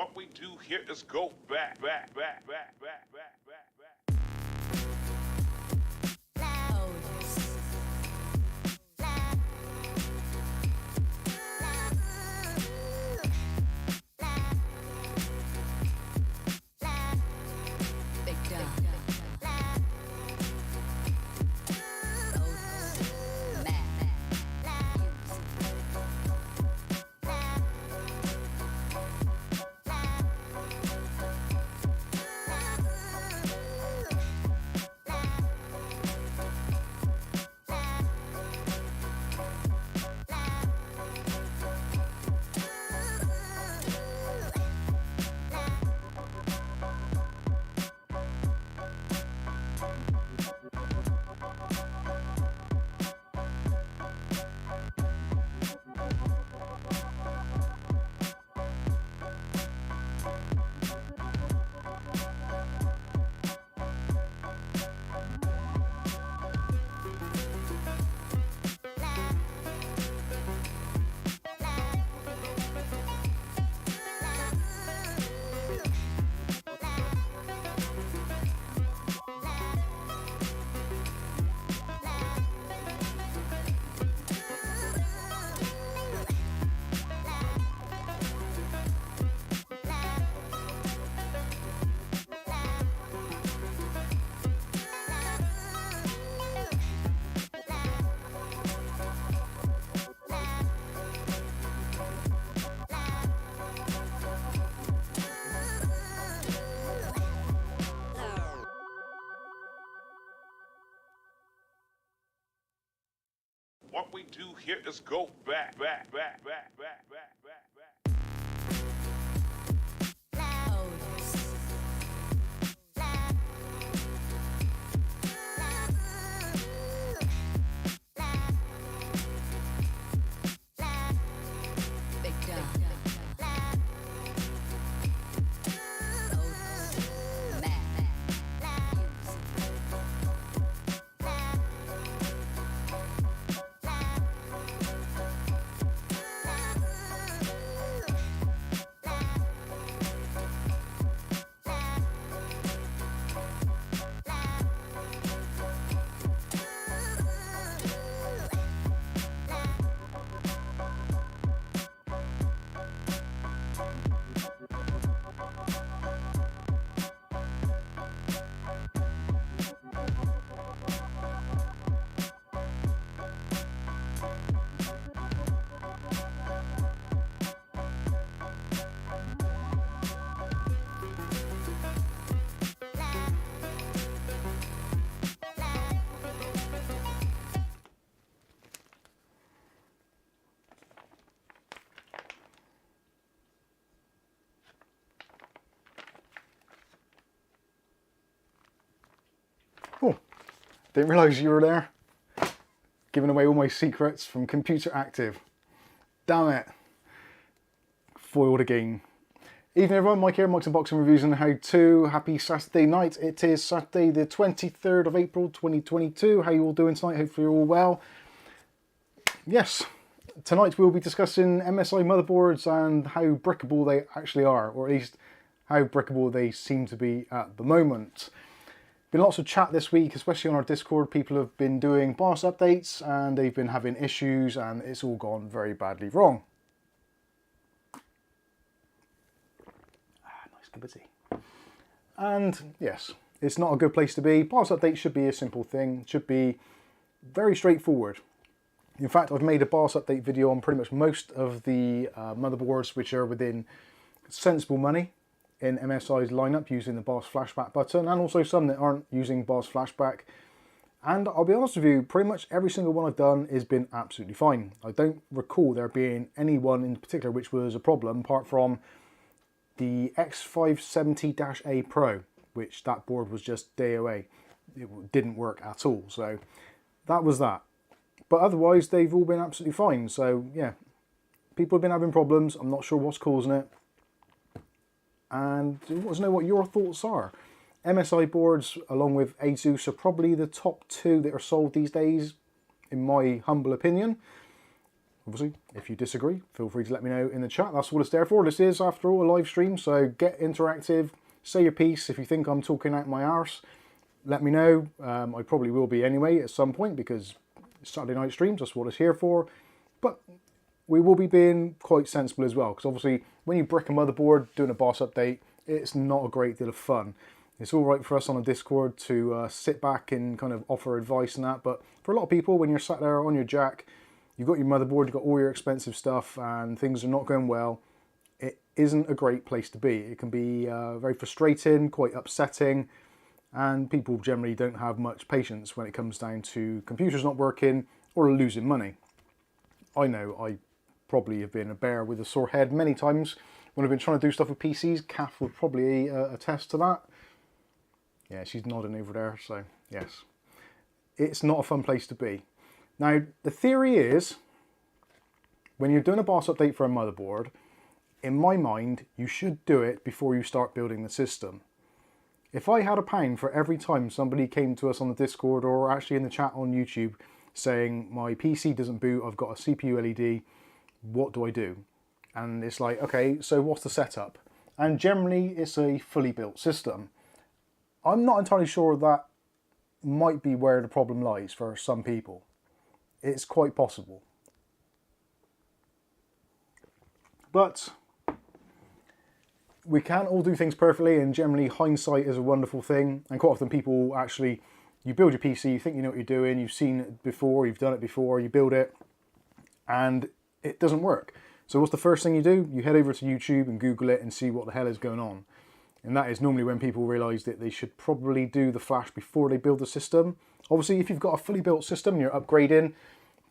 What we do here is go back. What we do here is go back. Oh, didn't realise you were there. Giving away all my secrets from Computer Active. Damn it. Foiled again. Evening everyone, Mike here, Mikesunboxing reviews and how to. Happy Saturday night. It is Saturday the 23rd of April 2022. How you all doing tonight? Hopefully you're all well. Yes, tonight we'll be discussing MSI motherboards and how brickable they actually are, or at least how brickable they seem to be at the moment. Been lots of chat this week, especially on our Discord. People have been doing BIOS updates and they've been having issues and it's all gone very badly wrong. Nice cup of tea. And yes, it's not a good place to be. BIOS updates should be a simple thing, should be very straightforward. In fact, I've made a BIOS update video on pretty much most of the motherboards which are within sensible money in MSI's lineup using the BIOS flashback button, and also some that aren't using BIOS flashback. And I'll be honest with you, pretty much every single one I've done has been absolutely fine. I don't recall there being any one in particular which was a problem, apart from the X570-A Pro, which that board was just DOA. It didn't work at all, so that was that. But otherwise, they've all been absolutely fine. So yeah, people have been having problems. I'm not sure what's causing it. And I want to know what your thoughts are. MSI boards, along with Asus, are probably the top two that are sold these days, in my humble opinion. Obviously, if you disagree, feel free to let me know in the chat. That's what it's there for. This is, after all, a live stream, so get interactive, say your piece. If you think I'm talking out my arse, let me know. I probably will be anyway at some point, because it's Saturday night streams, that's what it's here for. But we will be being quite sensible as well, because obviously when you brick a motherboard doing a BIOS update, it's not a great deal of fun. It's all right for us on a Discord to sit back and kind of offer advice and that, but for a lot of people, when you're sat there on your jack, you've got your motherboard, you've got all your expensive stuff, and things are not going well, it isn't a great place to be. It can be very frustrating, quite upsetting, and people generally don't have much patience when it comes down to computers not working or losing money. I know I probably have been a bear with a sore head many times when I've been trying to do stuff with PCs. Kath would probably attest to that. Yeah, she's nodding over there, so yes. It's not a fun place to be. Now, the theory is, when you're doing a BIOS update for a motherboard, in my mind, you should do it before you start building the system. If I had £1 for every time somebody came to us on the Discord or actually in the chat on YouTube saying, my PC doesn't boot, I've got a CPU LED, what do I do? And it's like, okay, so what's the setup? And generally, it's a fully built system. I'm not entirely sure that might be where the problem lies for some people. It's quite possible. But we can't all do things perfectly, and generally hindsight is a wonderful thing. And quite often people actually, you build your PC, you think you know what you're doing, you've seen it before, you've done it before, you build it, and it doesn't work. So what's the first thing you do? You head over to YouTube and Google it and see what the hell is going on. And that is normally when people realise that they should probably do the flash before they build the system. Obviously, if you've got a fully built system and you're upgrading,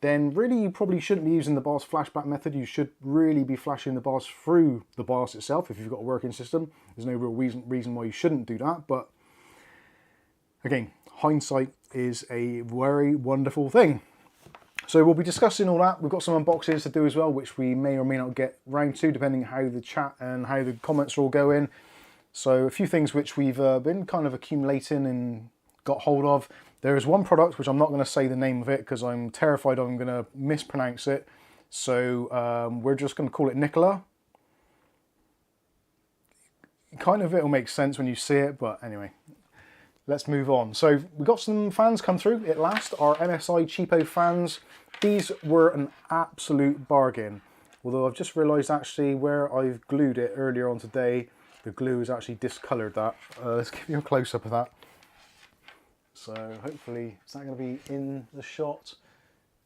then really you probably shouldn't be using the BIOS flashback method. You should really be flashing the BIOS through the BIOS itself if you've got a working system. There's no real reason why you shouldn't do that. But again, hindsight is a very wonderful thing. So we'll be discussing all that. We've got some unboxings to do as well, which we may or may not get round to, depending how the chat and how the comments are all going. So a few things which we've been kind of accumulating and got hold of. There is one product which I'm not going to say the name of it because I'm terrified I'm going to mispronounce it. So we're just going to call it Nicola. Kind of it'll make sense when you see it, but anyway, let's move on. So we got some fans come through at last, our MSI cheapo fans. These were an absolute bargain. Although I've just realised actually where I've glued it earlier on today, the glue has actually discoloured that. Let's give you a close-up of that. So hopefully, is that going to be in the shot?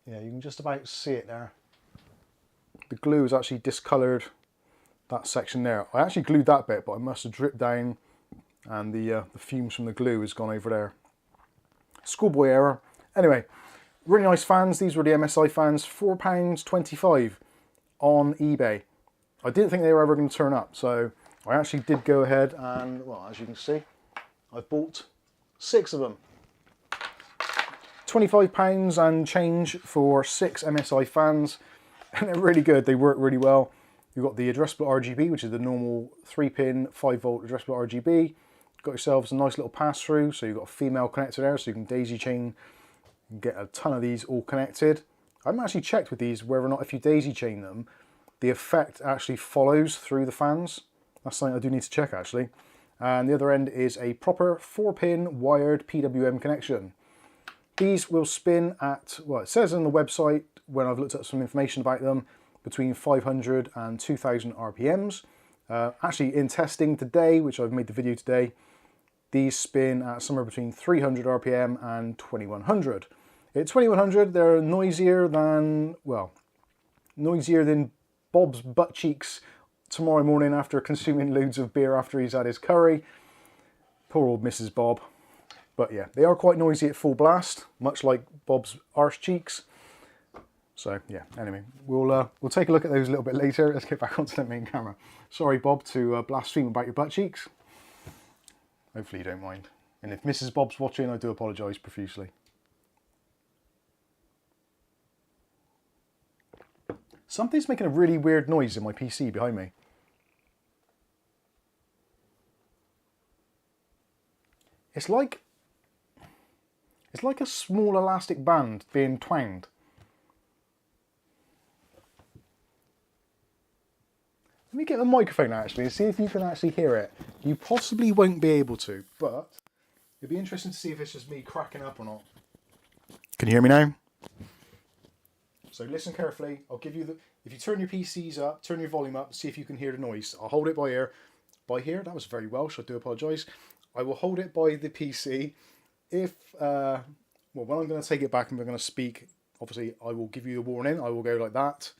Yeah, you can just about see it there. The glue has actually discoloured that section there. I actually glued that bit, but I must have dripped down and the fumes from the glue has gone over there. Schoolboy error. Anyway, really nice fans. These were the MSI fans, £4.25 on eBay. I didn't think they were ever going to turn up, so I actually did go ahead and, well, as you can see, I've bought 6 of them. £25 and change for 6 MSI fans, and they're really good. They work really well. You've got the addressable RGB, which is the normal 3-pin 5-volt addressable RGB. Got yourselves a nice little pass-through, so you've got a female connector there, so you can daisy chain and get a ton of these all connected. I haven't actually checked with these whether or not if you daisy chain them, the effect actually follows through the fans. That's something I do need to check actually. And the other end is a proper 4-pin wired PWM connection. These will spin at, well, it says on the website when I've looked at some information about them, between 500 and 2000 RPMs. Actually in testing today, which I've made the video today, these spin at somewhere between 300 RPM and 2100. At 2100 they're noisier than, well, noisier than Bob's butt cheeks tomorrow morning after consuming loads of beer after he's had his curry. Poor old Mrs. Bob. But yeah, they are quite noisy at full blast, much like Bob's arse cheeks. So yeah, anyway, we'll take a look at those a little bit later. Let's get back onto the main camera. Sorry, Bob, to blaspheme about your butt cheeks. Hopefully you don't mind. And if Mrs. Bob's watching, I do apologise profusely. Something's making a really weird noise in my PC behind me. It's like a small elastic band being twanged. Let me get the microphone actually and see if you can actually hear it. You possibly won't be able to, but it'd be interesting to see if it's just me cracking up or not. Can you hear me now? So listen carefully. I'll give you the... If you turn your PCs up, turn your volume up, see if you can hear the noise. I'll hold it by ear. By here, that was very Welsh, I do apologise. I will hold it by the PC. If, well, when I'm going to take it back and we're going to speak, obviously I will give you a warning. I will go like that.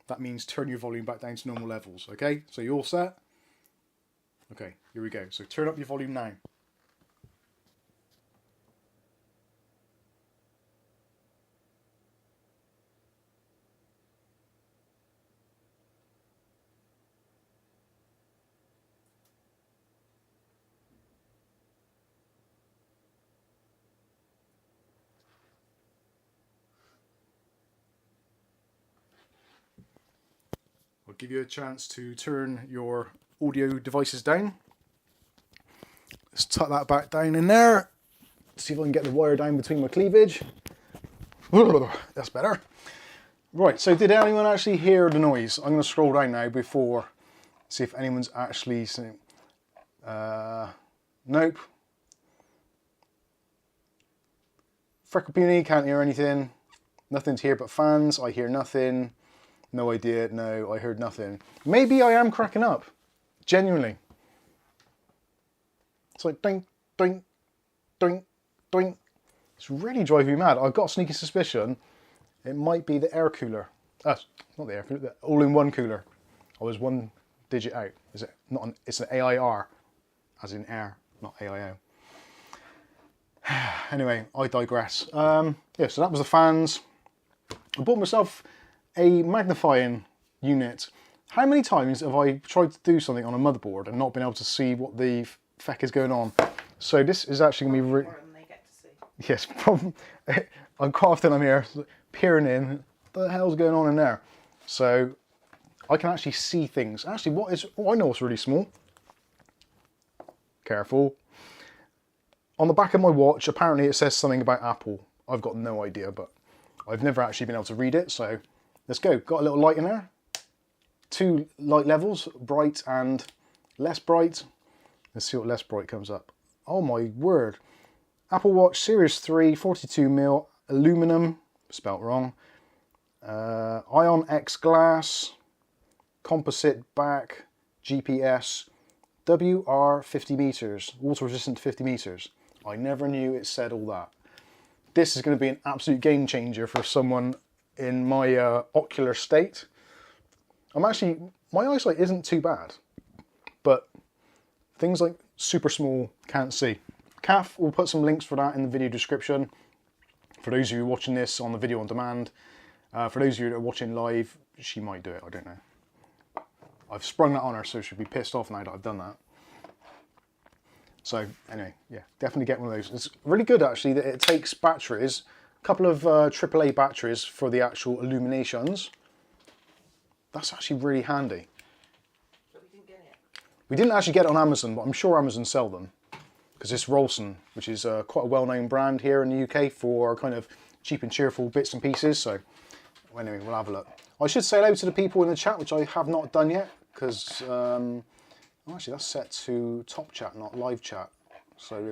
That means turn your volume back down to normal levels, okay? So you all set? Okay, here we go. So turn up your volume now. I'll give you a chance to turn your audio devices down. Let's tuck that back down in there. See if I can get the wire down between my cleavage. That's better. Right, so did anyone actually hear the noise? I'm going to scroll down now before, see if anyone's actually seen. Nope. Freckle Puny, can't hear anything. Nothing to hear but fans. I hear nothing. No idea. No, I heard nothing. Maybe I am cracking up. Genuinely. It's like ding, ding, ding, ding. It's really driving me mad. I've got a sneaky suspicion it might be the air cooler. Not the air cooler, the all-in-one cooler. I was one digit out. Is it not? It's an AIR, as in air, not AIO. Anyway, I digress. Yeah, so that was the fans. I bought myself a magnifying unit. How many times have I tried to do something on a motherboard and not been able to see what the feck is going on? So this is actually going to be really... Yes, problem. I'm quite often I'm here peering in. What the hell's going on in there? So I can actually see things. Actually, what is... Oh, I know what's really small. Careful. On the back of my watch, apparently it says something about Apple. I've got no idea, but I've never actually been able to read it, so let's go. Got a little light in there. 2 light levels, bright and less bright. Let's see what less bright comes up. Oh my word. Apple Watch Series 3, 42mm aluminum, spelt wrong. Ion X glass, composite back, GPS, WR 50 meters, water resistant 50 meters. I never knew it said all that. This is going to be an absolute game changer for someone in my ocular state. My eyesight isn't too bad, but things like super small, can't see. Kath will put some links for that in the video description. For those of you watching this on the video on demand, for those of you that are watching live, she might do it, I don't know. I've sprung that on her, so she'll be pissed off now that I've done that. So anyway, yeah, definitely get one of those. It's really good actually that it takes batteries, a couple of AAA batteries for the actual illuminations. That's actually really handy. But we didn't get it. We didn't actually get it on Amazon, but I'm sure Amazon sell them. Because it's Rolson, which is quite a well-known brand here in the UK for kind of cheap and cheerful bits and pieces. So anyway, we'll have a look. I should say hello to the people in the chat, which I have not done yet, because actually that's set to top chat, not live chat. So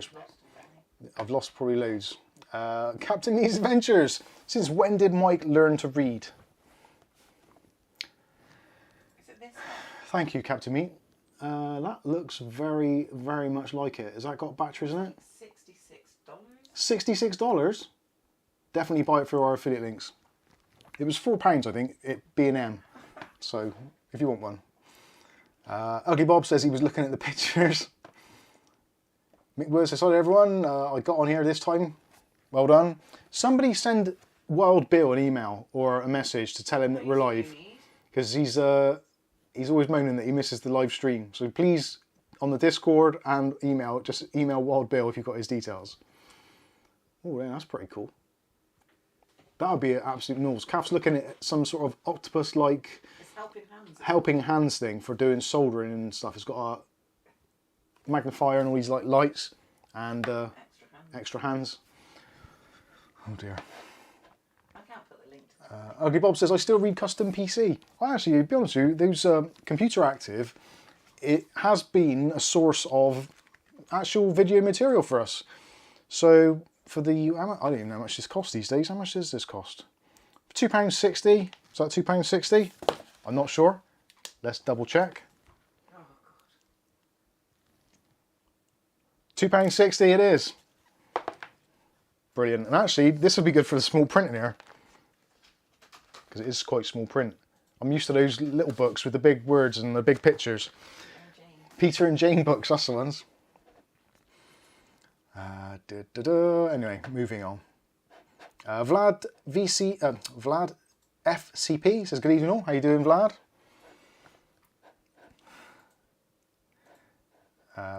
I've lost probably loads. Captain Nee's Adventures. Since when did Mike learn to read? Is it this one? Thank you, Captain Meat. That looks very, very much like it. Has that got batteries in it? $66. $66? Definitely buy it through our affiliate links. It was £4, I think, it B&M. So, if you want one. Ugly Bob says he was looking at the pictures. Mick Wood says, sorry everyone, I got on here this time. Well done. Somebody send Wild Bill an email or a message to tell him that we're live. Because he's always moaning that he misses the live stream. So please, on the Discord and email, just email Wild Bill if you've got his details. Oh, yeah, that's pretty cool. That would be an absolute nose. Kath's looking at some sort of octopus-like helping hands thing for doing soldering and stuff. It's got a magnifier and all these like lights and extra hands. Oh dear. I can't put the link to Ugly Bob says, I still read custom PC. I actually, to be honest with you, those Computer Active, it has been a source of actual video material for us. So for the, I don't even know how much this costs these days. How much does this cost? £2.60. Is that £2.60? I'm not sure. Let's double check. Oh, God. £2.60 it is. Brilliant. And actually, this would be good for the small print in here, because it is quite small print. I'm used to those little books with the big words and the big pictures. Peter and Jane books, that's the ones. Anyway, moving on. Vlad FCP says, good evening all. How you doing, Vlad?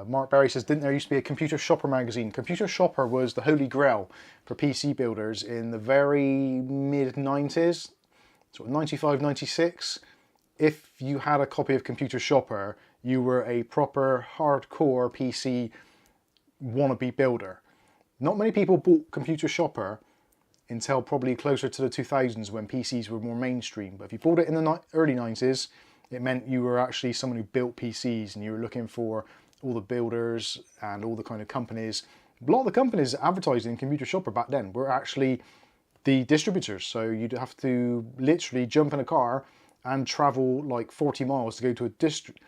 Mark Barry says, didn't there used to be a Computer Shopper magazine? Computer Shopper was the holy grail for PC builders in the very mid-90s, sort of 95, 96. If you had a copy of Computer Shopper, you were a proper hardcore PC wannabe builder. Not many people bought Computer Shopper until probably closer to the 2000s when PCs were more mainstream. But if you bought it in the early 90s, it meant you were actually someone who built PCs and you were looking for all the builders and all the kind of companies. A lot of the companies advertising Computer Shopper back then were actually the distributors. So you'd have to literally jump in a car and travel like 40 miles to go to a district.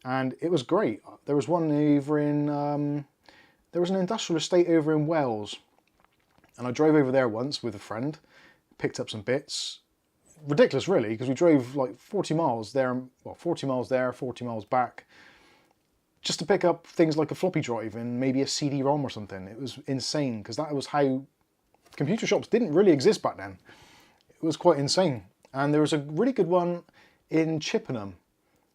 And it was great. There was one over in, there was an industrial estate over in Wales. And I drove over there once with a friend, picked up some bits. Ridiculous really, because we drove like 40 miles there, well 40 miles there, 40 miles back, just to pick up things like a floppy drive and maybe a CD-ROM or something. It was insane, because that was how computer shops didn't really exist back then. It was quite insane. And there was a really good one in Chippenham.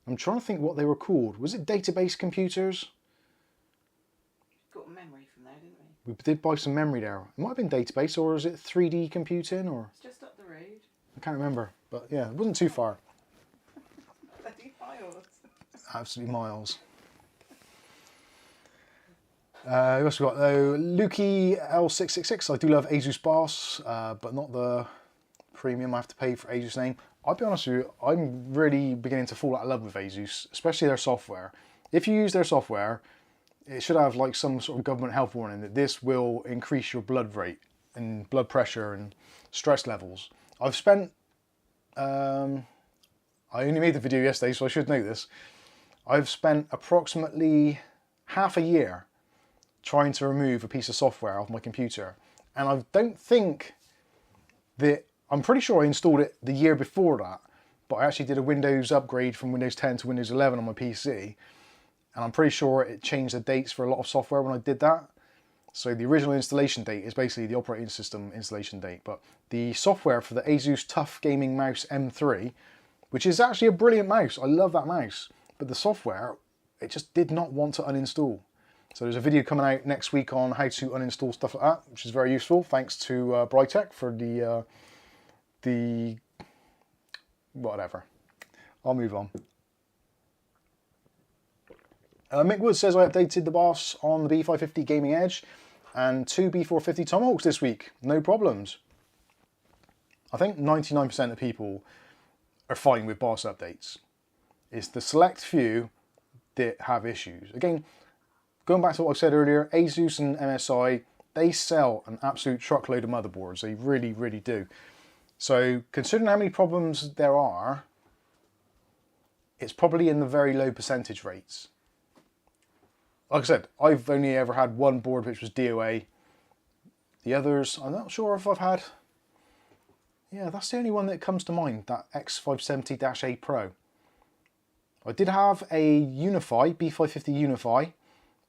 I'm trying to think what they were called. Was it Database Computers? Got memory from there, didn't we? We did buy some memory there. It might have been Database, or is it 3D Computing, or? It's just up the road. I can't remember, but yeah, it wasn't too far. Bloody miles. Absolutely miles. Who else we got though? Lukey L666. I do love Asus BIOS, but not the premium I have to pay for Asus name. I'll be honest with you, I'm really beginning to fall out of love with Asus, especially their software. If you use their software, it should have like some sort of government health warning that this will increase your blood rate and blood pressure and stress levels. I've spent, I only made the video yesterday, so I should know this. I've spent approximately half a year trying to remove a piece of software off my computer. And I don't think that, I'm pretty sure I installed it the year before that, but I actually did a Windows upgrade from Windows 10 to Windows 11 on my PC. And I'm pretty sure it changed the dates for a lot of software when I did that. So the original installation date is basically the operating system installation date, but the software for the Asus Tough Gaming Mouse M3, which is actually a brilliant mouse, I love that mouse, but the software, it just did not want to uninstall. So there's a video coming out next week on how to uninstall stuff like that, which is very useful. Thanks to Brytech for the whatever. I'll move on. Mick Wood says I updated the BIOS on the B550 Gaming Edge and 2 B450 Tomahawks this week. No problems. I think 99% of people are fine with BIOS updates. It's the select few that have issues. Again, going back to what I said earlier, Asus and MSI, they sell an absolute truckload of motherboards. They really, really do. So considering how many problems there are, it's probably in the very low percentage rates. Like I said, I've only ever had one board which was DOA. The others, I'm not sure if I've had... Yeah, that's the only one that comes to mind, that X570-A Pro. I did have a Unify, B550 Unify,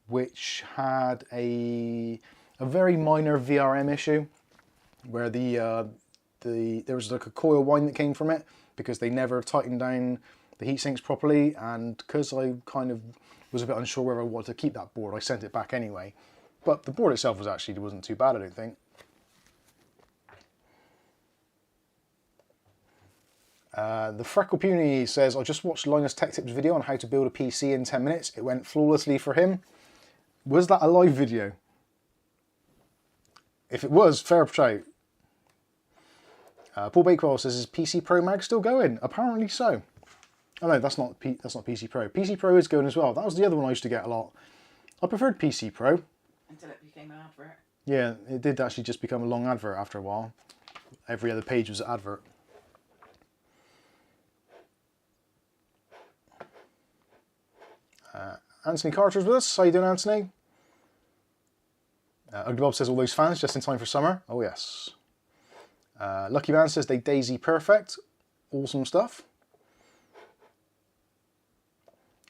which had a very minor VRM issue, where there was like a coil wind that came from it, because they never tightened down the heat sinks properly, and because I kind of was a bit unsure whether I wanted to keep that board, I sent it back anyway. But the board itself wasn't too bad, I don't think. The Freckle Puny says, I just watched Linus Tech Tips video on how to build a PC in 10 minutes. It went flawlessly for him. Was that a live video? If it was, fair play. Paul Bakewell says, is PC Pro Mag still going? Apparently so. Oh no, that's not PC Pro. PC Pro is going as well. That was the other one I used to get a lot. I preferred PC Pro. Until it became an advert. Yeah, it did actually just become a long advert after a while. Every other page was an advert. Anthony Carter's with us. How you doing, Anthony? Ugly Bob says, all those fans just in time for summer. Oh yes. Lucky Man says, they Daisy perfect. Awesome stuff.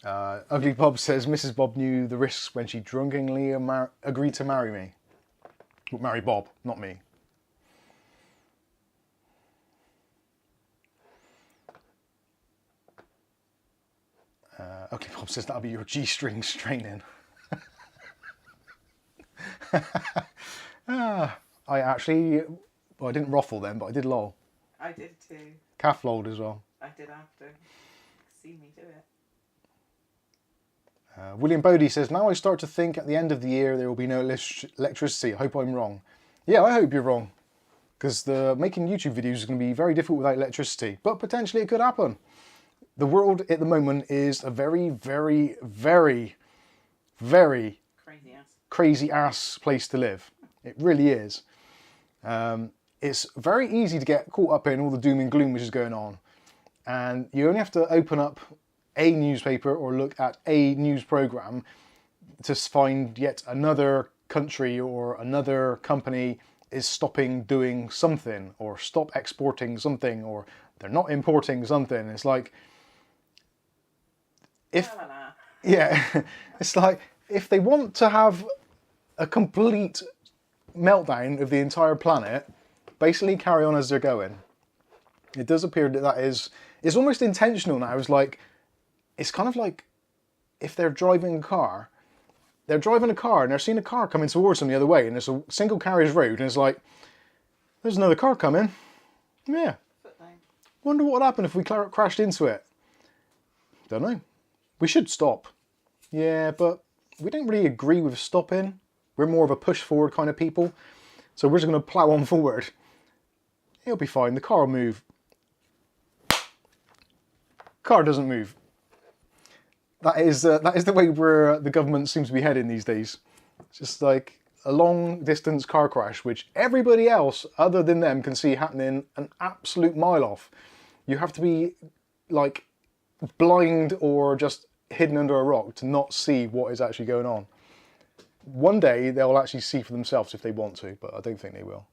Ugly Bob says, Mrs. Bob knew the risks when she drunkenly agreed to marry me. Well, marry Bob, not me. Ugly Bob says, that'll be your G-string straining. I actually, well, I didn't ruffle then, but I did lol. I did too. Calf lolled as well. I did after. See me do it. William Bodie says, now I start to think at the end of the year there will be no electricity. I hope I'm wrong. Yeah, I hope you're wrong. Because making YouTube videos is going to be very difficult without electricity. But potentially it could happen. The world at the moment is a very, very, very, very crazy ass place to live. It really is. It's very easy to get caught up in all the doom and gloom which is going on. And you only have to open up a newspaper or look at a news program to find yet another country or another company is stopping doing something, or stop exporting something, or they're not importing something. It's like, yeah, it's like, if they want to have a complete meltdown of the entire planet, basically carry on as they're going. It does appear that it's almost intentional now. It's kind of like if they're driving a car and they're seeing a car coming towards them the other way, and it's a single carriage road, and it's like, there's another car coming. Yeah. Wonder what would happen if we crashed into it. Don't know. We should stop. Yeah, but we don't really agree with stopping. We're more of a push forward kind of people. So we're just going to plow on forward. It'll be fine. The car will move. Car doesn't move. That is the way where the government seems to be heading these days. It's just like a long distance car crash, which everybody else other than them can see happening an absolute mile off. You have to be like blind or just hidden under a rock to not see what is actually going on. One day they'll actually see for themselves if they want to, but I don't think they will.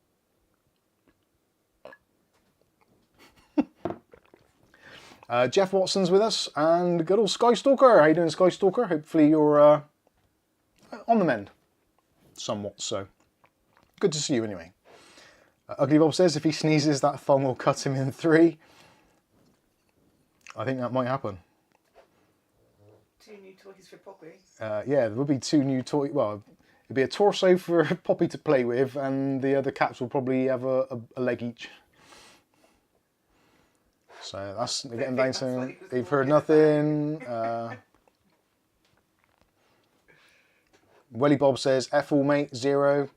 Jeff Watson's with us, and good old Skystalker. How you doing, Skystalker? Hopefully you're on the mend. Somewhat so. Good to see you anyway. Ugly Bob says if he sneezes, that thumb will cut him in 3. I think that might happen. 2 new toys for Poppy. Yeah, there will be 2 new toys. Well, it'll be a torso for Poppy to play with, and the other cats will probably have a leg each. So that's getting down to, they've heard nothing. Welly Bob says, F all mate, 0.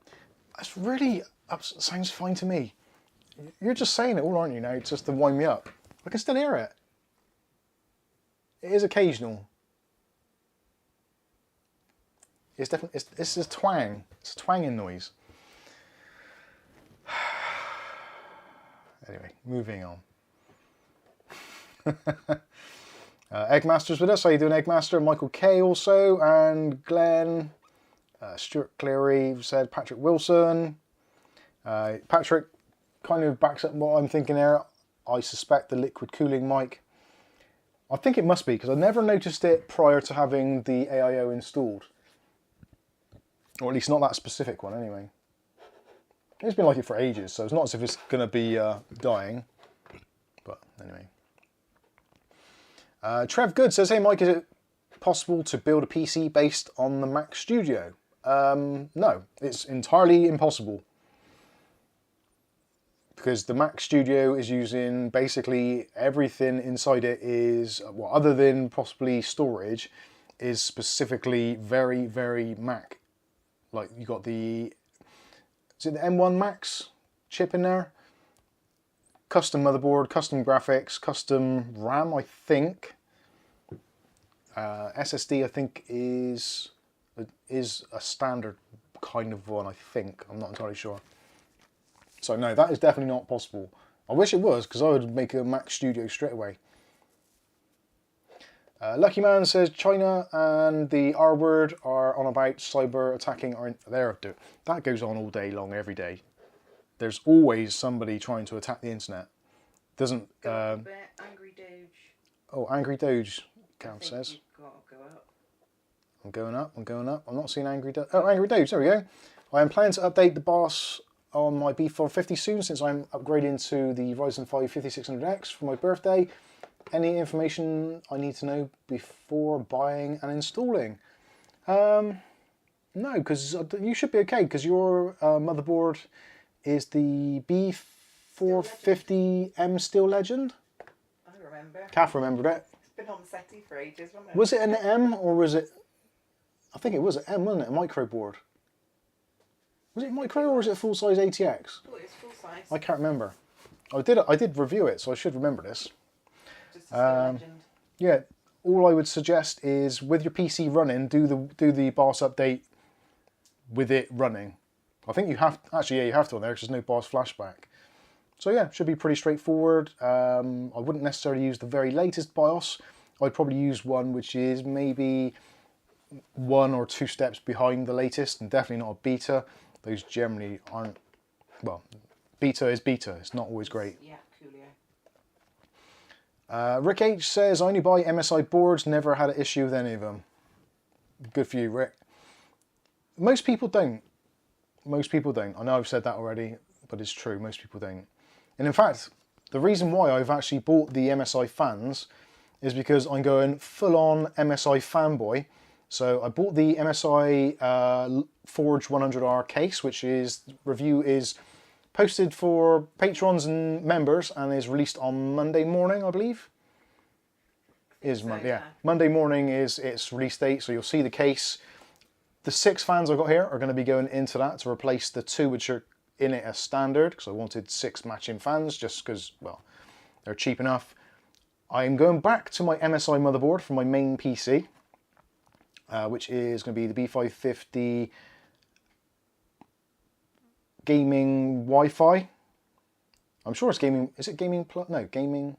That's really, sounds fine to me. You're just saying it all, aren't you now, just to wind me up. I can still hear it. It is occasional. It's definitely, it's a twang. It's a twanging noise. Anyway, moving on. Eggmaster's with us. How you doing, Eggmaster? Michael K also, and Glenn. Stuart Cleary said Patrick Wilson. Patrick kind of backs up what I'm thinking there. I suspect the liquid cooling mic. I think it must be, because I never noticed it prior to having the AIO installed. Or at least not that specific one anyway. It's been like it for ages, so it's not as if it's going to be dying. But anyway. Trev Good says, hey Mike, is it possible to build a PC based on the Mac Studio? No, it's entirely impossible. Because the Mac Studio is using basically everything inside it is, well, other than possibly storage, is specifically very, very Mac. Like you got the, is it the M1 Max chip in there? custom motherboard, custom graphics, custom RAM, I think. SSD, I think, is a standard kind of one, I think. I'm not entirely sure. So no, that is definitely not possible. I wish it was, because I would make a Mac Studio straight away. Lucky Man says China and the R word are on about cyber attacking our... That goes on all day long, every day. There's always somebody trying to attack the internet. Doesn't... Angry Doge. Oh, Angry Doge, Cam says. You've got to go up. I'm going up, I'm going up. I'm not seeing Angry Doge. Oh, Angry Doge, there we go. I am planning to update the BIOS on my B450 soon, since I'm upgrading to the Ryzen 5 5600X for my birthday. Any information I need to know before buying and installing? No, because you should be okay, because your motherboard is the B450M Steel Legend. I remember. Kath remembered it. It's been on SETI for ages, wasn't it? Was it an M or was it... I think it was an M, wasn't it? A micro board. Was it micro or was it full-size ATX? I thought it was full size. I can't remember. I did review it, so I should remember this. Just a legend. Yeah, all I would suggest is with your PC running, do the BIOS update with it running. I think you have actually, yeah, you have to on there because there's no BIOS flashback. So yeah, should be pretty straightforward. I wouldn't necessarily use the very latest BIOS. I'd probably use one which is maybe 1 or 2 steps behind the latest, and definitely not a beta. Those generally aren't, well, beta is beta. It's not always great. Yeah, coolio. Rick H says, I only buy MSI boards, never had an issue with any of them. Good for you, Rick. Most people don't. Most people don't. I know I've said that already, but it's true. Most people don't. And in fact, the reason why I've actually bought the MSI fans is because I'm going full-on MSI fanboy. So I bought the MSI Forge 100R case, which review is posted for patrons and members and is released on Monday morning, I believe. Monday morning is its release date, so you'll see the case. The 6 fans I've got here are going to be going into that to replace the 2 which are in it as standard, because I wanted 6 matching fans just because, well, they're cheap enough. I'm going back to my MSI motherboard for my main PC, which is going to be the B550 gaming Wi-Fi. I'm sure it's gaming. Is it gaming plus? No, gaming.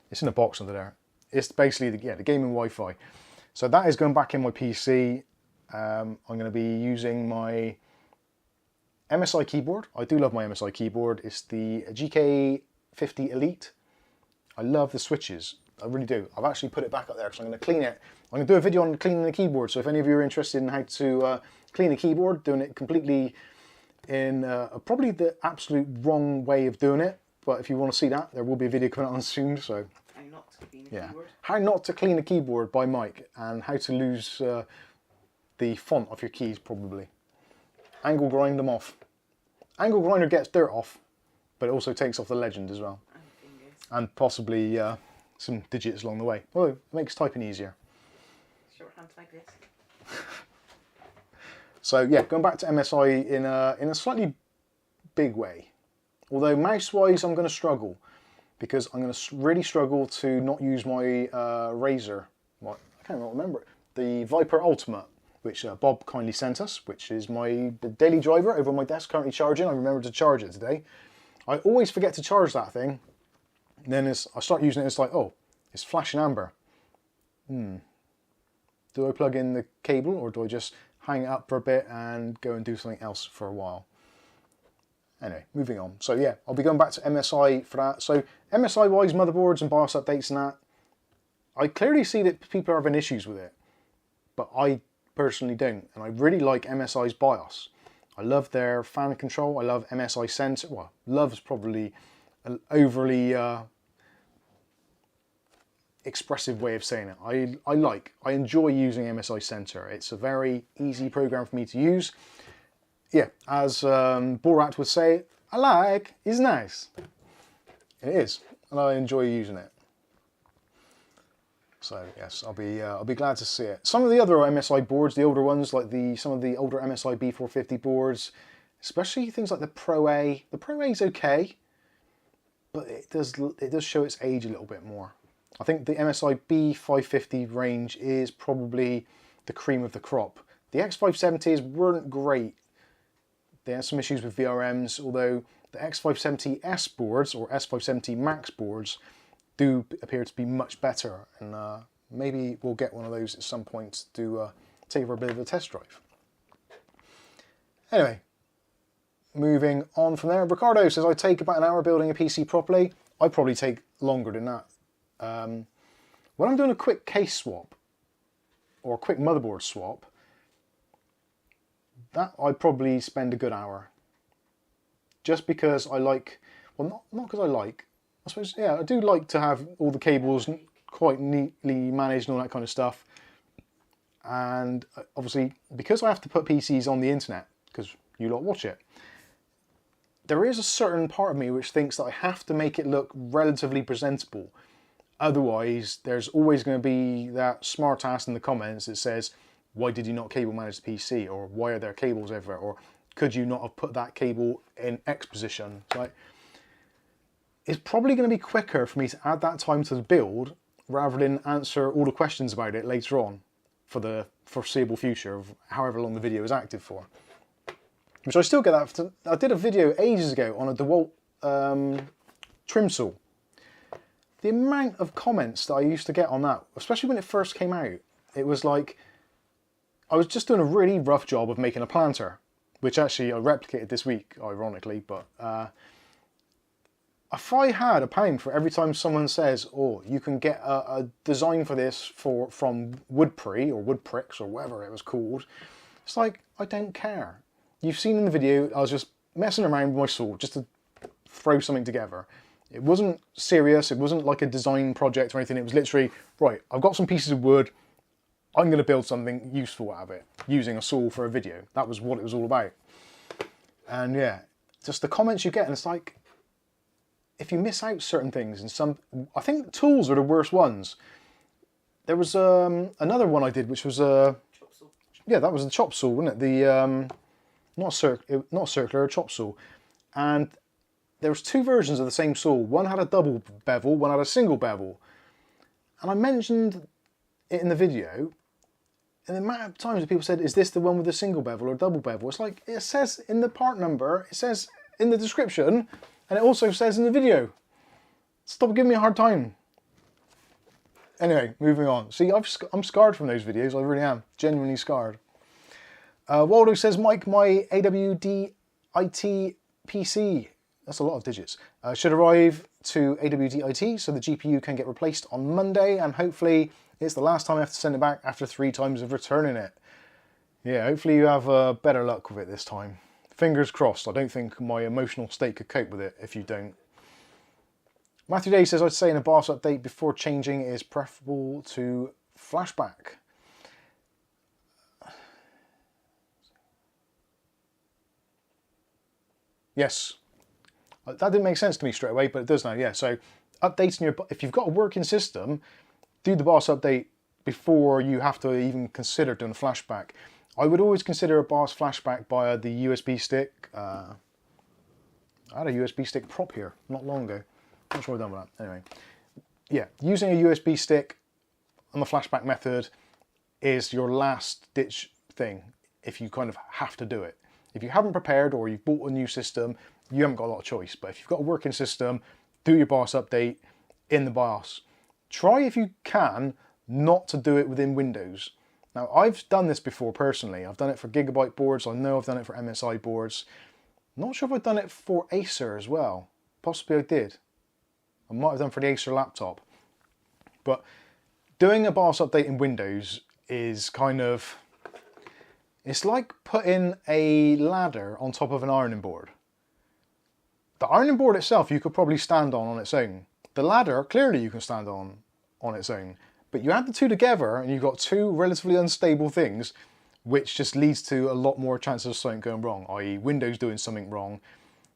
It's in a box under there. It's basically the gaming Wi-Fi. So that is going back in my PC. I'm going to be using my MSI keyboard. I do love my MSI keyboard. It's the GK50 Elite. I love the switches. I really do. I've actually put it back up there because I'm going to clean it. I'm going to do a video on cleaning the keyboard. So if any of you are interested in how to clean a keyboard, doing it completely in probably the absolute wrong way of doing it. But if you want to see that, there will be a video coming out on soon. So How not to clean a yeah, keyboard. how not to clean a keyboard by Mike, and how to lose the font off your keys probably. Angle grind them off. Angle grinder gets dirt off, but it also takes off the legend as well. And fingers. And possibly some digits along the way. Well, it makes typing easier. Shorthand like this. So yeah, going back to MSI in a slightly big way. Although mouse-wise, I'm going to struggle because I'm going to really struggle to not use my Razer. What, I can't remember it. The Viper Ultimate, which Bob kindly sent us, which is my daily driver over my desk currently charging. I remembered to charge it today. I always forget to charge that thing. And then I start using it, it's like, oh, it's flashing amber. Do I plug in the cable or do I just hang it up for a bit and go and do something else for a while? Anyway, moving on. So yeah, I'll be going back to MSI for that. So MSI-wise motherboards and BIOS updates and that, I clearly see that people are having issues with it, but I personally don't. And I really like MSI's BIOS. I love their fan control. I love MSI sensor. Well, love is probably an overly expressive way of saying it. I enjoy using MSI sensor. It's a very easy program for me to use. Yeah, as Borat would say, I like, it's nice. It is, and I enjoy using it. So yes, I'll be glad to see it. Some of the other MSI boards, the older ones, like some of the older MSI B450 boards, especially things like the Pro A. The Pro A is okay. but it does show its age a little bit more. I think the MSI B550 range is probably the cream of the crop. The X570s weren't great. They had some issues with VRMs, although the X570S boards or S570 Max boards do appear to be much better, and maybe we'll get one of those at some point to take for a bit of a test drive. Anyway, moving on from there. Ricardo says, I take about an hour building a PC properly. I probably take longer than that. When I'm doing a quick case swap or a quick motherboard swap, that I probably spend a good hour. Just because I like, well, not because I like, I suppose, yeah, I do like to have all the cables quite neatly managed and all that kind of stuff. And obviously, because I have to put PCs on the internet, because you lot watch it, there is a certain part of me which thinks that I have to make it look relatively presentable. Otherwise, there's always going to be that smart ass in the comments that says, why did you not cable manage the PC? Or why are there cables everywhere? Or could you not have put that cable in X position? It's probably going to be quicker for me to add that time to the build rather than answer all the questions about it later on for the foreseeable future of however long the video is active for. Which I still get that. I did a video ages ago on a DeWalt trim saw. The amount of comments that I used to get on that, especially when it first came out, it was like, I was just doing a really rough job of making a planter, which actually I replicated this week, ironically, but if I had £1 for every time someone says, oh, you can get a design for this from Woodpree or Woodpricks or whatever it was called, it's like, I don't care. You've seen in the video, I was just messing around with my saw just to throw something together. It wasn't serious, it wasn't like a design project or anything, it was literally, right, I've got some pieces of wood, I'm going to build something useful out of it, using a saw for a video. That was what it was all about. And yeah, just the comments you get, and it's like, if you miss out certain things, and I think tools are the worst ones. There was another one I did, which was Chop saw. Yeah, that was the chop saw, wasn't it? The not circular, a chop saw. And there was two versions of the same saw. One had a double bevel, one had a single bevel. And I mentioned it in the video, and the amount of times that people said, is this the one with the single bevel or double bevel? It's like, it says in the part number, it says in the description, and it also says in the video. Stop giving me a hard time. Anyway, moving on. See, I'm scarred from those videos, I really am. Genuinely scarred. Waldo says, Mike, my AWD IT PC, that's a lot of digits, should arrive to AWD IT so the GPU can get replaced on Monday, and hopefully it's the last time I have to send it back after 3 times of returning it. Yeah, hopefully you have better luck with it this time. Fingers crossed. I don't think my emotional state could cope with it if you don't. Matthew Day says, I'd say in a BIOS update before changing is preferable to flashback. Yes. That didn't make sense to me straight away, but it does now, yeah. So updating if you've got a working system, do the BIOS update before you have to even consider doing a flashback. I would always consider a BIOS flashback via the USB stick. I had a USB stick prop here not long ago. Not sure I've done with that. Anyway, yeah, using a USB stick on the flashback method is your last ditch thing if you kind of have to do it. If you haven't prepared or you've bought a new system, you haven't got a lot of choice. But if you've got a working system, do your BIOS update in the BIOS. Try, if you can, not to do it within Windows. Now, I've done this before personally. I've done it for Gigabyte boards. I know I've done it for MSI boards. Not sure if I've done it for Acer as well. Possibly I did. I might have done for the Acer laptop. But doing a BIOS update in Windows is kind of... It's like putting a ladder on top of an ironing board. The ironing board itself you could probably stand on its own. The ladder, clearly you can stand on its own. But you add the two together and you've got two relatively unstable things, which just leads to a lot more chances of something going wrong, i.e. Windows doing something wrong.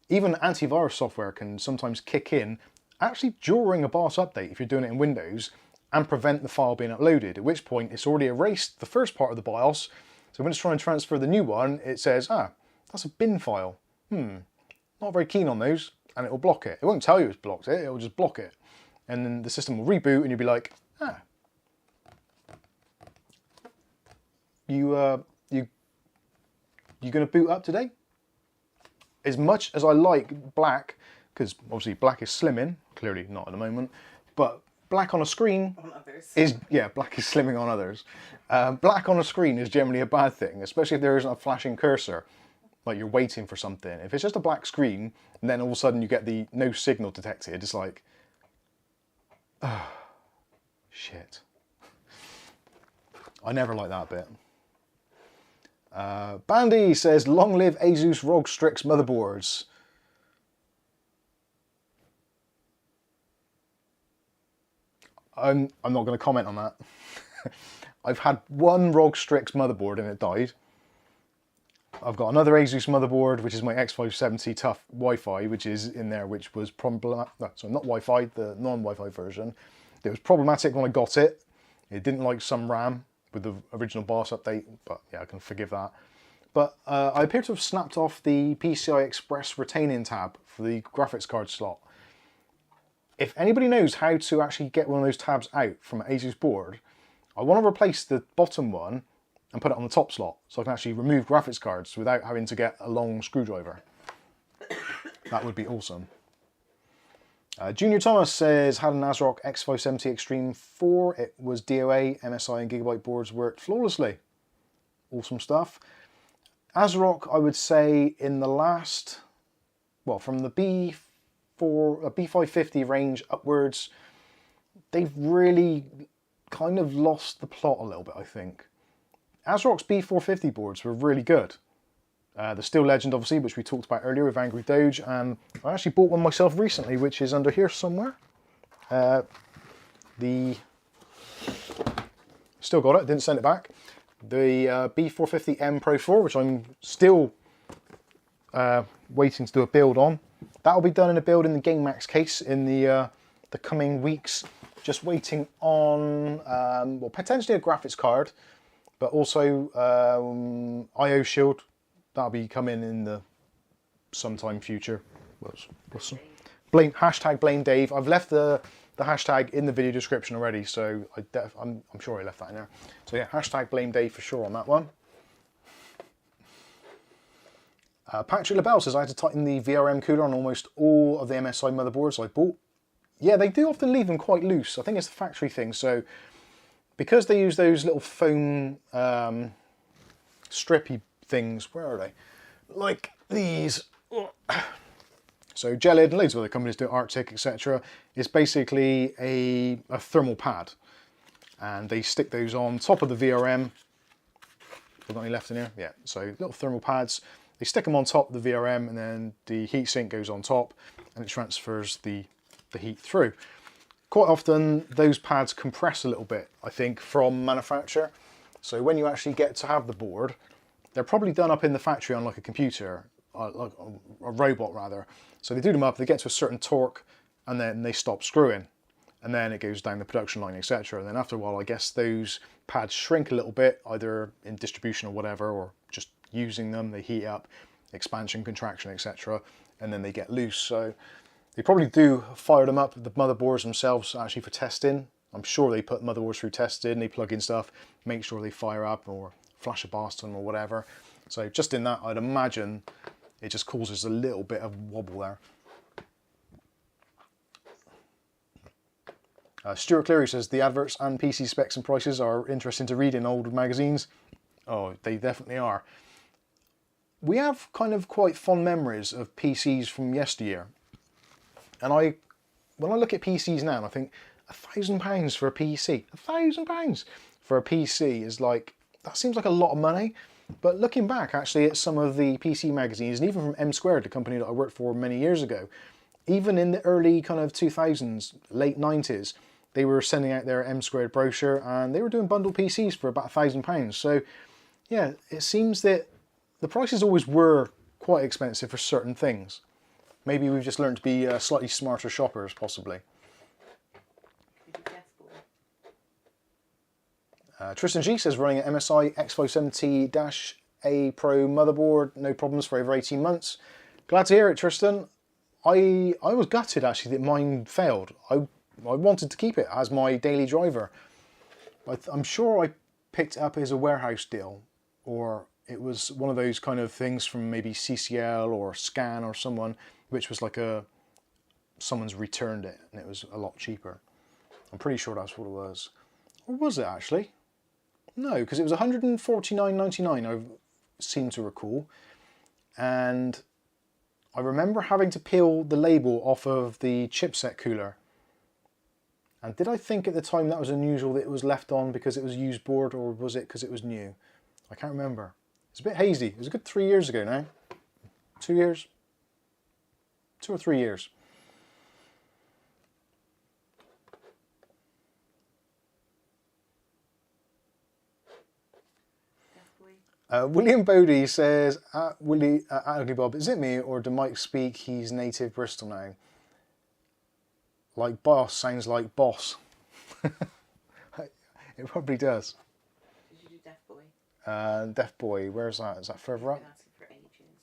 Even antivirus software can sometimes kick in, actually during a BIOS update if you're doing it in Windows, and prevent the file being uploaded, at which point it's already erased the first part of the BIOS, so when it's trying to transfer the new one, it says, ah, that's a bin file. Not very keen on those. and it will block it. It won't tell you it's blocked it, it will just block it. And then the system will reboot and you'll be like, ah. You going to boot up today? As much as I like black, because obviously black is slimming, clearly not at the moment, but black on a screen is, yeah, black is slimming on others. Black on a screen is generally a bad thing, especially if there isn't a flashing cursor, like you're waiting for something. If it's just a black screen, and then all of a sudden you get the no signal detected, it's like, oh, shit. I never like that bit. Bandy says, long live Asus ROG Strix motherboards. I'm not going to comment on that. I've had one ROG Strix motherboard and it died. I've got another Asus motherboard, which is my X570 Tough Wi-Fi, which is in there, which was problematic. No, sorry, not Wi-Fi, the non-Wi-Fi version. It was problematic when I got it. It didn't like some RAM with the original BIOS update, but yeah, I can forgive that. But I appear to have snapped off the PCI Express retaining tab for the graphics card slot. If anybody knows how to actually get one of those tabs out from an Asus board, I want to replace the bottom one and put it on the top slot, so I can actually remove graphics cards without having to get a long screwdriver. That would be awesome. Junior Thomas says, had an ASRock X570 Extreme 4. It was DOA, MSI and Gigabyte boards worked flawlessly. Awesome stuff. ASRock, I would say, in the last, well, from the B550 range upwards, they've really kind of lost the plot a little bit, I think. ASRock's B450 boards were really good. The Steel Legend, obviously, which we talked about earlier with Angry Doge, and I actually bought one myself recently, which is under here somewhere. Still got it, didn't send it back. The B450M Pro 4, which I'm still waiting to do a build on. That'll be done in a build in the GameMax case in the coming weeks. Just waiting on, well, potentially a graphics card, but also IO Shield. That'll be coming in the sometime future. Hashtag blame Dave. I've left the hashtag in the video description already, so I'm sure I left that in there. So yeah, hashtag blame Dave for sure on that one. Patrick LaBelle says, I had to tighten the VRM cooler on almost all of the MSI motherboards I bought. Yeah, they do often leave them quite loose. I think it's the factory thing. So because they use those little foam strippy things, where are they? Like these. So Gelid and loads of other companies do, Arctic, etc. It's basically a thermal pad. And they stick those on top of the VRM. Have got any left in here? Yeah, so little thermal pads. They stick them on top of the VRM and then the heatsink goes on top and it transfers the heat through. Quite often those pads compress a little bit, I think, from manufacture. So when you actually get to have the board, they're probably done up in the factory on like a computer, like a robot rather. So they do them up, they get to a certain torque and then they stop screwing. And then it goes down the production line, etc. And then after a while, I guess those pads shrink a little bit, either in distribution or whatever, or just using them, they heat up, expansion, contraction, etc. And then they get loose. So they probably do fire them up, the motherboards themselves, actually for testing. I'm sure they put motherboards through testing, they plug in stuff, make sure they fire up or flash a blast on them or whatever. So just in that, I'd imagine it just causes a little bit of wobble there. Stuart Cleary says, the adverts and PC specs and prices are interesting to read in old magazines. Oh, they definitely are. We have kind of quite fond memories of PCs from yesteryear. And when I look at PCs now, I think £1,000 for a PC, £1,000 for a PC is like, that seems like a lot of money. But looking back actually at some of the PC magazines, and even from M Squared, the company that I worked for many years ago, even in the early kind of 2000s, late 90s, they were sending out their M Squared brochure and they were doing bundle PCs for about £1,000. So yeah, it seems that the prices always were quite expensive for certain things. Maybe we've just learned to be slightly smarter shoppers, possibly. Tristan G says, running an MSI X570-A Pro motherboard, no problems for over 18 months. Glad to hear it, Tristan. I was gutted actually that mine failed. I wanted to keep it as my daily driver. I'm sure I picked it up as a warehouse deal, or it was one of those kind of things from maybe CCL or Scan or someone, which was like someone's returned it and it was a lot cheaper. I'm pretty sure that's what it was. Or was it actually? No, because it was $149.99, I seem to recall. And I remember having to peel the label off of the chipset cooler. And did I think at the time that was unusual that it was left on because it was a used board, or was it because it was new? I can't remember. It's a bit hazy. It was a good 3 years ago now. 2 years? 2 or 3 years. William Bodie says, Ugly Bob, is it me or do Mike speak he's native Bristol now? Like BIOS sounds like boss. It probably does. Did you do Deaf Boy? Deaf Boy, where's that? Is that further up? I've been asking for ages.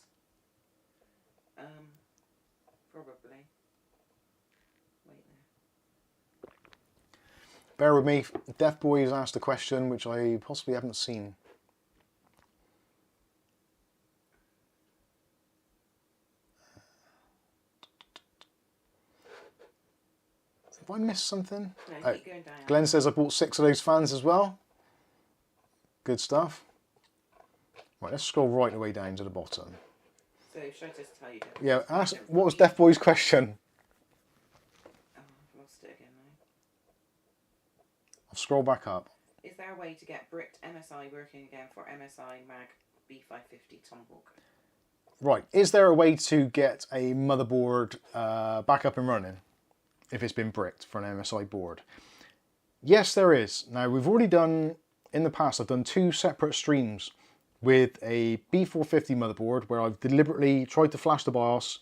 Probably. Wait there. Bear with me. Deaf Boy has asked a question which I possibly haven't seen. Have I missed something? No, keep going down. Glenn says I bought 6 of those fans as well. Good stuff. Right, let's scroll right the way down to the bottom. So should I just tell you? Yeah, ask, what was Deaf Boy's question? Oh, I've lost it again now. I'll scroll back up. Is there a way to get bricked MSI working again for MSI Mag B550 Tomahawk? Right, is there a way to get a motherboard back up and running if it's been bricked for an MSI board? Yes, there is. Now, we've already done, in the past, I've done 2 separate streams with a B450 motherboard where I've deliberately tried to flash the BIOS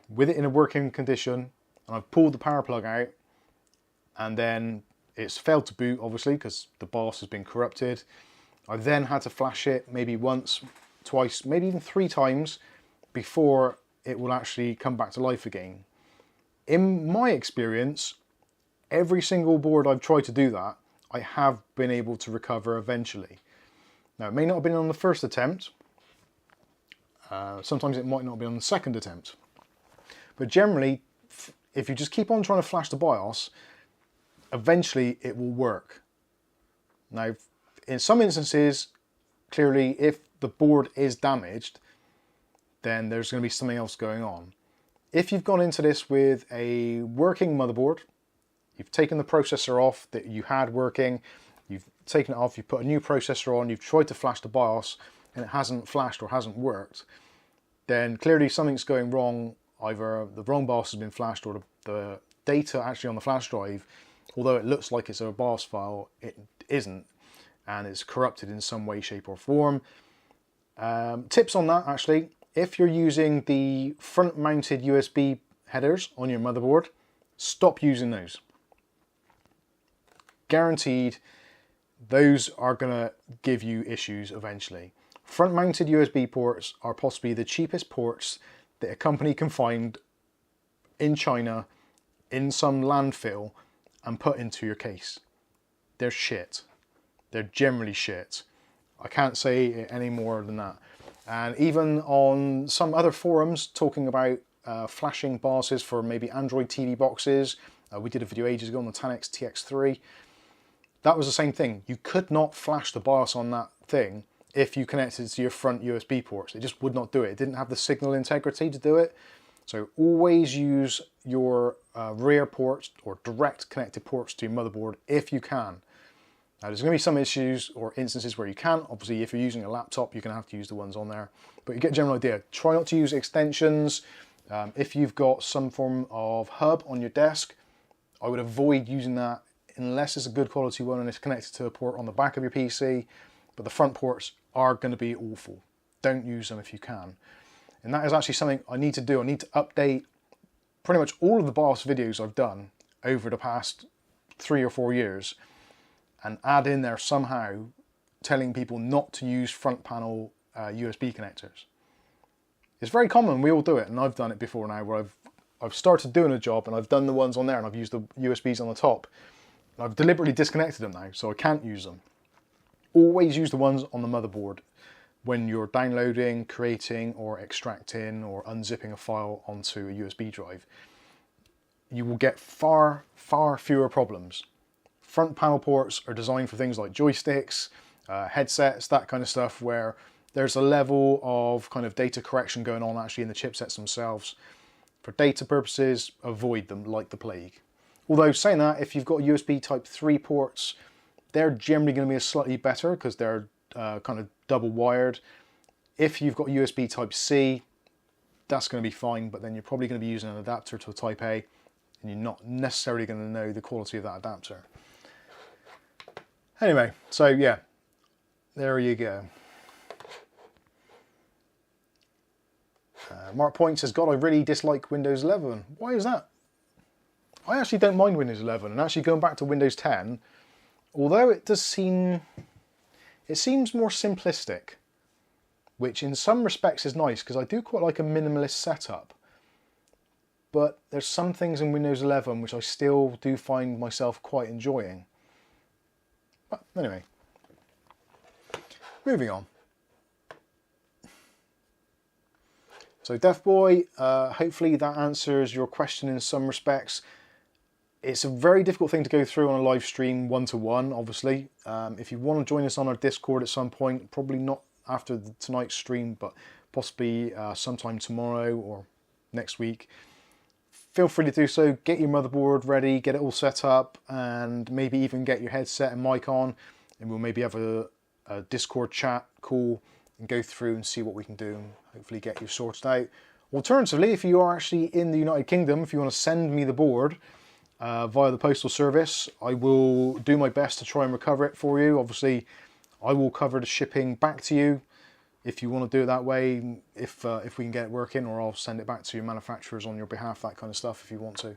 with it in a working condition, and I've pulled the power plug out, and then it's failed to boot, obviously, because the BIOS has been corrupted. I've then had to flash it maybe once, twice, maybe even 3 times before it will actually come back to life again. In my experience, every single board I've tried to do that, I have been able to recover eventually. Now, it may not have been on the first attempt. Sometimes it might not be on the second attempt. But generally, if you just keep on trying to flash the BIOS, eventually it will work. Now, in some instances, clearly, if the board is damaged, then there's going to be something else going on. If you've gone into this with a working motherboard, you've taken the processor off that you had working, you've taken it off, you've put a new processor on, you've tried to flash the BIOS and it hasn't flashed or hasn't worked, then clearly something's going wrong. Either the wrong BIOS has been flashed or the data actually on the flash drive, although it looks like it's a BIOS file, it isn't, and it's corrupted in some way, shape or form. Tips on that actually, if you're using the front mounted USB headers on your motherboard, stop using those. Guaranteed, those are going to give you issues eventually. Front mounted USB ports are possibly the cheapest ports that a company can find in China in some landfill and put into your case. They're shit. They're generally shit. I can't say any more than that. And even on some other forums talking about flashing BIOSes for maybe Android TV boxes, we did a video ages ago on the Tanex TX3. That was the same thing. You could not flash the BIOS on that thing if you connected it to your front USB ports. It just would not do it. It didn't have the signal integrity to do it. So always use your rear ports or direct connected ports to your motherboard if you can. Now, there's going to be some issues or instances where you can't. Obviously, if you're using a laptop, you're going to have to use the ones on there. But you get a general idea. Try not to use extensions. If you've got some form of hub on your desk, I would avoid using that unless it's a good quality one and it's connected to a port on the back of your PC. But the front ports are going to be awful. Don't use them if you can. And that is actually something I need to do. I need to update pretty much all of the BIOS videos I've done over the past 3 or 4 years and add in there somehow telling people not to use front panel USB connectors. It's very common, we all do it, and I've done it before now where I've I've started doing a job and I've done the ones on there and I've used the USBs on the top. And I've deliberately disconnected them now, so I can't use them. Always use the ones on the motherboard when you're downloading, creating, or extracting, or unzipping a file onto a USB drive. You will get far, far fewer problems. Front panel ports are designed for things like joysticks, headsets, that kind of stuff, where there's a level of kind of data correction going on actually in the chipsets themselves. For data purposes, avoid them like the plague. Although saying that, if you've got USB Type 3 ports, they're generally going to be slightly better because they're kind of double wired. If you've got USB Type C, that's going to be fine, but then you're probably going to be using an adapter to a Type A, and you're not necessarily going to know the quality of that adapter. Anyway, so yeah, there you go. Mark Point says, God, I really dislike Windows 11. Why is that? I actually don't mind Windows 11, and actually going back to Windows 10, although it does seem, it seems more simplistic, which in some respects is nice, because I do quite like a minimalist setup. But there's some things in Windows 11 which I still do find myself quite enjoying. But anyway, moving on. So Deaf Boy, hopefully that answers your question in some respects. It's a very difficult thing to go through on a live stream one-to-one, obviously. If you want to join us on our Discord at some point, probably not after tonight's stream, but possibly sometime tomorrow or next week, feel free to do so. Get your motherboard ready, get it all set up, and maybe even get your headset and mic on, and we'll maybe have a Discord chat call and go through and see what we can do and hopefully get you sorted out. Alternatively, if you are actually in the United Kingdom, if you want to send me the board via the postal service, I will do my best to try and recover it for you. Obviously, I will cover the shipping back to you if you want to do it that way, if we can get it working, or I'll send it back to your manufacturers on your behalf, that kind of stuff, if you want to.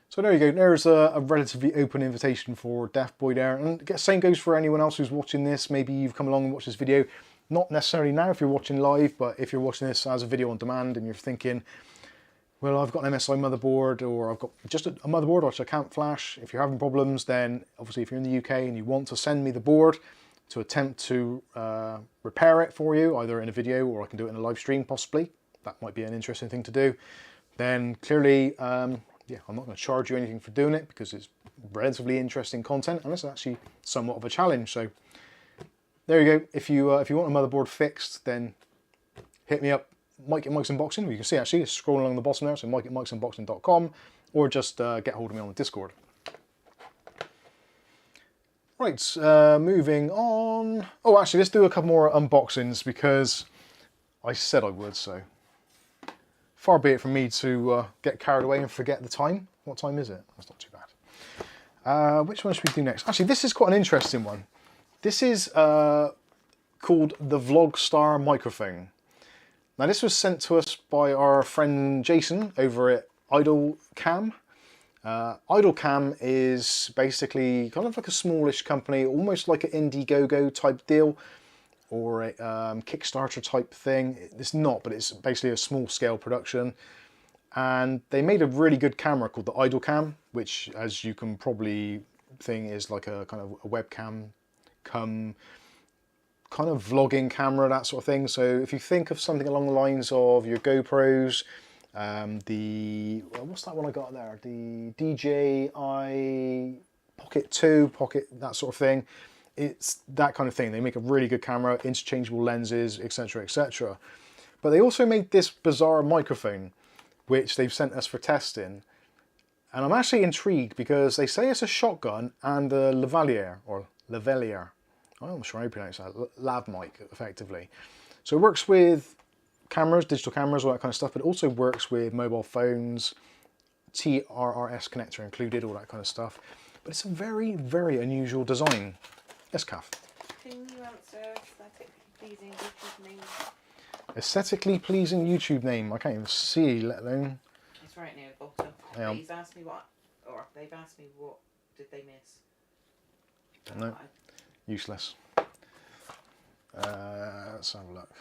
So there you go, there's a relatively open invitation for Deaf Boy there, and the same goes for anyone else who's watching this. Maybe you've come along and watched this video, not necessarily now if you're watching live, but if you're watching this as a video on demand and you're thinking, well, I've got an MSI motherboard, or I've got just a motherboard which I can't flash. If you're having problems, then obviously if you're in the UK and you want to send me the board to attempt to repair it for you, either in a video or I can do it in a live stream possibly, that might be an interesting thing to do, then clearly, yeah, I'm not going to charge you anything for doing it because it's relatively interesting content and it's actually somewhat of a challenge. So there you go. If you want a motherboard fixed, then hit me up, Mike at Mikesunboxing. You can see actually it's scrolling along the bottom there, so Mike at Mikesunboxing.com, or just get hold of me on the Discord. Right, moving on. Oh, actually, let's do a couple more unboxings because I said I would, so far be it from me to get carried away and forget the time. What time is it? That's not too bad. Which one should we do next? Actually, this is quite an interesting one. This is called the Vlogstar microphone. Now, this was sent to us by our friend Jason over at IdleCam. IdleCam is basically kind of like a smallish company, almost like an Indiegogo type deal or a Kickstarter type thing. It's not, but it's basically a small scale production. And they made a really good camera called the IdleCam, which, as you can probably think, is like a kind of a webcam come kind of vlogging camera, that sort of thing. So if you think of something along the lines of your GoPros, what's that one I got there? The DJI Pocket 2, that sort of thing. It's that kind of thing. They make a really good camera, interchangeable lenses, etc., etc. But they also made this bizarre microphone, which they've sent us for testing. And I'm actually intrigued because they say it's a shotgun and a lavalier, or lavalier. I'm not sure how you pronounce that. Lav mic, effectively. So it works with cameras, digital cameras, all that kind of stuff, but it also works with mobile phones, TRRS connector included, all that kind of stuff. But it's a very, very unusual design. Yes, Kath? Can you answer aesthetically pleasing YouTube name? Aesthetically pleasing YouTube name. I can't even see, let alone... It's right near the bottom. Yeah. He's asked me what, or they've asked me what did they miss. No, useless. Let's have a look.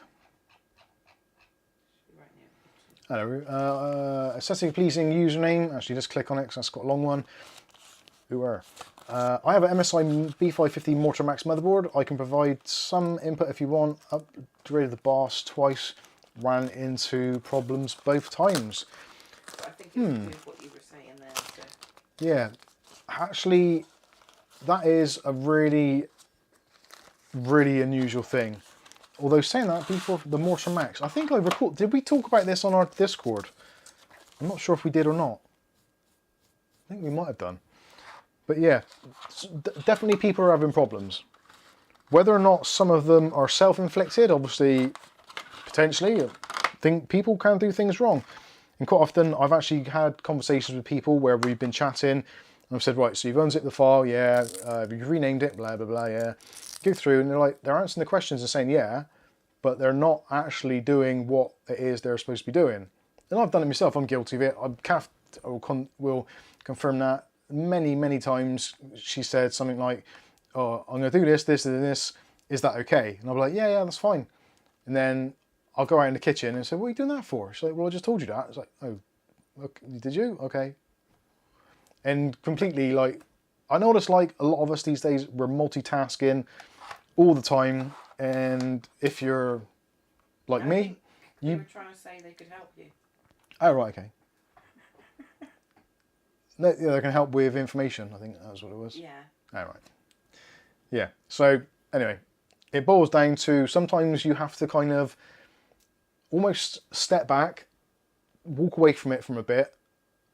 Right near Hello. Aesthetically pleasing username. Actually, just click on it because that's got a long one. I have an MSI B550 Mortar Max motherboard. I can provide some input if you want. Upgraded the BIOS twice. Ran into problems both times. But I think it was with what you were saying there. So. Yeah. Actually, that is a really, really unusual thing. Although saying that, before the Mortar Max, I think I recall. Did we talk about this on our Discord? I'm not sure if we did or not. I think we might have done. But yeah, definitely people are having problems. Whether or not some of them are self-inflicted, obviously, potentially, I think people can do things wrong. And quite often, I've actually had conversations with people where we've been chatting, and I've said, right, so you've unzipped the file, yeah, you've renamed it, blah, blah, blah, yeah. Go through, and they're answering the questions and saying, yeah, but they're not actually doing what it is they're supposed to be doing. And I've done it myself, I'm guilty of it. I will confirm that. Many times she said something like, oh, I'm going to do this, this, and this. Is that okay? And I'll be like, yeah, that's fine. And then I'll go out in the kitchen and say, what are you doing that for? She's like, well, I just told you that. It's like, oh, okay, did you? Okay. And completely like, I know it's like a lot of us these days, we're multitasking all the time. And if you're like me, they were trying to say they could help you. Oh, right, okay. No, yeah, they can help with information. I think that was what it was. Yeah. All right. Yeah. So anyway, it boils down to sometimes you have to kind of almost step back, walk away from it from a bit,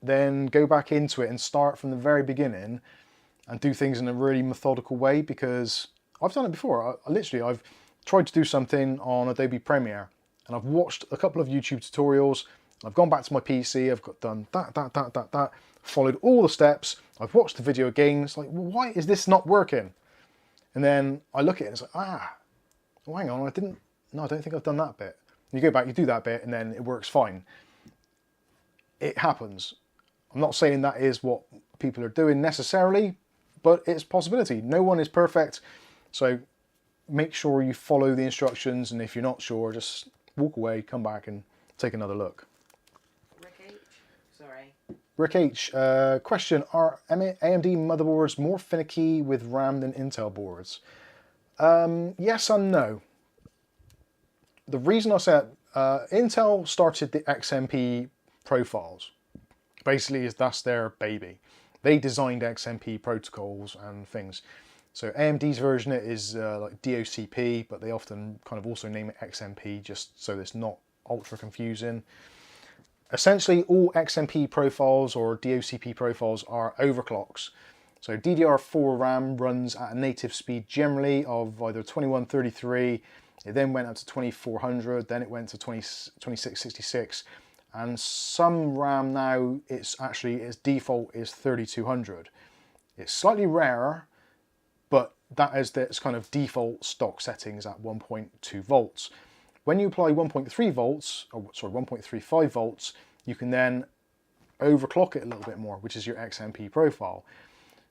then go back into it and start from the very beginning and do things in a really methodical way, because I've done it before. I've tried to do something on Adobe Premiere and I've watched a couple of YouTube tutorials. I've gone back to my PC, I've done that, followed all the steps, I've watched the video again, it's like, well, why is this not working? And then I look at it and it's like, well, hang on, I don't think I've done that bit. And you go back, you do that bit, and then it works fine. It happens. I'm not saying that is what people are doing necessarily, but it's a possibility. No one is perfect, so make sure you follow the instructions, and if you're not sure, just walk away, come back and take another look. Rick H, question, are AMD motherboards more finicky with RAM than Intel boards? Yes and no. The reason I said Intel started the XMP profiles. Basically, that's their baby. They designed XMP protocols and things. So AMD's version is like DOCP, but they often kind of also name it XMP just so it's not ultra confusing. Essentially, all XMP profiles or DOCP profiles are overclocks. So DDR4 RAM runs at a native speed generally of either 2133, it then went up to 2400, then it went to 2666, and some RAM now, its default is 3200. It's slightly rarer, but that is its kind of default stock settings at 1.2 volts. When you apply 1.3 volts, or sorry, 1.35 volts, you can then overclock it a little bit more, which is your XMP profile.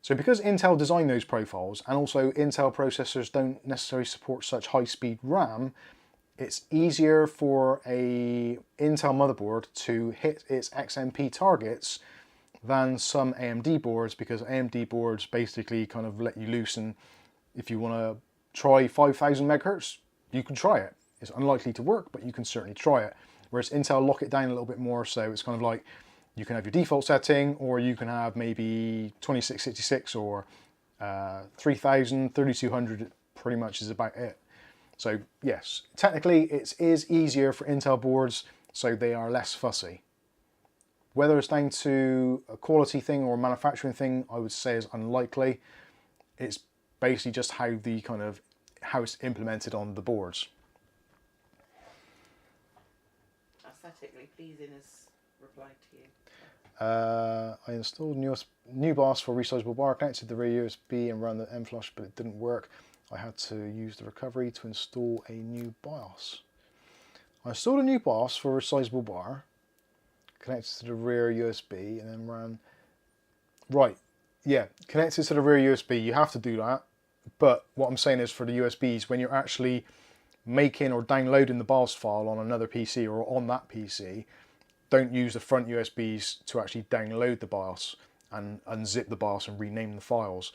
So because Intel designed those profiles, and also Intel processors don't necessarily support such high-speed RAM, it's easier for a Intel motherboard to hit its XMP targets than some AMD boards, because AMD boards basically kind of let you loose, and if you want to try 5000 megahertz, you can try it. It's unlikely to work, but you can certainly try it. Whereas Intel lock it down a little bit more, so it's kind of like you can have your default setting, or you can have maybe 2666 or 3000, 3200, pretty much is about it. So yes, technically it is easier for Intel boards, so they are less fussy. Whether it's down to a quality thing or a manufacturing thing, I would say is unlikely. It's basically just how it's implemented on the boards. Aesthetically pleasing is replied to you. I installed new BIOS for resizable bar, connected the rear USB and ran the M-Flush, but it didn't work. I had to use the recovery to install a new BIOS. I installed a new BIOS for a resizable bar, connected to the rear USB, and then ran... Right, yeah, connected to the rear USB, you have to do that. But what I'm saying is, for the USBs, when you're actually making or downloading the BIOS file on another PC or on that PC, don't use the front USBs to actually download the BIOS and unzip the BIOS and rename the files.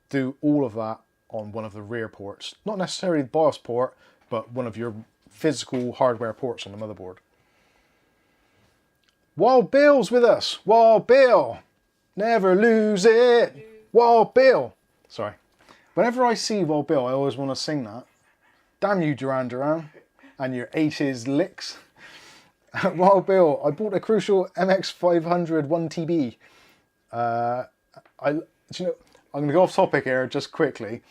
Do all of that on one of the rear ports. Not necessarily the BIOS port, but one of your physical hardware ports on the motherboard. Wild Bill's with us. Wild Bill. Never lose it. Wild Bill. Sorry. Whenever I see Wild Bill, I always want to sing that. Damn you, Duran Duran, and your 80s licks. Wild Bill, I bought a Crucial MX500 1TB. Do you know, I'm going to go off topic here just quickly.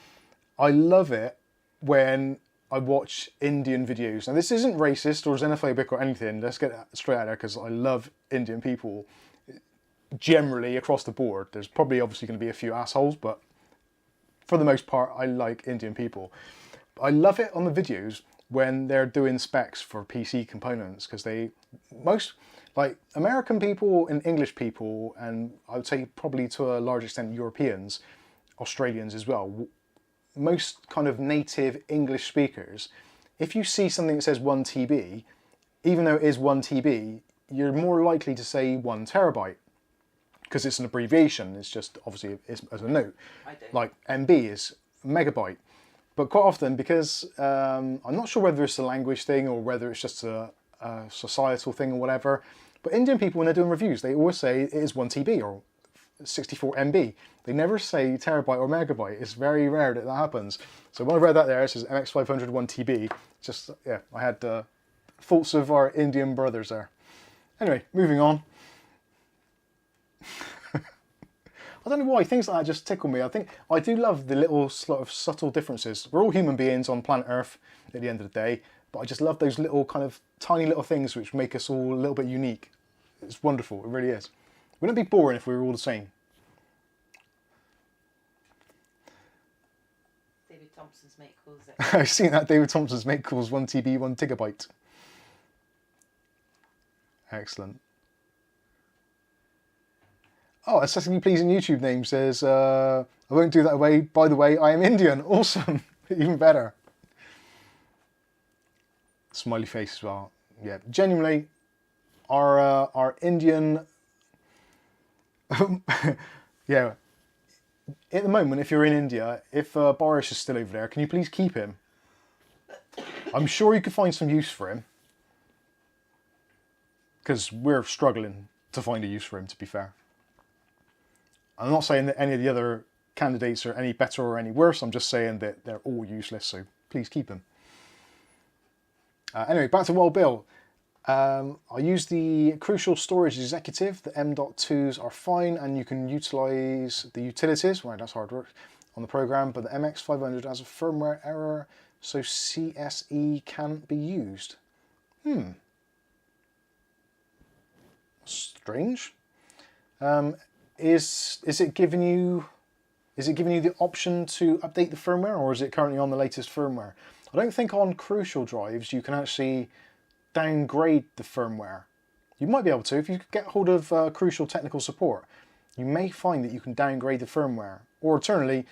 I love it when I watch Indian videos. Now, this isn't racist or xenophobic or anything. Let's get that straight out there, because I love Indian people generally across the board. There's probably obviously going to be a few assholes, but for the most part, I like Indian people. I love it on the videos when they're doing specs for PC components, because most like American people and English people, and I would say probably to a large extent Europeans, Australians as well, most kind of native English speakers, if you see something that says 1 TB, even though it is 1 TB, you're more likely to say 1 terabyte, because it's an abbreviation. It's just obviously it's as a note. Like MB is megabyte. But quite often, because I'm not sure whether it's a language thing or whether it's just a societal thing or whatever, but Indian people, when they're doing reviews, they always say it is 1 TB or 64 MB. They never say terabyte or megabyte. It's very rare that that happens. So when I read that there, it says MX500 1 TB. Just, yeah, I had thoughts of our Indian brothers there. Anyway, moving on. I don't know why, things like that just tickle me. I think I do love the little sort of subtle differences. We're all human beings on planet Earth at the end of the day, but I just love those little kind of tiny little things which make us all a little bit unique. It's wonderful, it really is. Wouldn't it be boring if we were all the same? David Thompson's mate calls it. I've seen that. David Thompson's mate calls 1 TB 1 gigabyte. Excellent. Oh, Aesthetically Pleasing YouTube name says, I won't do that away. By the way, I am Indian. Awesome. Even better. Smiley face as well. Yeah, genuinely, our Indian... yeah. At the moment, if you're in India, if Boris is still over there, can you please keep him? I'm sure you could find some use for him. Because we're struggling to find a use for him, to be fair. I'm not saying that any of the other candidates are any better or any worse. I'm just saying that they're all useless, so please keep them. Anyway, back to Wild Bill. I use the Crucial Storage Executive. The M.2s are fine, and you can utilise the utilities, right, that's hard work, on the program, but the MX500 has a firmware error, so CSE can't be used. Strange. Is it giving you the option to update the firmware, or is it currently on the latest firmware? I don't think on Crucial drives you can actually downgrade the firmware. You might be able to if you get hold of Crucial technical support. You may find that you can downgrade the firmware, or alternately,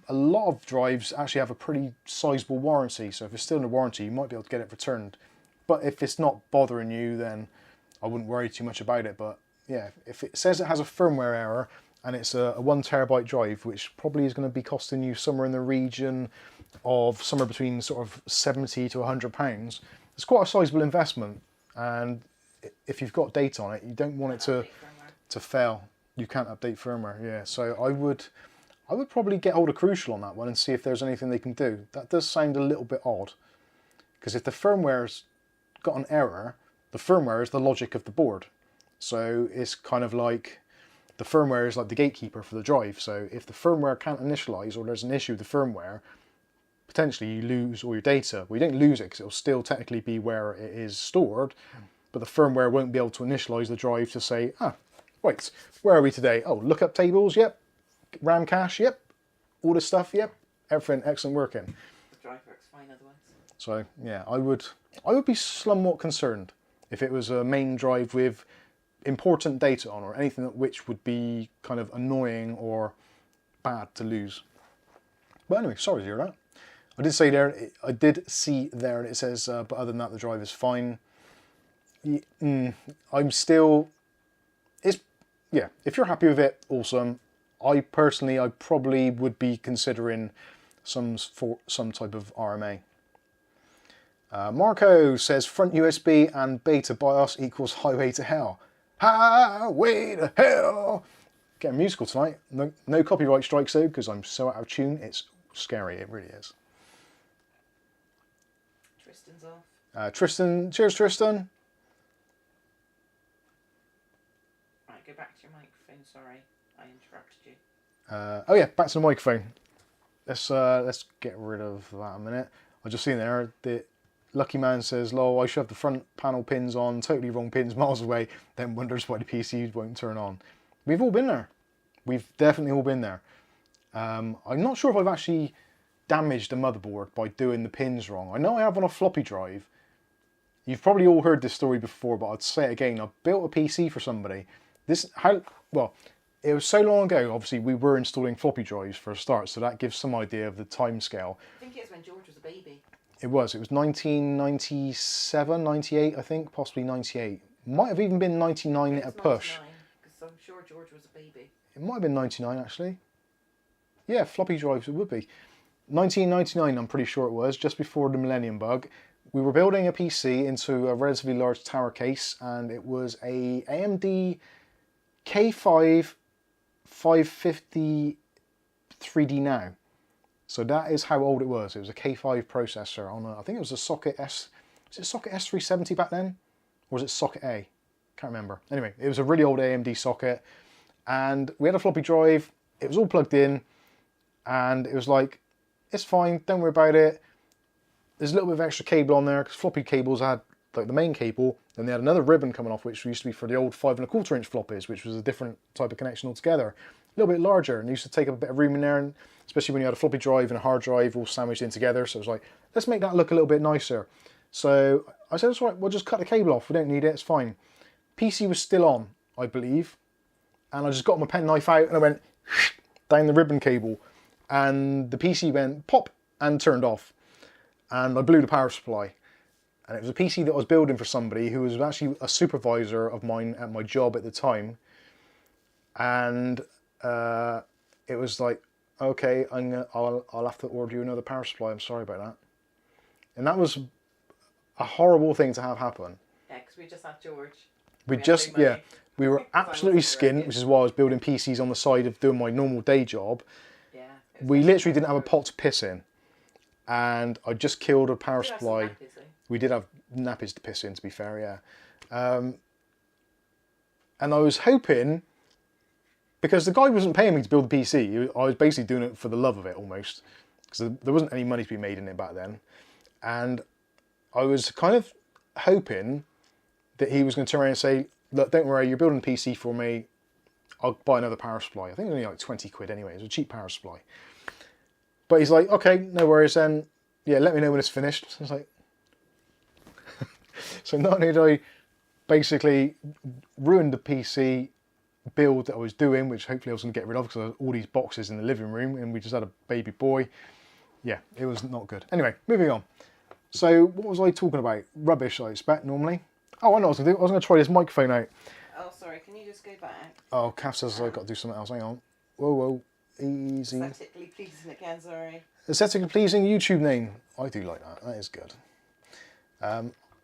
a lot of drives actually have a pretty sizable warranty. So if it's still under warranty, you might be able to get it returned. But if it's not bothering you, then I wouldn't worry too much about it. But yeah, if it says it has a firmware error and it's a 1 terabyte drive, which probably is going to be costing you somewhere in the region of somewhere between sort of 70 to 100 pounds, it's quite a sizable investment. And if you've got data on it, you don't want it to fail. You can't update firmware, yeah. So I would probably get hold of Crucial on that one and see if there's anything they can do. That does sound a little bit odd, because if the firmware's got an error, the firmware is the logic of the board. So it's kind of like the firmware is like the gatekeeper for the drive. So if the firmware can't initialize, or there's an issue with the firmware, potentially you lose all your data. Well, you don't lose it because it'll still technically be where it is stored, but the firmware won't be able to initialize the drive to say, right, where are we today? Oh, lookup tables, yep. RAM cache, yep. All this stuff, yep. Everything excellent working. The drive works fine otherwise. So yeah, I would be somewhat concerned if it was a main drive with important data on, or anything which would be kind of annoying or bad to lose. But anyway, sorry to hear that. I did see there that it says, but other than that, the drive is fine. I'm still, yeah, if you're happy with it, awesome. I probably would be considering some type of RMA. Marco says front USB and beta BIOS equals highway to hell. Highway to hell. Getting musical tonight. No copyright strikes though, because I'm so out of tune. It's scary. It really is. Tristan's off. Tristan, cheers, Tristan. Right, go back to your microphone. Sorry, I interrupted you. Oh yeah, back to the microphone. Let's get rid of that a minute. I just seen there that Lucky Man says, "Lol, I should have the front panel pins on, totally wrong pins, miles away." Then wonders why the PC won't turn on. We've all been there. We've definitely all been there. I'm not sure if I've actually damaged the motherboard by doing the pins wrong. I know I have on a floppy drive. You've probably all heard this story before, but I'd say it again. I built a PC for somebody. It was so long ago, obviously, we were installing floppy drives for a start, so that gives some idea of the time scale. I think it was when George was a baby. It was 1997, 98, I think, possibly 98. Might have even been 99 at a push. Because I'm sure George was a baby. It might have been 99, actually. Yeah, floppy drives it would be. 1999, I'm pretty sure it was, just before the Millennium Bug. We were building a PC into a relatively large tower case, and it was a AMD K5 550 3D Now. So that is how old it was. It was a K5 processor on I think it was a socket S. Was it socket S370 back then? Or was it socket A? Can't remember. Anyway, it was a really old AMD socket. And we had a floppy drive. It was all plugged in. And it was like, it's fine, don't worry about it. There's a little bit of extra cable on there, because floppy cables had like the main cable, then they had another ribbon coming off, which used to be for the old 5¼ inch floppies, which was a different type of connection altogether. A little bit larger, and used to take up a bit of room in there, and especially when you had a floppy drive and a hard drive all sandwiched in together. So it was like, let's make that look a little bit nicer. So I said, that's right, we'll just cut the cable off. We don't need it, it's fine. PC was still on, I believe. And I just got my penknife out and I went down the ribbon cable. And the PC went pop and turned off. And I blew the power supply. And it was a PC that I was building for somebody who was actually a supervisor of mine at my job at the time. And it was like, okay, I'll have to order you another power supply. I'm sorry about that. And that was a horrible thing to have happen. Yeah, because we just had George. We were absolutely skint, which is why I was building PCs on the side of doing my normal day job. Yeah. We literally didn't have a pot to piss in. And I just killed a power supply. We did have nappies to piss in, to be fair, yeah. And I was hoping, because the guy wasn't paying me to build the PC, I was basically doing it for the love of it almost, because there wasn't any money to be made in it back then. And I was kind of hoping that he was going to turn around and say, look, don't worry, you're building a PC for me, I'll buy another power supply. I think it was only like 20 quid anyway, it was a cheap power supply. But he's like, okay, no worries then, yeah, let me know when it's finished. So I was like, so not only did I basically ruin the PC build that I was doing, which hopefully I was going to get rid of because I had all these boxes in the living room and we just had a baby boy. Yeah, it was not good. Anyway, moving on. So what was I talking about? Rubbish, I expect, normally. Oh, I know what I was going to do. I was going to try this microphone out. Oh, sorry, can you just go back? Oh, Kath says I've got to do something else. Hang on. Whoa, whoa. Easy. Aesthetically pleasing again, sorry. Aesthetically pleasing YouTube name. I do like that. That is good.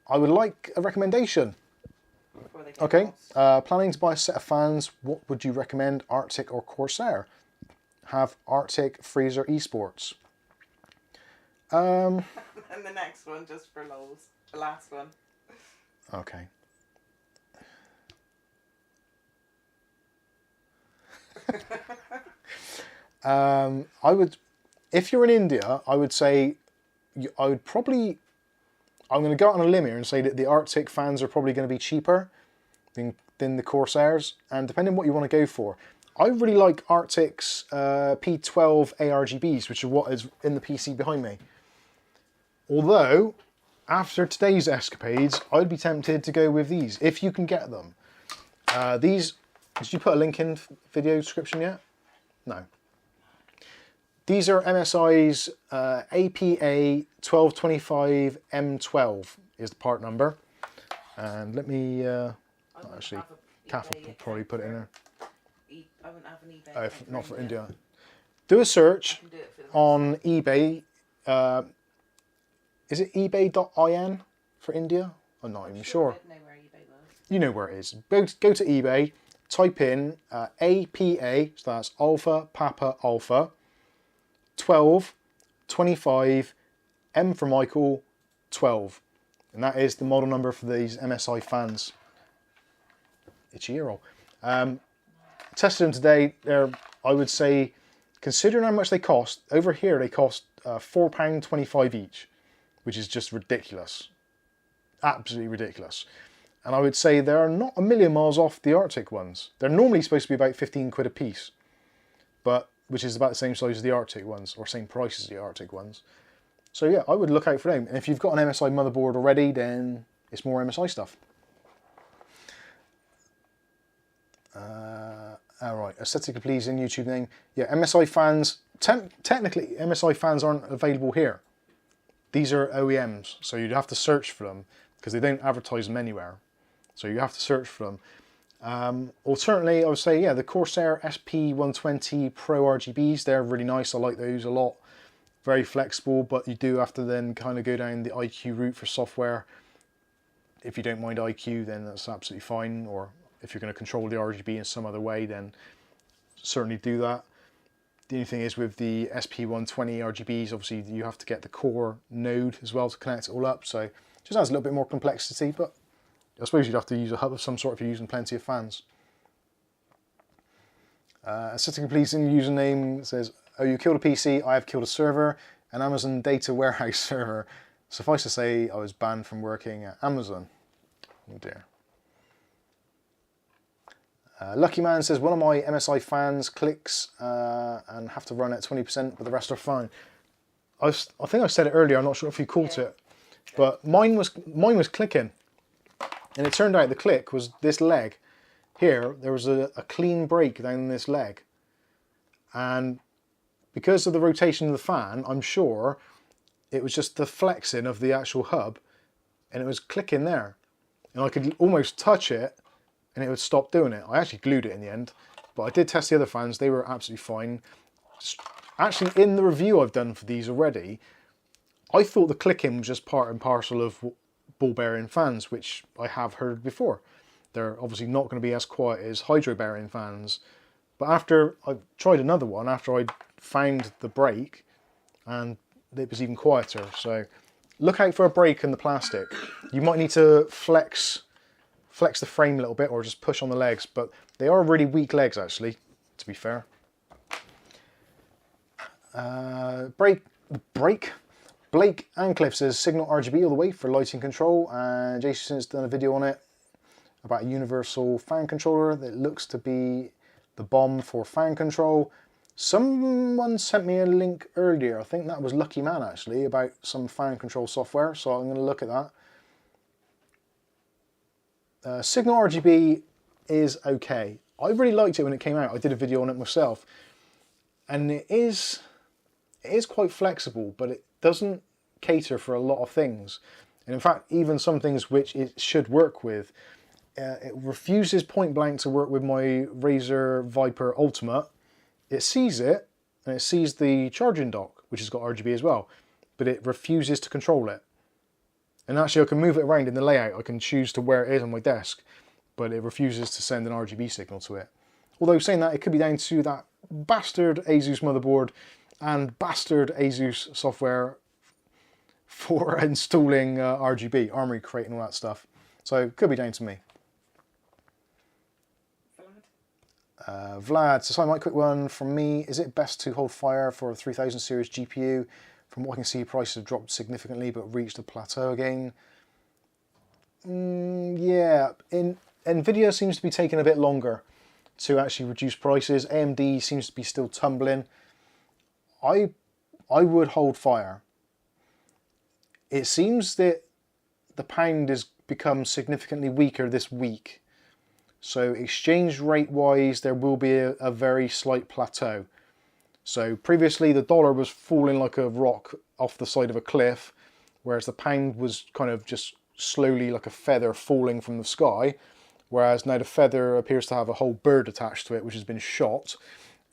I would like a recommendation. Okay. Planning to buy a set of fans. What would you recommend? Arctic or Corsair? Have Arctic, Freezer, Esports. And the next one, just for lols. The last one. Okay. I would, if you're in India, I would say, I'm going to go out on a limb here and say that the Arctic fans are probably going to be cheaper than the Corsairs, and depending on what you want to go for. I really like Arctic's P12 ARGBs, which are what is in the PC behind me. Although, after today's escapades, I'd be tempted to go with these, if you can get them. These, did you put a link in video description yet? No. These are MSI's APA 1225 M12 is the part number. And let me, I wouldn't actually, have a Kath will eBay probably account put it in for- there. I wouldn't have an eBay Oh, account not for India. Do a I search can do it for the on eBay. Is it ebay.in for India? I'm not even sure. I'd know where eBay was. You know where it is. Go to eBay, type in APA, so that's Alpha Papa Alpha, 12, 25, M for Michael, 12. And that is the model number for these MSI fans. Itchy ear roll. Tested them today. They're, I would say, considering how much they cost, over here they cost £4.25 each, which is just ridiculous. Absolutely ridiculous. And I would say they're not a million miles off the Arctic ones. They're normally supposed to be about 15 quid a piece, but which is about the same size as the Arctic ones, or same price as the Arctic ones. So yeah, I would look out for them. And if you've got an MSI motherboard already, then it's more MSI stuff. Alright, aesthetically pleasing YouTube name. Yeah, MSI fans, technically MSI fans aren't available here. These are OEMs, so you'd have to search for them because they don't advertise them anywhere. So you have to search for them. Alternately, I would say, yeah, the Corsair SP120 Pro RGBs, they're really nice. I like those a lot. Very flexible, but you do have to then kind of go down the IQ route for software. If you don't mind IQ, then that's absolutely fine. Or if you're going to control the RGB in some other way, then certainly do that. The only thing is with the SP120 RGBs, obviously you have to get the core node as well to connect it all up. So it just adds a little bit more complexity, but I suppose you'd have to use a hub of some sort if you're using plenty of fans. Aesthetically pleasing username says, oh, you killed a PC, I have killed a server, an Amazon data warehouse server. Suffice to say, I was banned from working at Amazon. Oh dear. Lucky Man says, one of my MSI fans clicks and have to run at 20%, but the rest are fine. I think I said it earlier, I'm not sure if you caught it, but mine was clicking. And it turned out the click was this leg. Here, there was a clean break down this leg. And because of the rotation of the fan, I'm sure it was just the flexing of the actual hub, and it was clicking there. And I could almost touch it, and it would stop doing it. I actually glued it in the end, but I did test the other fans. They were absolutely fine. Actually, in the review I've done for these already, I thought the clicking was just part and parcel of ball bearing fans, which I have heard before. They're obviously not going to be as quiet as hydro bearing fans. But after I tried another one, after I found the break, and it was even quieter. So look out for a break in the plastic. You might need to flex the frame a little bit, or just push on the legs, but they are really weak legs actually, to be fair. Blake Ancliffe says Signal RGB all the way for lighting control, and Jason's done a video on it about a universal fan controller that looks to be the bomb for fan control. Someone sent me a link earlier, I think that was Lucky Man actually, about some fan control software, so I'm going to look at that. Signal RGB is okay. I really liked it when it came out. I did a video on it myself, and it is quite flexible, but it doesn't cater for a lot of things. And in fact, even some things which it should work with, it refuses point blank to work with my Razer Viper Ultimate. It sees it, and it sees the charging dock, which has got RGB as well, but it refuses to control it. And actually I can move it around in the layout. I can choose to where it is on my desk, but it refuses to send an RGB signal to it. Although saying that, it could be down to that bastard Asus motherboard and bastard Asus software for installing RGB, Armory Crate and all that stuff. So it could be down to me. Vlad says, hi Mike, quick one from me. Is it best to hold fire for a 3000 series GPU? From what I can see, prices have dropped significantly but reached a plateau again. Yeah, Nvidia seems to be taking a bit longer to actually reduce prices. AMD seems to be still tumbling. I would hold fire. It seems that the pound has become significantly weaker this week. So exchange rate wise, there will be a very slight plateau. So previously the dollar was falling like a rock off the side of a cliff, whereas the pound was kind of just slowly like a feather falling from the sky, whereas now the feather appears to have a whole bird attached to it, which has been shot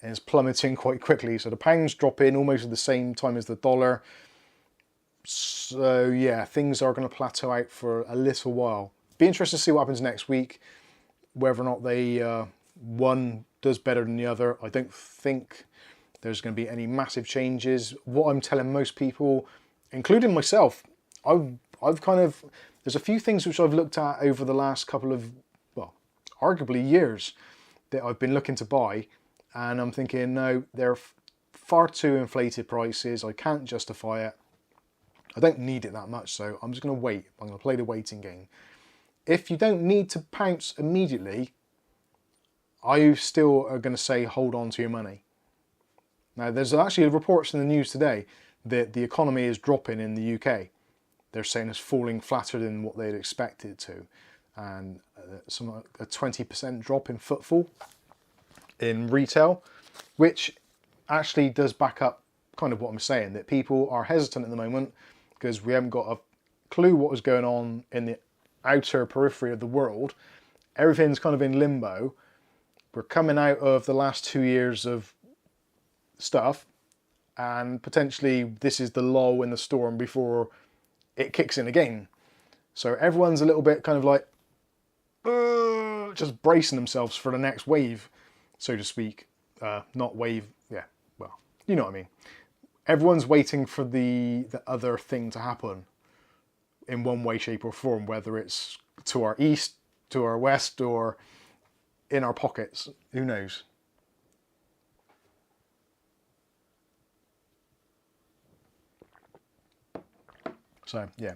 and is plummeting quite quickly. So the pound's dropping almost at the same time as the dollar. So yeah, things are going to plateau out for a little while. Be interested to see what happens next week, whether or not they one does better than the other. I don't think there's going to be any massive changes. What I'm telling most people, including myself, I've kind of, there's a few things which I've looked at over the last couple of, well, arguably years, that I've been looking to buy, and I'm thinking, no, they're far too inflated prices. I can't justify it. I don't need it that much, so I'm just going to wait. I'm going to play the waiting game. If you don't need to pounce immediately, I still are going to say hold on to your money. Now, there's actually reports in the news today that the economy is dropping in the UK. They're saying it's falling flatter than what they'd expected to. And a 20% drop in footfall in retail, which actually does back up kind of what I'm saying, that people are hesitant at the moment because we haven't got a clue what was going on in the outer periphery of the world. Everything's kind of in limbo. We're coming out of the last 2 years of stuff, and potentially this is the lull in the storm before it kicks in again. So everyone's a little bit kind of like just bracing themselves for the next wave, so to speak. Not wave, yeah, well, you know what I mean. Everyone's waiting for the other thing to happen in one way, shape or form, whether it's to our east, to our west, or in our pockets, who knows. So yeah,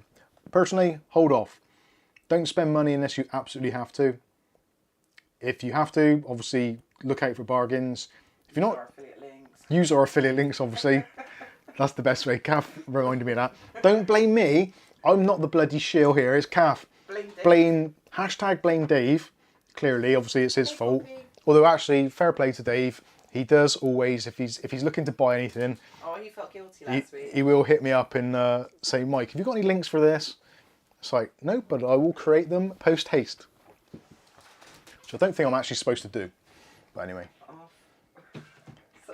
personally, hold off. Don't spend money unless you absolutely have to. If you have to, obviously look out for bargains. If you're not, use our affiliate links, obviously. That's the best way. Kath reminded me of that. Don't blame me. I'm not the bloody shill here. It's Kath. Hashtag blame Dave. Clearly, obviously it's his fault. Although actually, fair play to Dave. He does always, if he's looking to buy anything, oh, he felt guilty last week. He will hit me up and say, Mike, have you got any links for this? It's like, no, but I will create them post haste. Which I don't think I'm actually supposed to do. But anyway.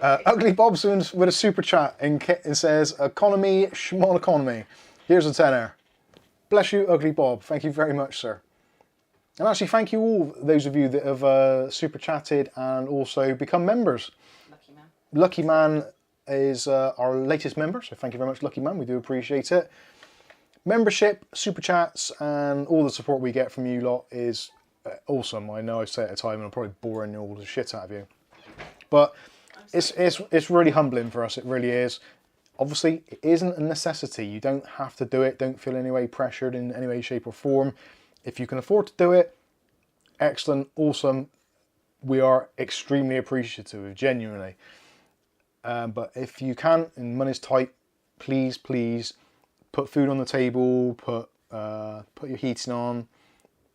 Ugly Bobson with a super chat and says, economy, small economy. Here's a tenner. Bless you, Ugly Bob. Thank you very much, sir. And actually, thank you all, those of you that have super chatted and also become members. Lucky man. Lucky Man is our latest member, so thank you very much, Lucky Man. We do appreciate it. Membership, super chats, and all the support we get from you lot is awesome. I know I say it at a time and I'm probably boring all the shit out of you. But it's really humbling for us, it really is. Obviously, it isn't a necessity. You don't have to do it. Don't feel any way pressured in any way, shape or form. If you can afford to do it, excellent, awesome. We are extremely appreciative, genuinely. But if you can't and money's tight, please, please put food on the table, put your heating on,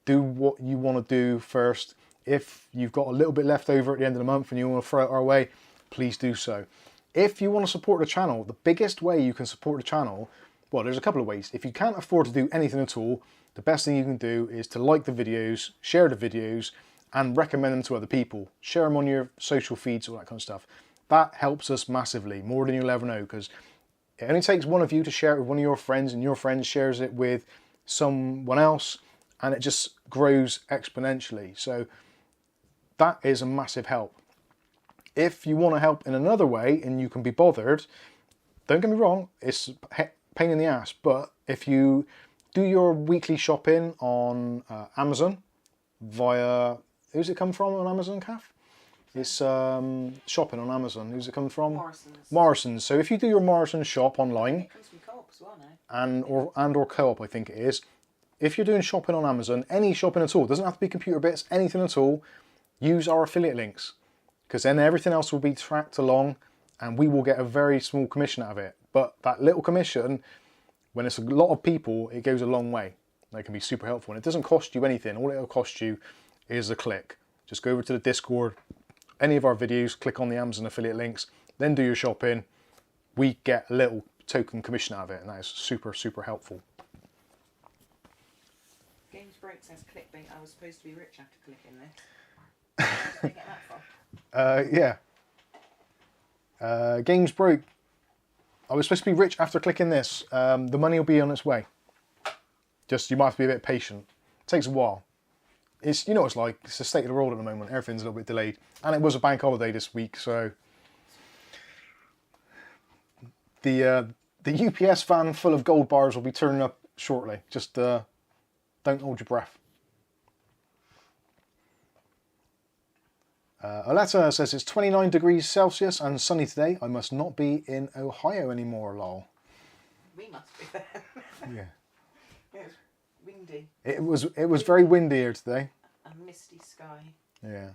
do what you want to do first. If you've got a little bit left over at the end of the month and you want to throw it our way, please do so. If you want to support the channel, the biggest way you can support the channel, well, there's a couple of ways. If you can't afford to do anything at all, the best thing you can do is to like the videos, share the videos, and recommend them to other people. Share them on your social feeds, all that kind of stuff. That helps us massively, more than you'll ever know, because it only takes one of you to share it with one of your friends, and your friend shares it with someone else, and it just grows exponentially. So that is a massive help. If you want to help in another way and you can be bothered, don't get me wrong, it's a pain in the ass, but if you do your weekly shopping on Amazon via, who's it come from on Amazon, Kath? It's shopping on Amazon. Who's it come from? Morrison's. Morrison's. So if you do your Morrison's shop online, It comes from Co-op as well now. and or Co-op, I think it is. If you're doing shopping on Amazon, any shopping at all, doesn't have to be computer bits, anything at all, use our affiliate links, because then everything else will be tracked along and we will get a very small commission out of it. But that little commission, when it's a lot of people, it goes a long way. They can be super helpful, and it doesn't cost you anything. All it'll cost you is a click. Just go over to the Discord, any of our videos, click on the Amazon affiliate links, then do your shopping. We get a little token commission out of it, and that is super, super helpful. Break says clickbait. I was supposed to be rich after clicking this. Where did they get that from? Yeah. Games broke. I was supposed to be rich after clicking this. The money will be on its way. Just, you might have to be a bit patient. It takes a while. It's, you know what it's like. It's the state of the world at the moment. Everything's a little bit delayed. And it was a bank holiday this week, so... The UPS van full of gold bars will be turning up shortly. Just don't hold your breath. Aletta says it's 29 degrees Celsius and sunny today. I must not be in Ohio anymore, lol. We must be there. Yeah. It was windy. It was very windy here today. A misty sky. Yeah.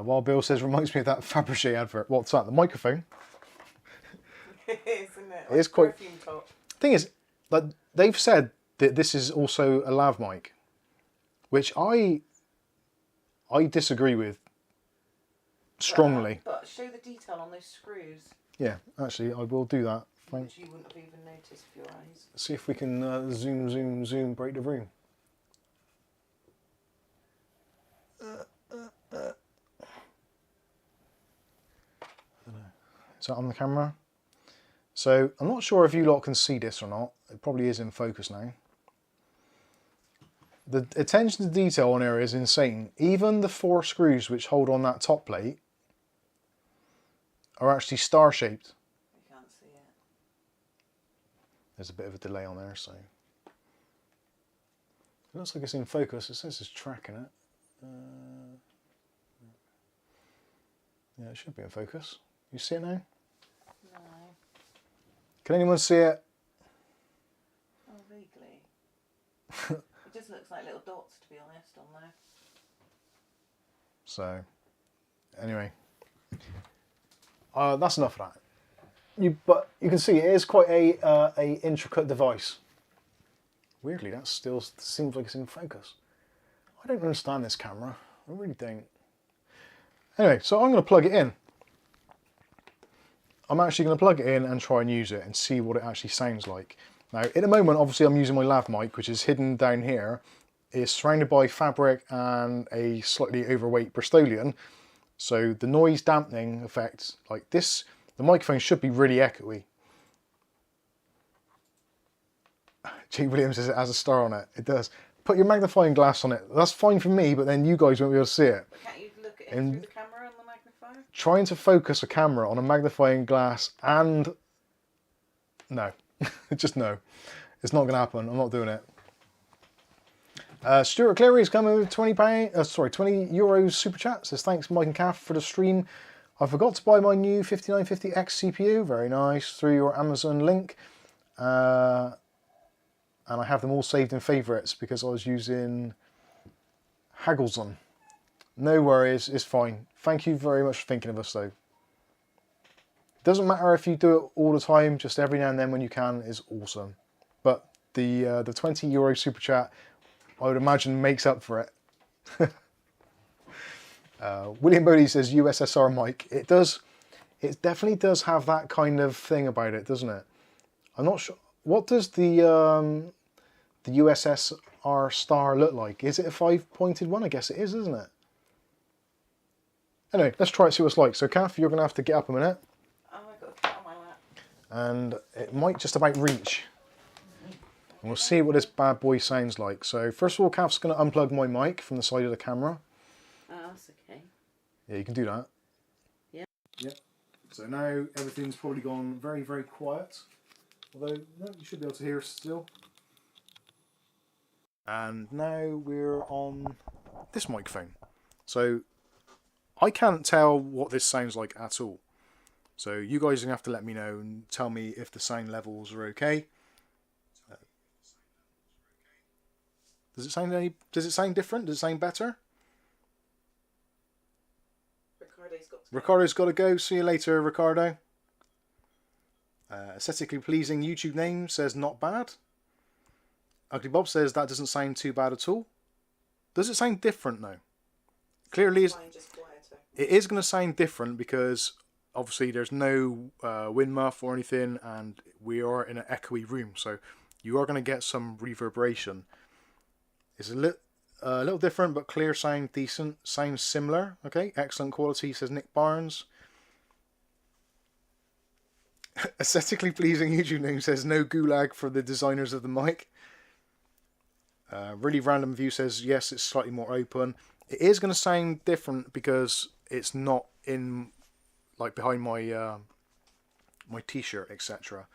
While Bill says, reminds me of that Fabergé advert. What's that? The microphone? It is, isn't it? It is quite... Perfume top. Thing is, like, they've said that this is also a lav mic, which I disagree with strongly. But show the detail on those screws. Yeah, actually, I will do that. Which you wouldn't have even noticed with your eyes. See if we can zoom, break the room. Is that on the camera? So, I'm not sure if you lot can see this or not. It probably is in focus now. The attention to detail on here is insane. Even the 4 screws which hold on that top plate are actually star-shaped. You can't see it. There's a bit of a delay on there, so... It looks like it's in focus. It says it's tracking it. Yeah, it should be in focus. You see it now? No. Can anyone see it? Oh, vaguely. It just looks like little dots, to be honest, on there. So, anyway. That's enough of that. But you can see it is quite a intricate device. Weirdly, that still seems like it's in focus. I don't understand this camera. I really don't. Anyway, so I'm going to plug it in. I'm actually going to plug it in and try and use it and see what it actually sounds like. Now, at the moment, obviously I'm using my lav mic, which is hidden down here. It's surrounded by fabric and a slightly overweight Bristolian. So the noise dampening effect, like this, the microphone should be really echoey. Jake Williams says it has a star on it. It does. Put your magnifying glass on it. That's fine for me, but then you guys won't be able to see it. But can't you look at it through the camera on the magnifier? Trying to focus a camera on a magnifying glass and... No. Just no. It's not going to happen. I'm not doing it. Stuart Cleary is coming with €20 euros super chat. Says thanks Mike and Kath for the stream. I forgot to buy my new 5950X CPU. Very nice. Through your Amazon link. And I have them all saved in favourites because I was using Haggleson. No worries, it's fine. Thank you very much for thinking of us though. Doesn't matter if you do it all the time, just every now and then when you can is awesome. But the €20 super chat, I would imagine, makes up for it. William Bodie says USSR mic. It does. It definitely does have that kind of thing about it, doesn't it? I'm not sure. What does the USSR star look like? Is it a 5-pointed one? I guess it is, isn't it? Anyway, let's try it, see what it's like. So, Kath, you're going to have to get up a minute. Oh, I've got to get on my lap. And it might just about reach. And we'll see what this bad boy sounds like. So, first of all, Kath's going to unplug my mic from the side of the camera. Oh, that's okay. Yeah, you can do that. Yeah. Yep. So now everything's probably gone very, very quiet. Although, no, you should be able to hear us still. And now we're on this microphone. So I can't tell what this sounds like at all. So you guys are going to have to let me know and tell me if the sound levels are okay. Does it sound different? Does it sound better? Ricardo's got to go. See you later, Ricardo. Aesthetically pleasing YouTube name says not bad. Ugly Bob says that doesn't sound too bad at all. Does it sound different though? Clearly, it is going to sound different because obviously there's no wind muff or anything, and we are in an echoey room, so you are going to get some reverberation. It's a little different, but clear sound, decent, sounds similar. Okay, excellent quality, says Nick Barnes. Aesthetically pleasing YouTube name says no gulag for the designers of the mic. Really random view says yes, it's slightly more open. It is going to sound different because it's not in like behind my my t-shirt, etc.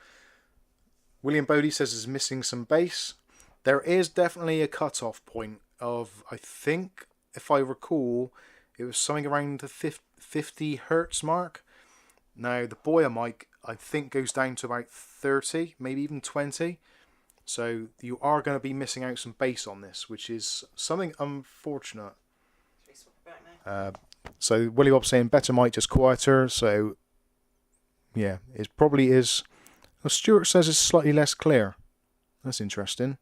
William Bodie says it's missing some bass. There is definitely a cutoff point of, I think, if I recall, it was something around the 50 hertz mark. Now the Boya mic, I think, goes down to about 30, maybe even 20. So you are going to be missing out some bass on this, which is something unfortunate. So Willie Bob saying better mic, just quieter. So yeah, it probably is. Well, Stuart says it's slightly less clear. That's interesting.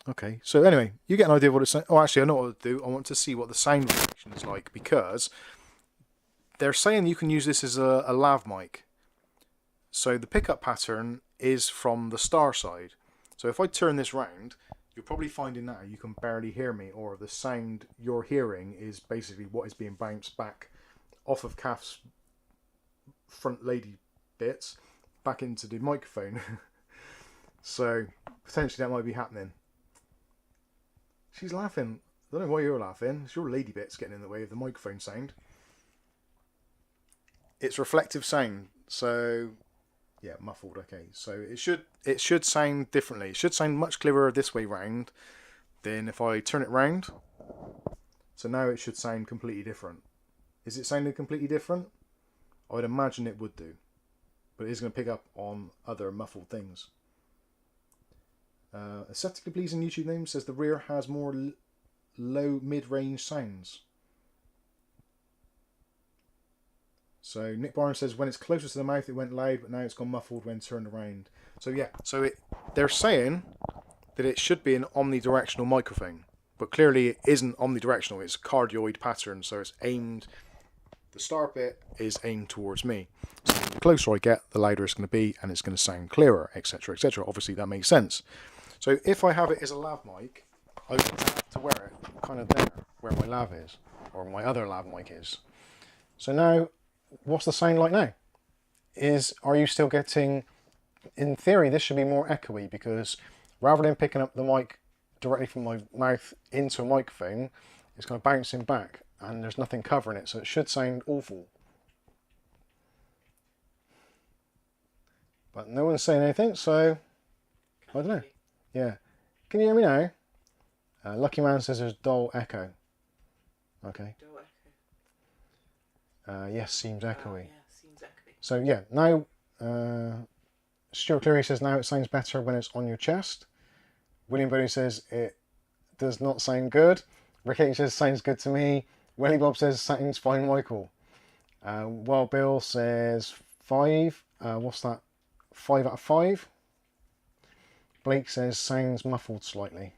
Okay, so anyway, you get an idea of what it's saying. Oh, actually, I know what to do. I want to see what the sound reaction is like, because they're saying you can use this as a lav mic. So the pickup pattern is from the star side. So if I turn this round, you're probably finding now you can barely hear me, or the sound you're hearing is basically what is being bounced back off of Kath's front lady bits back into the microphone. So potentially that might be happening. She's laughing. I don't know why you're laughing. It's your lady bits getting in the way of the microphone sound. It's reflective sound, so yeah, muffled. Okay, so it should sound differently. It should sound much clearer this way round than if I turn it round. So now it should sound completely different. Is it sounding completely different? I would imagine it would do, but it is going to pick up on other muffled things. Aesthetically pleasing YouTube name says the rear has more low mid-range sounds. So Nick Barnes says when it's closer to the mouth it went loud, but now it's gone muffled when turned around. So yeah, so they're saying that it should be an omnidirectional microphone, but clearly it isn't omnidirectional. It's a cardioid pattern, so it's aimed. The star bit is aimed towards me. So the closer I get, the louder it's going to be, and it's going to sound clearer, etc., etc. Obviously, that makes sense. So if I have it as a lav mic, I would have to wear it kind of there, where my lav is, or my other lav mic is. So now, what's the sound like now? Are you still getting, in theory, this should be more echoey, because rather than picking up the mic directly from my mouth into a microphone, it's going to bounce in back, and there's nothing covering it, so it should sound awful. But no one's saying anything, so I don't know. Yeah. Can you hear me now? Lucky Man says there's dull echo. Okay. Dull echo. Yes, seems echoey. Yeah, seems echoey. So yeah, now Stuart Cleary says now it sounds better when it's on your chest. William Bodie says it does not sound good. Rick H says sounds good to me. Willie Bob says sounds fine, Michael. Wild Bill says 5. What's that? 5 out of 5. Blake says sounds muffled slightly.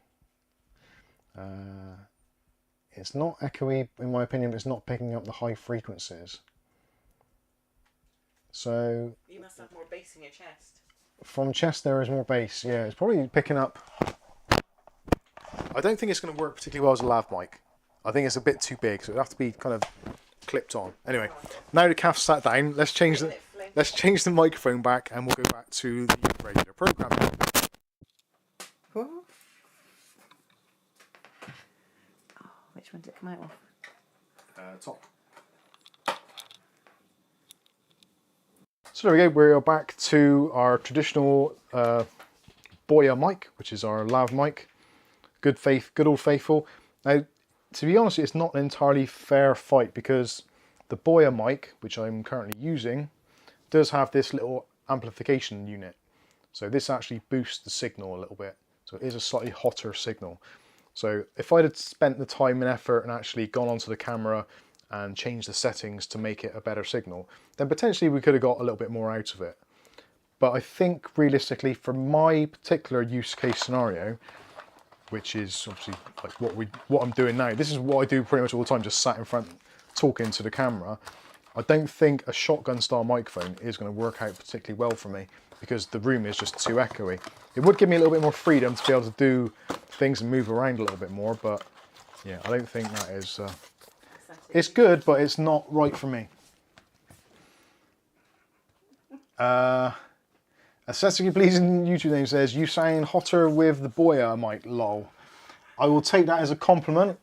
It's not echoey in my opinion, but it's not picking up the high frequencies. So you must have more bass in your chest. From chest there is more bass. Yeah, it's probably picking up. I don't think it's going to work particularly well as a lav mic. I think it's a bit too big, so it'll have to be kind of clipped on. Anyway, now the calf sat down, let's change the microphone back, and we'll go back to the regular program. Oh, which one did it come out of? Top. So there we go, we are back to our traditional Boya mic, which is our lav mic. Good old faithful. Now, to be honest, it's not an entirely fair fight, because the Boya mic, which I'm currently using, does have this little amplification unit. So this actually boosts the signal a little bit. So it is a slightly hotter signal. So if I'd had spent the time and effort and actually gone onto the camera and changed the settings to make it a better signal, then potentially we could have got a little bit more out of it. But I think realistically, for my particular use case scenario, which is obviously like what I'm doing now, this is what I do pretty much all the time, just sat in front talking to the camera. I don't think a shotgun style microphone is going to work out particularly well for me because the room is just too echoey. It would give me a little bit more freedom to be able to do things and move around a little bit more, but yeah, I don't think that is... it's good, but it's not right for me. Aesthetically pleasing YouTube name says, you sound hotter with the Boya mic, lol. I will take that as a compliment.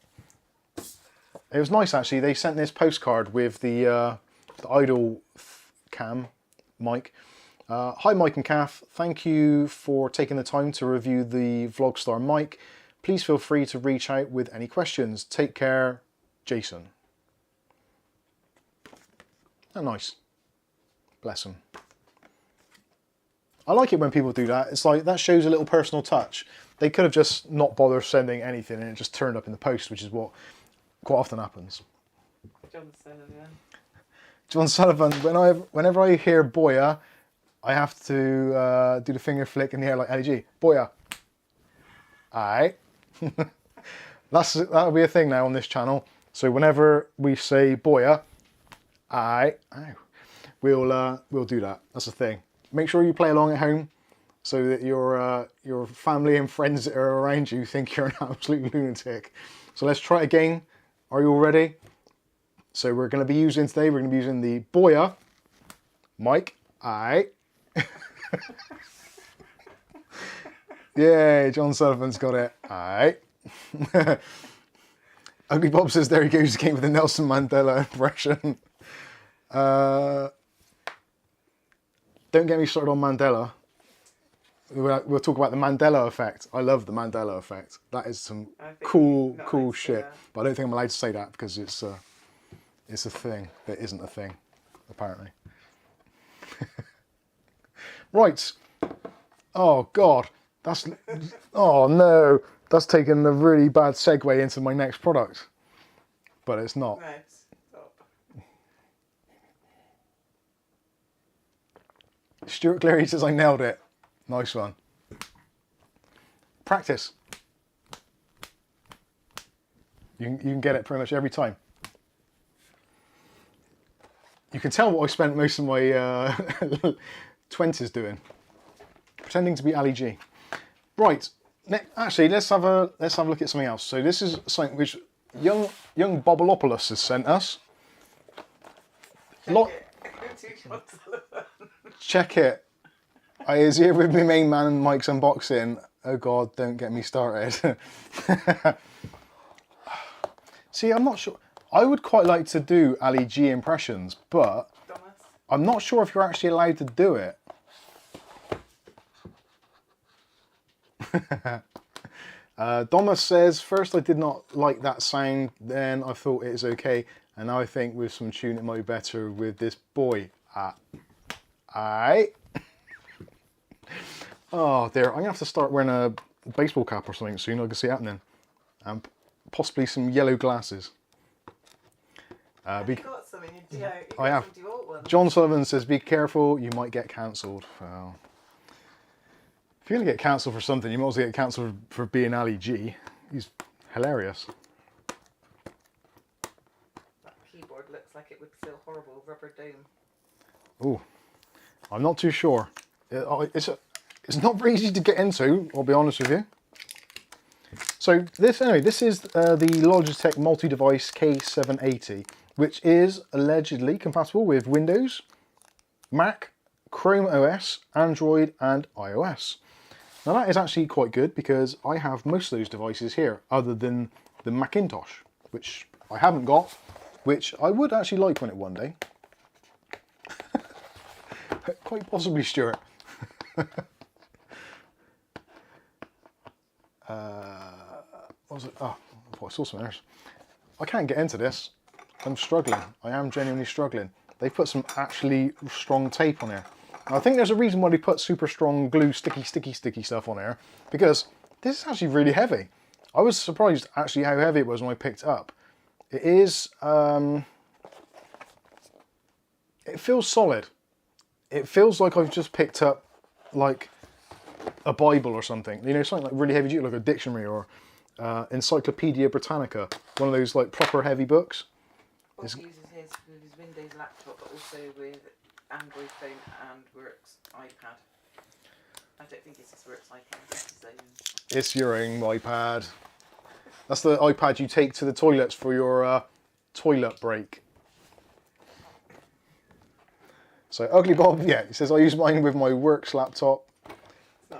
It was nice actually, they sent this postcard with the idle cam mic. Hi Mike and Kath, thank you for taking the time to review the Vlogstar mic. Please feel free to reach out with any questions. Take care, Jason. Oh, nice. Bless him. I like it when people do that. It's like, that shows a little personal touch. They could have just not bothered sending anything and it just turned up in the post, which is what quite often happens. John Sullivan, whenever I hear Boya, I have to do the finger flick in the air like LG. Boya. Alright. That'll be a thing now on this channel. So whenever we say Boya, we'll do that. That's the thing. Make sure you play along at home so that your family and friends that are around you think you're an absolute lunatic. So let's try it again. Are you all ready? So we're going to be using today, we're going to be using the Boya mic. Yay, John Sullivan's got it. Ugly Bob says there he goes again with the Nelson Mandela impression. Don't get me started on Mandela. We'll talk about the Mandela effect. I love the Mandela effect. That is some cool shit. But I don't think I'm allowed to say that because it's a thing that isn't a thing, apparently. Right. Oh God, oh no, that's taken a really bad segue into my next product, but it's not. Nice. Stop. Stuart Cleary says I nailed it. Nice one. Practice. You can get it pretty much every time. You can tell what I spent most of my 20s doing. Pretending to be Ali G. Right. Actually, let's have a look at something else. So this is something which young Bobolopoulos has sent us. Check it. I is here with my main man, Mikesunboxing. Oh God, don't get me started. See, I'm not sure. I would quite like to do Ali G impressions, but I'm not sure if you're actually allowed to do it. Domus says, first I did not like that sound, then I thought it is okay, and now I think with some tune it might be better with this boy. Oh dear, I'm going to have to start wearing a baseball cap or something soon, I can see it happening. And possibly some yellow glasses. You got some in your DO. I have. John Sullivan says, be careful, you might get cancelled. Well, if you're going to get cancelled for something, you might as well get cancelled for being Ali G. He's hilarious. That keyboard looks like it would feel horrible, rubber dome. Oh, I'm not too sure. It's not very easy to get into, I'll be honest with you. So this is the Logitech multi-device K780, which is allegedly compatible with Windows, Mac, Chrome OS, Android and iOS. Now that is actually quite good because I have most of those devices here, other than the Macintosh, which I haven't got, which I would actually like when it one day. Quite possibly, Stuart. What was it? Oh, I saw some errors. I can't get into this. I'm struggling. I am genuinely struggling. They put some actually strong tape on here. Now, I think there's a reason why they put super strong glue, sticky stuff on here, because this is actually really heavy. I was surprised actually how heavy it was when I picked it up. It is, it feels solid. It feels like I've just picked up like a Bible or something. You know, something like really heavy, like a dictionary or Encyclopedia Britannica. One of those like proper heavy books. Bob uses his with his Windows laptop, but also with Android phone and works iPad. I don't think it's his works iPad, it's his own. It's your own iPad. That's the iPad you take to the toilets for your toilet break. So Ugly Bob, yeah, he says I use mine with my works laptop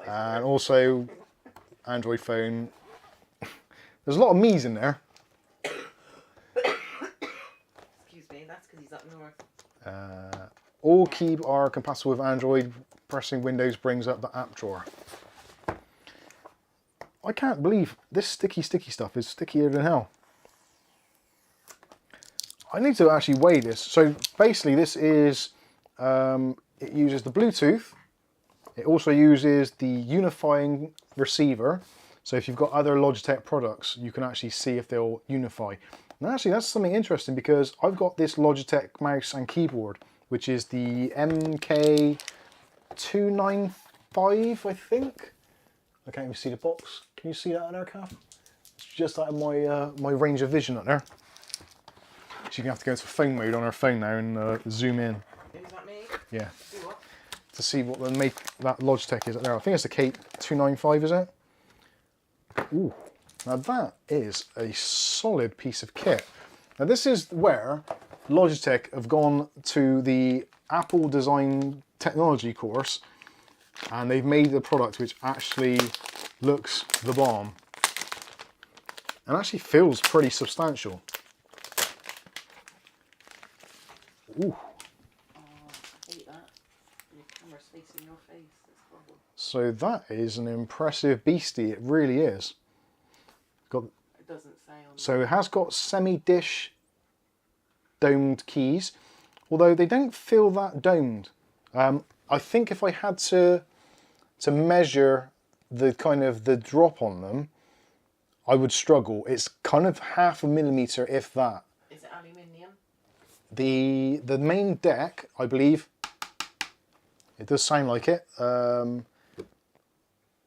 and also Android phone. There's a lot of me's in there. Excuse me, that's because he's up north. All keys are compatible with Android. Pressing Windows brings up the app drawer. I can't believe this sticky stuff is stickier than hell. I need to actually weigh this. So basically this is, it uses the Bluetooth. It also uses the unifying receiver. So if you've got other Logitech products, you can actually see if they'll unify. And actually that's something interesting because I've got this Logitech mouse and keyboard, which is the MK780, I think. I can't even see the box. Can you see that in there, Kath? It's just out of my my range of vision up there. She's gonna have to go into phone mode on her phone now and zoom in. Is that me? Yeah. Do what? To see what the make that Logitech is up there. I think it's the K780, is it? Ooh, now that is a solid piece of kit. Now this is where Logitech have gone to the Apple Design Technology course and they've made a product which actually looks the bomb and actually feels pretty substantial. Ooh. Oh, I hate that. Your camera's facing your face. It's horrible. So that is an impressive beastie, it really is. Got, it doesn't say on so it has got semi-dish domed keys, although they don't feel that domed. I think if I had to measure the kind of the drop on them, I would struggle. It's kind of 0.5 millimeter, if that. Is it aluminium? The main deck, I believe, it does sound like it.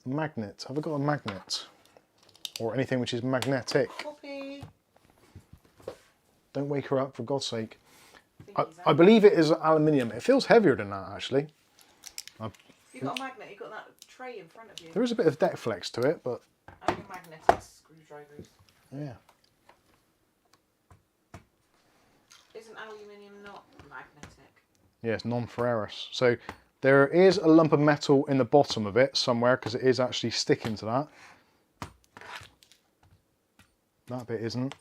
Magnet. Have I got a magnet? Or anything which is magnetic? Poppy. Don't wake her up, for God's sake. I believe it is aluminium. It feels heavier than that, actually. You've got a magnet, you've got that tray in front of you. There is a bit of deck flex to it, but... And your magnetic screwdrivers. Yeah. Isn't aluminium not magnetic? Yeah, it's non-ferrous. So there is a lump of metal in the bottom of it somewhere, because it is actually sticking to that. That bit isn't.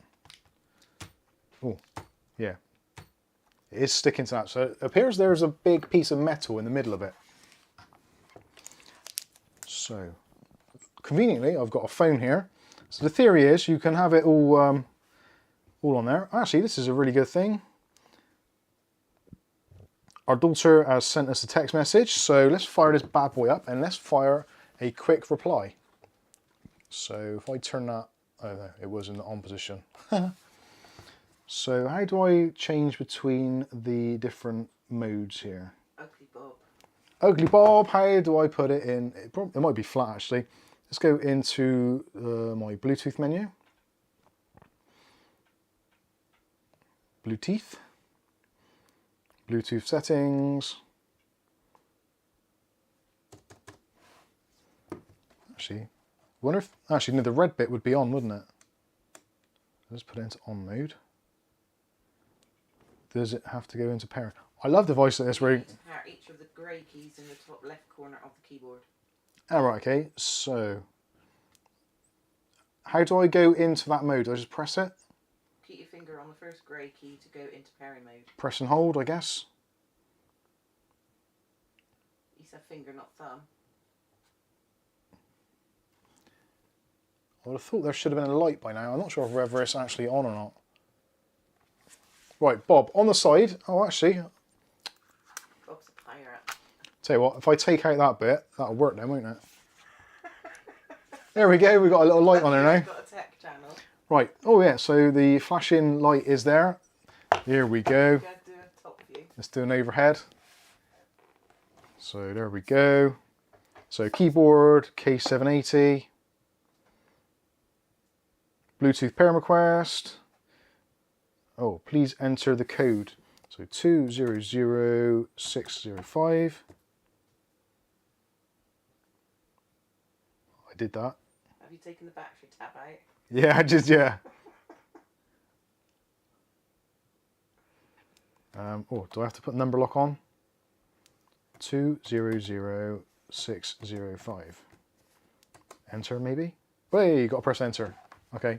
Oh, yeah. It is sticking to that. So it appears there's a big piece of metal in the middle of it. So, conveniently, I've got a phone here. So the theory is you can have it all on there. Actually, this is a really good thing. Our daughter has sent us a text message, so let's fire this bad boy up and let's fire a quick reply. So if I turn that, oh no, it was in the on position. So how do I change between the different modes here? Ugly Bob. Ugly Bob, how do I put it in? It might be flat actually. Let's go into my Bluetooth menu. Bluetooth. Bluetooth settings. Actually, wonder if actually no, the red bit would be on, wouldn't it? Let's put it into on mode. Does it have to go into pair? I love devices like this where you pair each of the grey keys in the top left corner of the keyboard. Oh, right, okay. So how do I go into that mode? Do I just press it? Keep your finger on the first grey key to go into pairing mode. Press and hold, I guess. You said finger, not thumb. I would have thought there should have been a light by now. I'm not sure whether it's actually on or not. Right, Bob, on the side. Oh, actually, Bob's a pirate. tell you what, if I take out that bit, that'll work then, won't it? There we go, we've got a little light on there now. Got a tech channel. Right, oh yeah, so the flashing light is there. Here we go. Go do a top view. Let's do an overhead. So there we go. So keyboard, K780. Bluetooth pairing request. Oh, please enter the code. So 200605. I did that. Have you taken the battery tab out? Yeah, I just, yeah. Oh, do I have to put number lock on? 200605. Enter maybe? Hey, you got to press enter. Okay.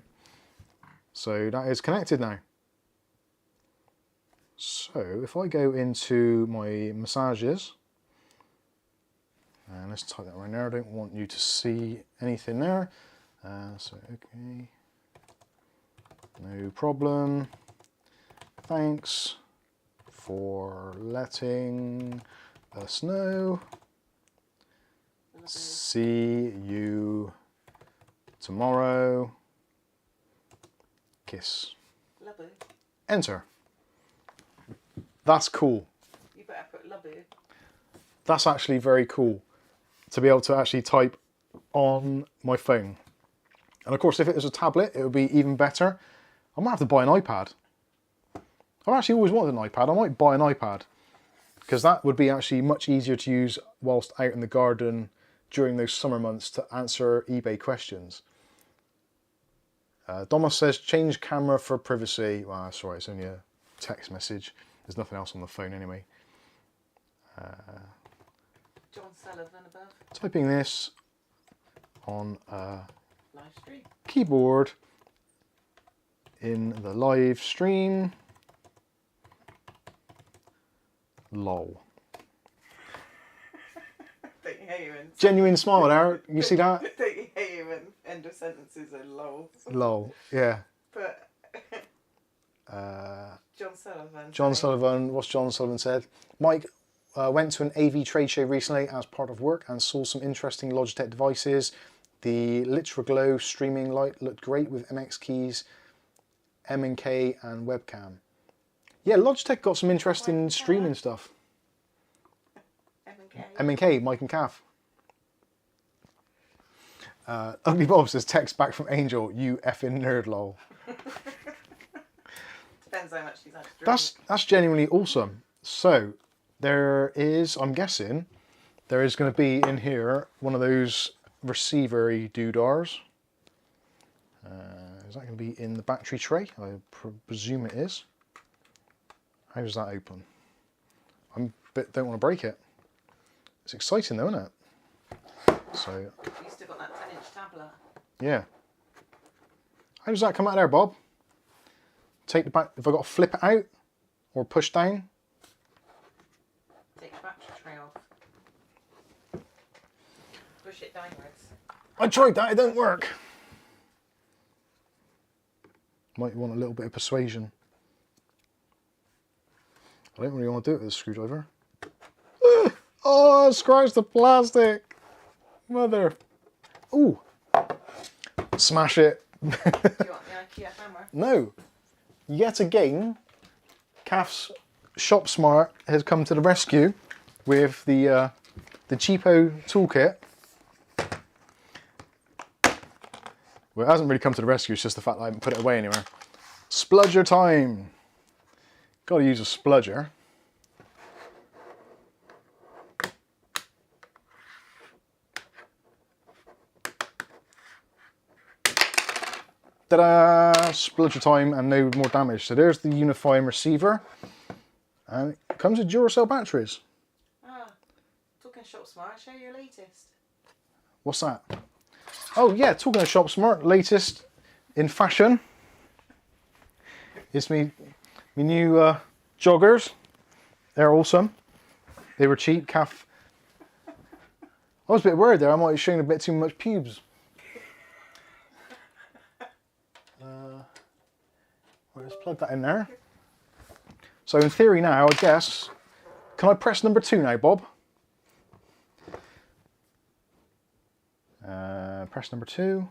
So that is connected now. So if I go into my massages, and let's type that right there. I don't want you to see anything there. So okay, no problem. Thanks for letting us know. See you tomorrow. Kiss. Lubbo. Enter. That's cool. You better put Lubbo. That's actually very cool to be able to actually type on my phone. And of course, if it was a tablet, it would be even better. I might have to buy an iPad. I've actually always wanted an iPad. I might buy an iPad because that would be actually much easier to use whilst out in the garden during those summer months to answer eBay questions. Doma says, change camera for privacy. Well, that's all right, it's only a text message. There's nothing else on the phone anyway. John Sullivan above. Typing this on a Live stream. keyboard in the live stream. Lol. Don't you hate when... Genuine smile there. You see that? Don't you hate when end of sentences are lol? Lol. Yeah. But... John Sullivan. John Sullivan. What's John Sullivan said? Mike went to an AV trade show recently as part of work and saw some interesting Logitech devices. The Litra Glow streaming light looked great with MX keys, M&K and webcam. Yeah, Logitech got some interesting streaming stuff. M&K. M&K, Mike and Kath. Ugly Bob says, text back from Angel, you effing nerd lol. Depends how much he's had to drink. That's genuinely awesome. So there is, I'm guessing, there is going to be in here one of those receiver-y doodars. Is that going to be in the battery tray? I presume it is. How does that open? I don't want to break it. It's exciting though, isn't it? So. You've still got that 10-inch tablet. Yeah. How does that come out there, Bob? Take the back. Have I got to flip it out or push down? Take the battery tray off. Push it downwards. I tried that. It don't work. Might want a little bit of persuasion. I don't really want to do it with a screwdriver. Oh, scratch the plastic. Mother. Ooh. Smash it. Do you want the IKEA hammer? No. Yet again, Kath's Shop Smart has come to the rescue with the cheapo toolkit. Well, it hasn't really come to the rescue, it's just the fact that I haven't put it away anywhere. Spludger time. Got to use a spludger. Ta-da! Spludger time and no more damage. So there's the unifying receiver. And it comes with Duracell batteries. Ah, talking Shop Smart, show your latest. What's that? Oh yeah, talking of Shop Smart, latest in fashion. It's me new joggers. They're awesome. They were cheap. Kath. I was a bit worried there. I might have shown a bit too much pubes. Let's plug that in there. So in theory now, I guess, can I press number 2 now, Bob? Press number 2.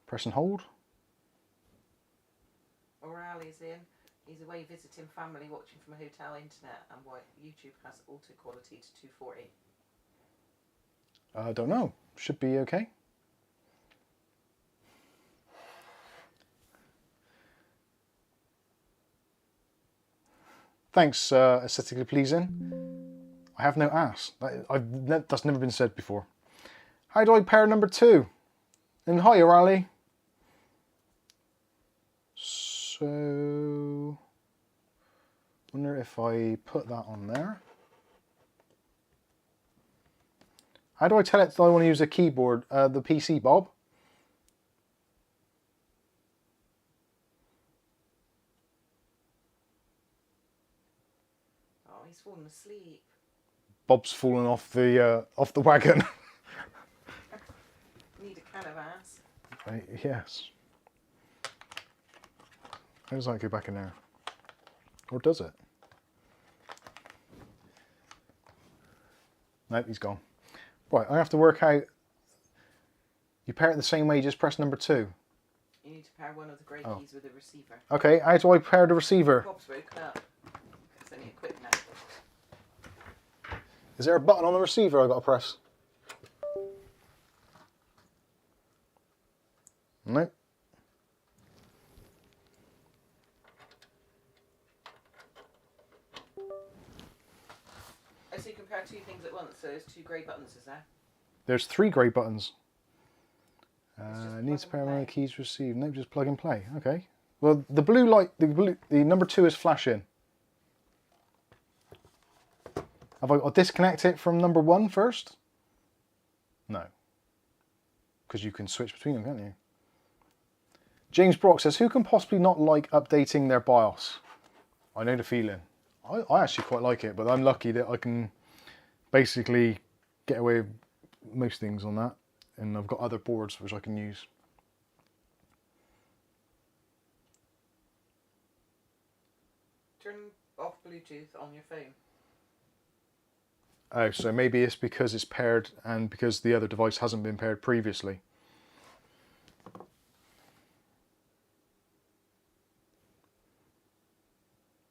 Press and hold. O'Reilly's in. He's away visiting family, watching from a hotel internet, and why YouTube has auto quality to 240. I don't know. Should be okay. Thanks, aesthetically pleasing. I have no ass. That's never been said before. How do I pair number 2? And hi, O'Reilly. So, wonder if I put that on there. How do I tell it that I want to use a keyboard, the PC, Bob? Oh, he's fallen asleep. Bob's fallen off the wagon. Need a can of ass. Yes. How does that go back in there? Or does it? Nope, he's gone. Right, I have to work out. You pair it the same way, just press number 2. You need to pair one of the grey keys with the receiver. Okay, how do I pair the receiver? Bob's woken up. It's only a quick nap. Is there a button on the receiver I got to press? Nope. Oh, so you can pair 2 things at once, so there's 2 grey buttons, is there? There's 3 grey buttons. Just Needs to plug pair and one of the play. keys received. Nope, just plug and play. Okay. Well, the blue light, the number 2 is flashing. Have I got to disconnect it from number 1 first? No. Because you can switch between them, can't you? James Brock says, who can possibly not like updating their BIOS? I know the feeling. I actually quite like it, but I'm lucky that I can basically get away with most things on that. And I've got other boards which I can use. Turn off Bluetooth on your phone. Oh, so maybe it's because it's paired and because the other device hasn't been paired previously.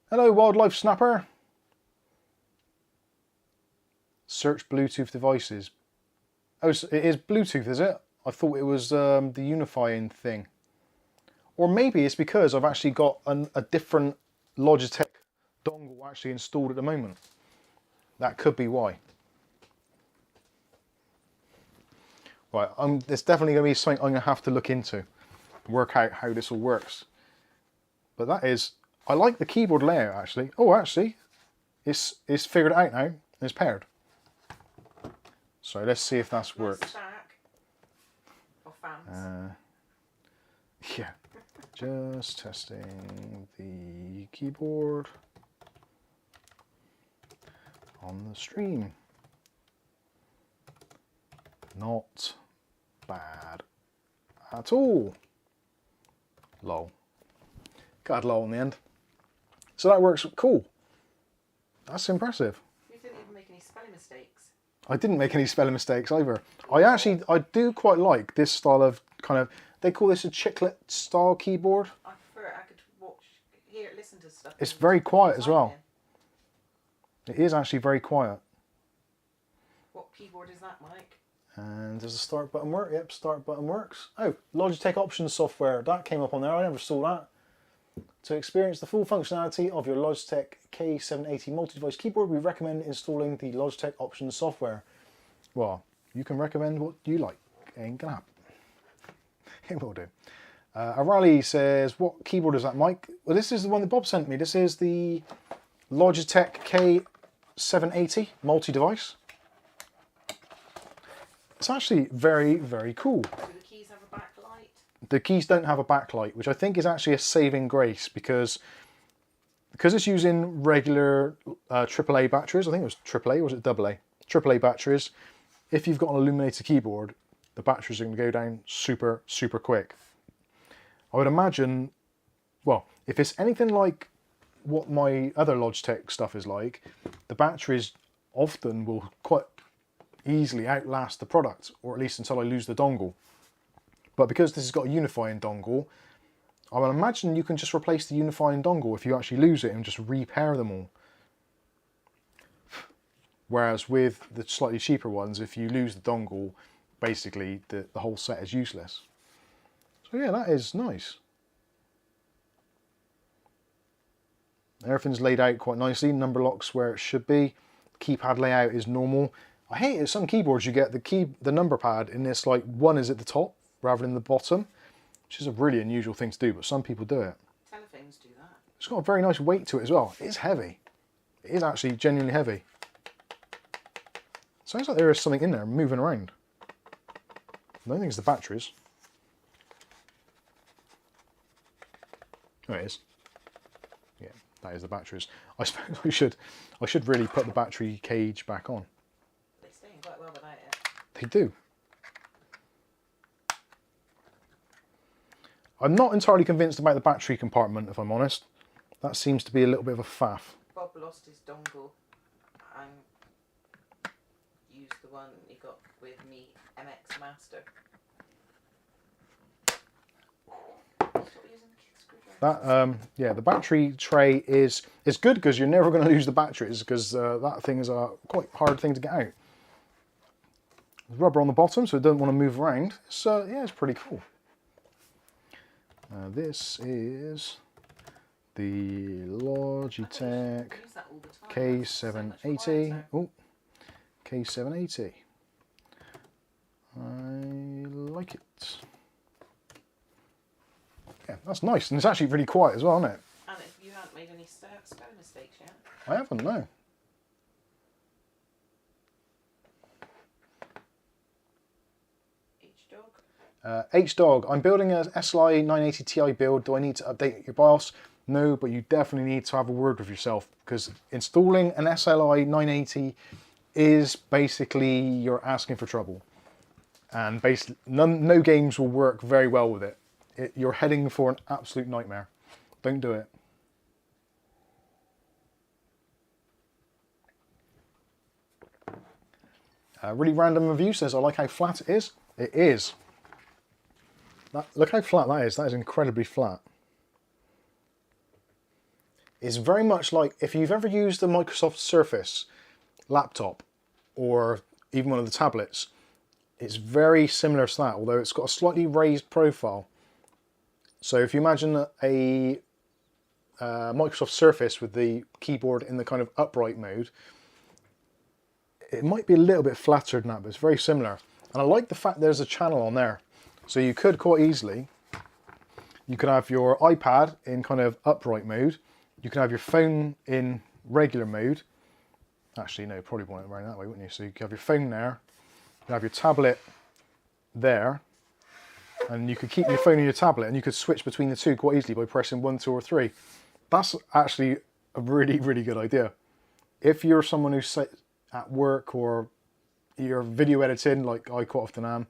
Hello, Wildlife Snapper. Search Bluetooth devices. Oh, so it is Bluetooth, is it? I thought it was the unifying thing. Or maybe it's because I've actually got a different Logitech dongle actually installed at the moment. That could be why. Right, there's definitely going to be something I'm going to have to look into. Work out how this all works. But that is... I like the keyboard layout actually. Oh, actually, it's figured it out now. It's paired. So let's see if that's worked. Nice stack of fans. Yeah, just testing the keyboard on the stream. Not bad at all. Lol. Got a lol in the end. So that works cool. That's impressive. You didn't even make any spelling mistakes. I didn't make any spelling mistakes either. I do quite like this style of kind of, they call this a chiclet style keyboard. I prefer it. I could hear it, listen to stuff. It's and very quiet as well. type It is actually very quiet. in. What keyboard is that, Mike? And does the start button work? Yep, start button works. Oh, Logitech Options software. That came up on there. I never saw that. To experience the full functionality of your Logitech K780 multi-device keyboard, we recommend installing the Logitech Options software. Well, you can recommend what you like. Ain't gonna happen. It will do. O'Reilly says, what keyboard is that, Mike? Well, this is the one that Bob sent me. This is the Logitech K780 multi-device. It's actually very, very cool. Do the keys have a backlight? The keys don't have a backlight, which I think is actually a saving grace because it's using regular AAA batteries. I think it was AAA, or was it AA? AAA batteries. If you've got an illuminated keyboard, the batteries are going to go down super, super quick. I would imagine, well, if it's anything like what my other Logitech stuff is like, the batteries often will quite easily outlast the product, or at least until I lose the dongle. But because this has got a unifying dongle, I would imagine you can just replace the unifying dongle if you actually lose it and just repair them all. Whereas with the slightly cheaper ones, if you lose the dongle, basically the whole set is useless. So yeah, that is nice. Everything's laid out quite nicely. Number lock's where it should be. Keypad layout is normal. I hate it. Some keyboards you get the number pad in this, like, one is at the top rather than the bottom, which is a really unusual thing to do, but some people do it. Telephones do that. It's got a very nice weight to it as well. It's heavy. It is actually genuinely heavy. Sounds like there is something in there moving around. I don't think it's the batteries. Oh, it is. Yeah, that is the batteries. I suppose I should really put the battery cage back on. They stay in quite well without it. They do. I'm not entirely convinced about the battery compartment, if I'm honest. That seems to be a little bit of a faff. Bob lost his dongle and used the one he got with me MX Master. That yeah, the battery tray is good because you're never going to lose the batteries, because that thing is a quite hard thing to get out. There's rubber on the bottom, so it doesn't want to move around. So yeah, it's pretty cool. This is the Logitech K780. Oh, K780. I like it. Yeah, that's nice, and it's actually really quiet as well, isn't it? And if you haven't made any spelling mistakes yet. I haven't, no. H-Dog, I'm building a SLI 980 Ti build. Do I need to update your BIOS? No, but you definitely need to have a word with yourself, because installing an SLI 980 is basically you're asking for trouble. And basically, no games will work very well with it. You're heading for an absolute nightmare. Don't do it. Really random review says, I like how flat it is. It is. Look how flat that is. That is incredibly flat. It's very much like if you've ever used a Microsoft Surface laptop or even one of the tablets, it's very similar to that, although it's got a slightly raised profile. So if you imagine a Microsoft Surface with the keyboard in the kind of upright mode, it might be a little bit flatter than that, but it's very similar. And I like the fact there's a channel on there. So you could quite easily, you could have your iPad in kind of upright mode, you could have your phone in regular mode. Actually, no, probably want it around that way, wouldn't you? So you could have your phone there, you could have your tablet there, and you could keep your phone and your tablet, and you could switch between the two quite easily by pressing 1, 2, or 3. That's actually a really, really good idea. If you're someone who's at work or you're video editing, like I quite often am,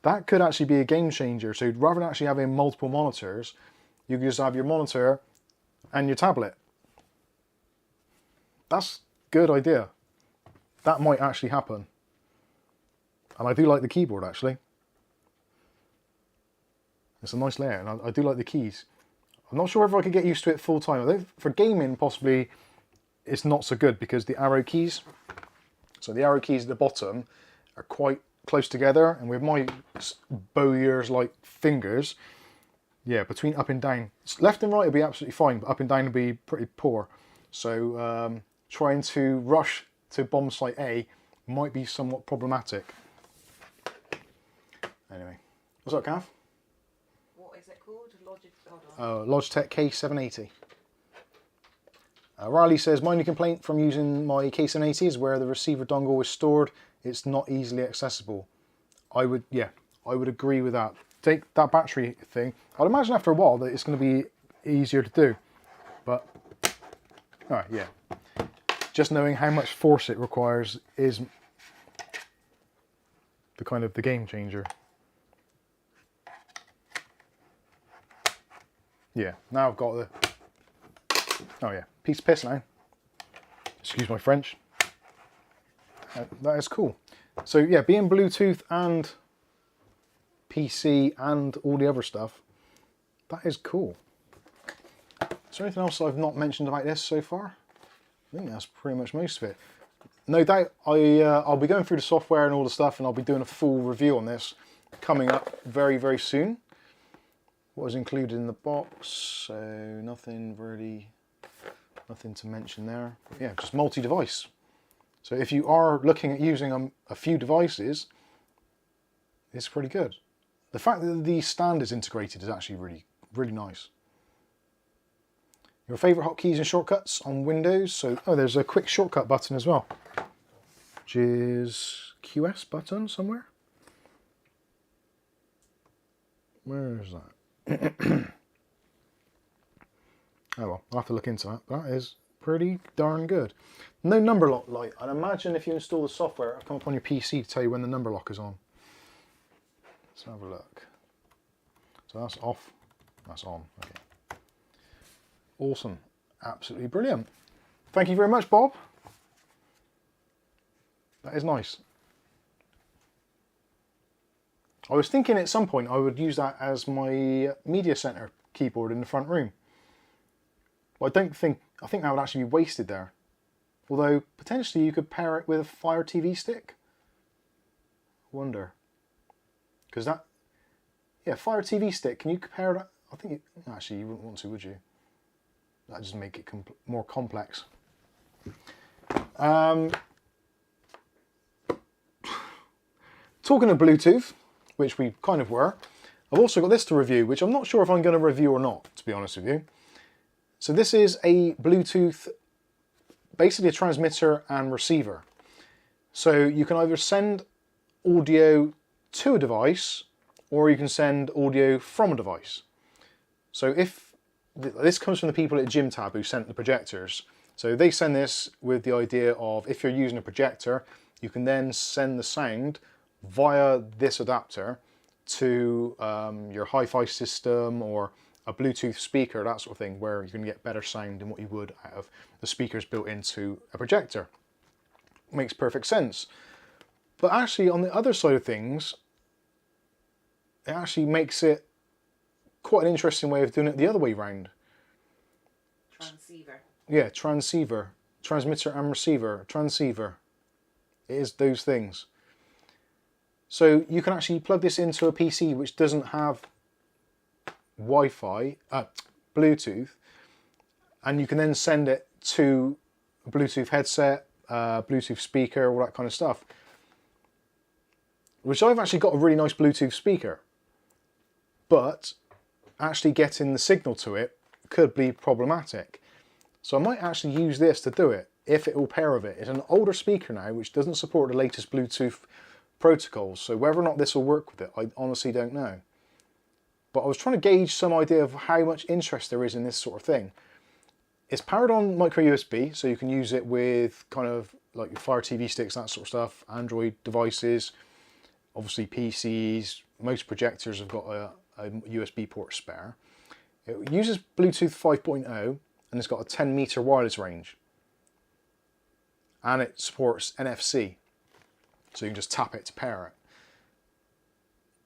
that could actually be a game changer. So rather than actually having multiple monitors, you can just have your monitor and your tablet. That's a good idea. That might actually happen. And I do like the keyboard, actually. It's a nice layout, and I do like the keys. I'm not sure if I could get used to it full time. I think for gaming, possibly, it's not so good because the arrow keys, so the arrow keys at the bottom are quite close together, and with my bow ears like fingers, yeah, between up and down, left and right will be absolutely fine, but up and down will be pretty poor. So trying to rush to bomb site A might be somewhat problematic. Anyway, what's up, Cav? What is it called? Logitech K780. Riley says, my only complaint from using my K780 is where the receiver dongle is stored, it's not easily accessible. I would agree with that. Take that battery thing. I'd imagine after a while that it's going to be easier to do. But, alright, yeah. Just knowing how much force it requires is the game changer. Yeah, now I've got the... Oh yeah, piece of piss now. Excuse my French. That is cool. So yeah, being Bluetooth and PC and all the other stuff, that is cool. Is there anything else I've not mentioned about this so far? I think that's pretty much most of it. No doubt I'll be going through the software and all the stuff, and I'll be doing a full review on this coming up very, very soon. What was included in the box? So nothing really Nothing to mention there. But yeah, just multi-device. So if you are looking at using a few devices, it's pretty good. The fact that the stand is integrated is actually really, really nice. Your favourite hotkeys and shortcuts on Windows. So, oh, there's a quick shortcut button as well, which is QS button somewhere. Where is that? Oh well, I'll have to look into that. That is pretty darn good. No number lock light. I'd imagine if you install the software, it'll come up on your PC to tell you when the number lock is on. Let's have a look. So that's off, that's on. Okay. Awesome, absolutely brilliant. Thank you very much, Bob. That is nice. I was thinking at some point I would use that as my media center keyboard in the front room. But I think that would actually be wasted there. Although potentially you could pair it with a Fire TV stick. I wonder. Because that, yeah, Fire TV stick, can you compare that? I think, actually you wouldn't want to, would you? That'd just make it more complex. Talking of Bluetooth, which we kind of were, I've also got this to review, which I'm not sure if I'm going to review or not, to be honest with you. So this is a Bluetooth, basically a transmitter and receiver. So you can either send audio to a device, or you can send audio from a device. So if this comes from the people at GymTab who sent the projectors. So they send this with the idea of, if you're using a projector, you can then send the sound via this adapter to your hi-fi system or a Bluetooth speaker, that sort of thing, where you can get better sound than what you would out of the speakers built into a projector. Makes perfect sense. But actually, on the other side of things, it actually makes it quite an interesting way of doing it the other way round. Transceiver. Yeah, transceiver. Transmitter and receiver. Transceiver. It is those things. So you can actually plug this into a PC which doesn't have Wi-Fi, Bluetooth, and you can then send it to a Bluetooth headset, Bluetooth speaker, all that kind of stuff. Which I've actually got a really nice Bluetooth speaker, but actually getting the signal to it could be problematic. So I might actually use this to do it, if it will pair with it. It's an older speaker now which doesn't support the latest Bluetooth protocols, so whether or not this will work with it, I honestly don't know. But I was trying to gauge some idea of how much interest there is in this sort of thing. It's powered on micro USB, so you can use it with kind of like your Fire TV sticks, that sort of stuff, Android devices, obviously PCs, most projectors have got a USB port spare. It uses Bluetooth 5.0 and it's got a 10-meter wireless range. And it supports NFC, so you can just tap it to pair it.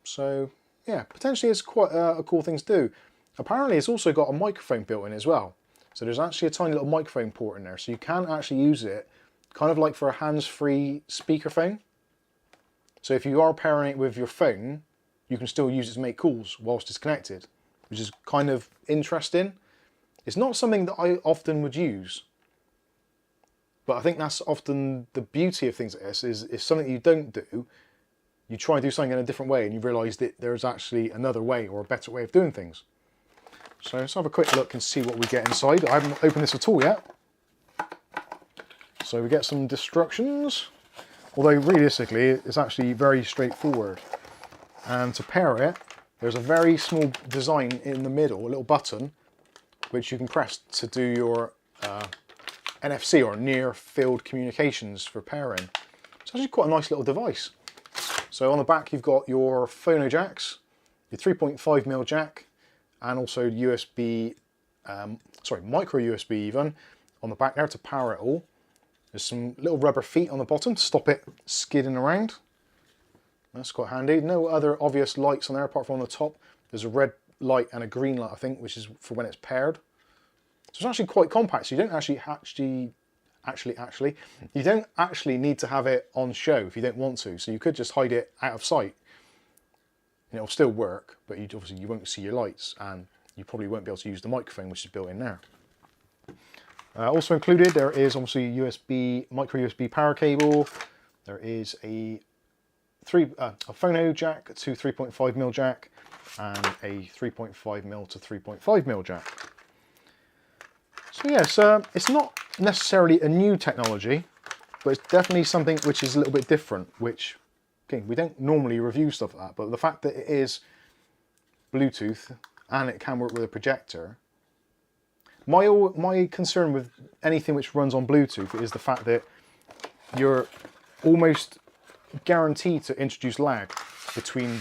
So yeah, potentially it's quite a cool thing to do. Apparently it's also got a microphone built in as well. So there's actually a tiny little microphone port in there, so you can actually use it kind of like for a hands-free speakerphone. So if you are pairing it with your phone, you can still use it to make calls whilst it's connected, which is kind of interesting. It's not something that I often would use, but I think that's often the beauty of things like this, is if something you don't do, you try and do something in a different way and you realise that there's actually another way or a better way of doing things. So let's have a quick look and see what we get inside. I haven't opened this at all yet. So we get some instructions, although realistically it's actually very straightforward. And to pair it, there's a very small design in the middle, a little button, which you can press to do your NFC or near field communications for pairing. It's actually quite a nice little device. So on the back you've got your phono jacks, your 3.5mm jack, and also USB, micro USB even, on the back there to power it all. There's some little rubber feet on the bottom to stop it skidding around. That's quite handy. No other obvious lights on there apart from on the top. There's a red light and a green light, I think, which is for when it's paired. So it's actually quite compact, so you don't you don't actually need to have it on show if you don't want to. So you could just hide it out of sight and it'll still work, but obviously you won't see your lights and you probably won't be able to use the microphone which is built in there. Also included, there is obviously micro USB power cable. There is a phono jack to 3.5mm jack and a 3.5mm to 3.5mm jack. So yes, it's not necessarily a new technology, but it's definitely something which is a little bit different, which, okay, we don't normally review stuff like that, but the fact that it is Bluetooth and it can work with a projector. My concern with anything which runs on Bluetooth is the fact that you're almost guaranteed to introduce lag between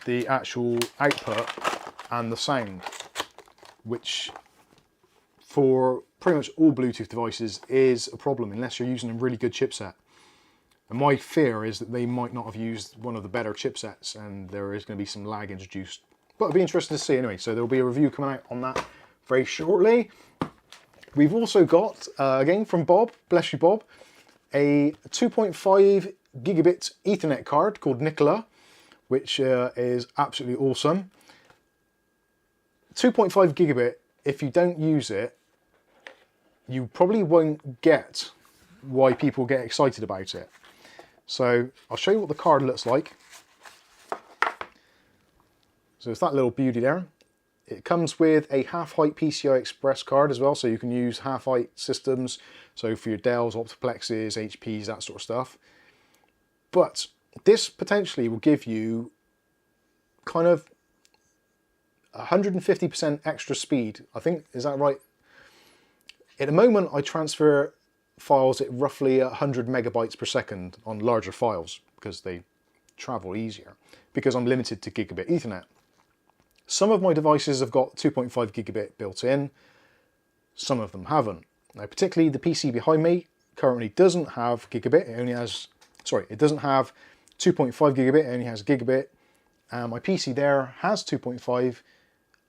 the actual output and the sound, which for pretty much all Bluetooth devices is a problem unless you're using a really good chipset. And my fear is that they might not have used one of the better chipsets and there is going to be some lag introduced. But it'll be interesting to see anyway, so there'll be a review coming out on that very shortly. We've also got, again from Bob, bless you Bob, a 2.5 gigabit Ethernet card called Nicola, which is absolutely awesome. 2.5 gigabit, if you don't use it, you probably won't get why people get excited about it. So I'll show you what the card looks like. So it's that little beauty there. It comes with a half-height PCI Express card as well, so you can use half-height systems, so for your Dells, Optiplexes, HPs, that sort of stuff. But this potentially will give you kind of 150% extra speed. I think, is that right? At the moment, I transfer files at roughly 100 megabytes per second on larger files because they travel easier, because I'm limited to gigabit Ethernet. Some of my devices have got 2.5 gigabit built in, some of them haven't. Now, particularly the PC behind me currently doesn't have gigabit, it only has, sorry, it doesn't have 2.5 gigabit, it only has gigabit. And my PC there has 2.5,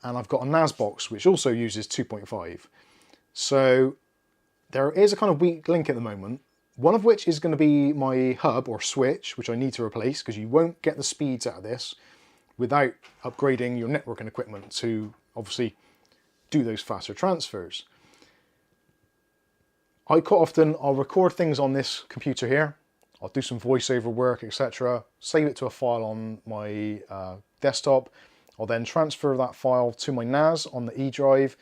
and I've got a NAS box which also uses 2.5. So there is a kind of weak link at the moment, one of which is going to be my hub or switch, which I need to replace because you won't get the speeds out of this without upgrading your networking equipment to obviously do those faster transfers. I quite often, I'll record things on this computer here, I'll do some voiceover work, etc., save it to a file on my desktop, I'll then transfer that file to my NAS on the E drive,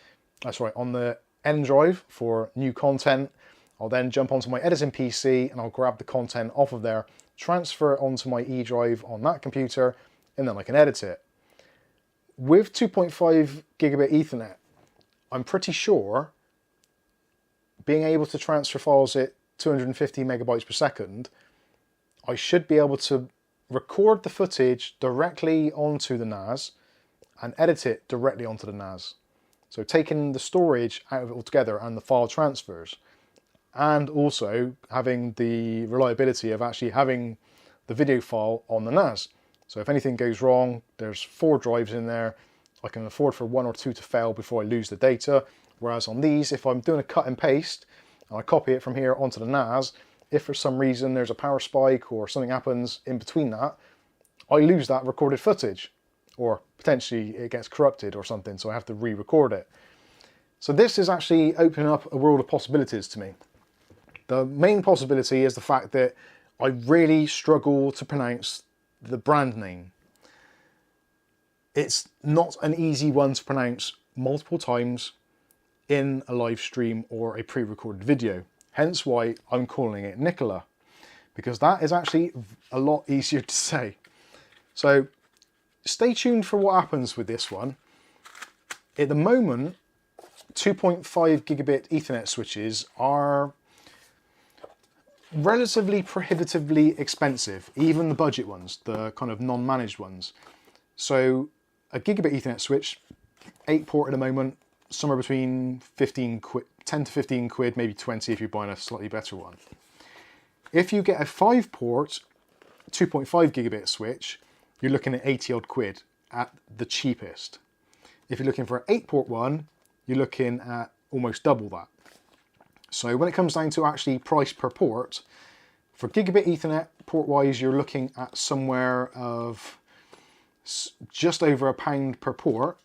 on the N drive for new content. I'll then jump onto my editing PC and I'll grab the content off of there, transfer it onto my E drive on that computer, and then I can edit it. With 2.5 gigabit Ethernet, I'm pretty sure being able to transfer files at 250 megabytes per second, I should be able to record the footage directly onto the NAS and edit it directly onto the NAS. So taking the storage out of it altogether and the file transfers, and also having the reliability of actually having the video file on the NAS. So if anything goes wrong, there's 4 drives in there. I can afford for 1 or 2 to fail before I lose the data. Whereas on these, if I'm doing a cut and paste, and I copy it from here onto the NAS, if for some reason there's a power spike or something happens in between that, I lose that recorded footage. Or potentially it gets corrupted or something, so I have to re-record it. So this is actually opening up a world of possibilities to me. The main possibility is the fact that I really struggle to pronounce the brand name. It's not an easy one to pronounce multiple times in a live stream or a pre-recorded video. Hence why I'm calling it Nicola, because that is actually a lot easier to say. So stay tuned for what happens with this one. At the moment, 2.5 gigabit Ethernet switches are relatively prohibitively expensive, even the budget ones, the kind of non-managed ones. So a gigabit Ethernet switch, 8 port at the moment, somewhere between 10 to 15 quid, maybe 20 if you're buying a slightly better one. If you get a 5 port, 2.5 gigabit switch, you're looking at 80 odd quid at the cheapest. If you're looking for an 8 port one, you're looking at almost double that. So when it comes down to actually price per port, for gigabit Ethernet port-wise, you're looking at somewhere of just over £1 per port.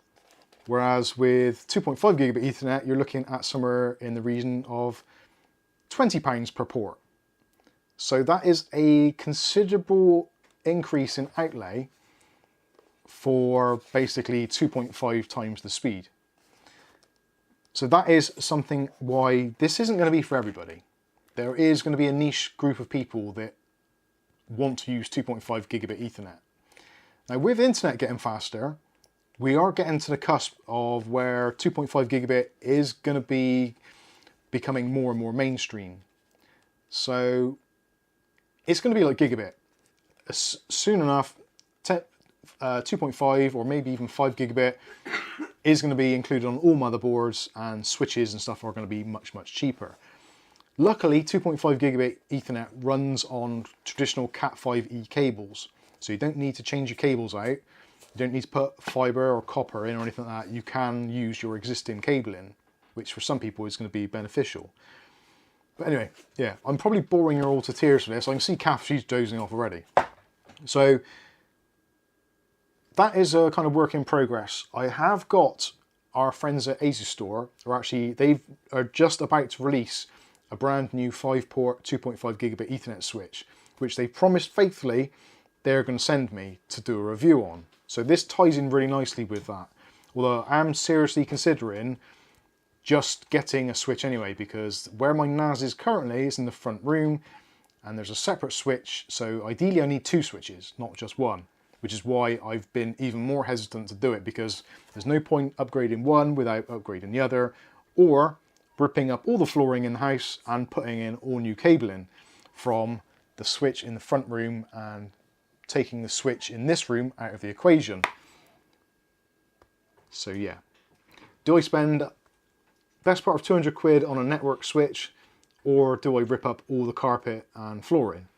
Whereas with 2.5 gigabit Ethernet, you're looking at somewhere in the region of £20 per port. So that is a considerable increase in outlay for basically 2.5 times the speed. So that is something why this isn't going to be for everybody. There is going to be a niche group of people that want to use 2.5 gigabit Ethernet. Now with internet getting faster, we are getting to the cusp of where 2.5 gigabit is going to be becoming more and more mainstream. So it's going to be like gigabit. Soon enough, 2.5 or maybe even 5 gigabit is going to be included on all motherboards, and switches and stuff are going to be much, much cheaper. Luckily, 2.5 gigabit Ethernet runs on traditional Cat5e cables. So you don't need to change your cables out. You don't need to put fiber or copper in or anything like that. You can use your existing cabling, which for some people is going to be beneficial. But anyway, yeah, I'm probably boring you all to tears for this. I can see Kath, she's dozing off already. So that is a kind of work in progress. I have got our friends at Asus Store, or actually they are just about to release a brand new 5-port 2.5 gigabit Ethernet switch, which they promised faithfully they're going to send me to do a review on. So this ties in really nicely with that. Although I am seriously considering just getting a switch anyway, because where my NAS is currently is in the front room and there's a separate switch. So ideally I need 2 switches, not just one, which is why I've been even more hesitant to do it, because there's no point upgrading one without upgrading the other, or ripping up all the flooring in the house and putting in all new cabling from the switch in the front room and taking the switch in this room out of the equation. So yeah, do I spend best part of 200 quid on a network switch, or do I rip up all the carpet and flooring?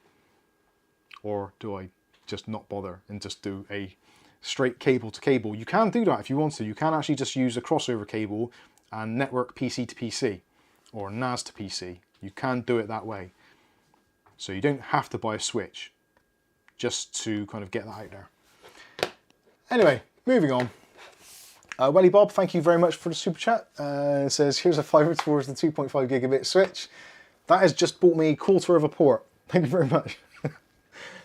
Or do I just not bother and just do a straight cable to cable? You can do that if you want to. You can actually just use a crossover cable and network PC to PC or NAS to PC. You can do it that way. So you don't have to buy a switch, just to kind of get that out there. Anyway, moving on. Welly Bob, thank you very much for the super chat. It says, here's a fiver towards the 2.5 gigabit switch. That has just bought me 1/4 of a port. Thank you very much.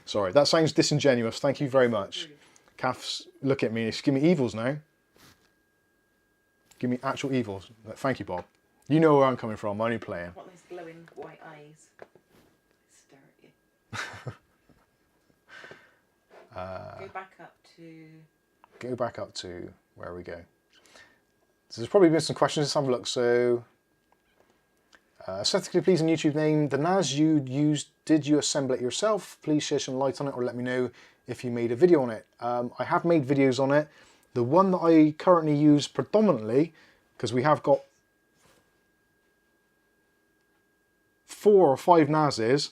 Sorry, that sounds disingenuous. Thank you very much. Kath's look at me, she's giving me evils now. Give me actual evils. Thank you, Bob. You know where I'm coming from, I'm only playing. What those glowing white eyes? Stare at you. Go back up to... Go back up to where we go. So there's probably been some questions. Let's have a look. So, aesthetically pleasing YouTube name. The NAS you used, did you assemble it yourself? Please share some light on it, or let me know if you made a video on it. I have made videos on it. The one that I currently use predominantly, because we have got 4 or 5 NASes,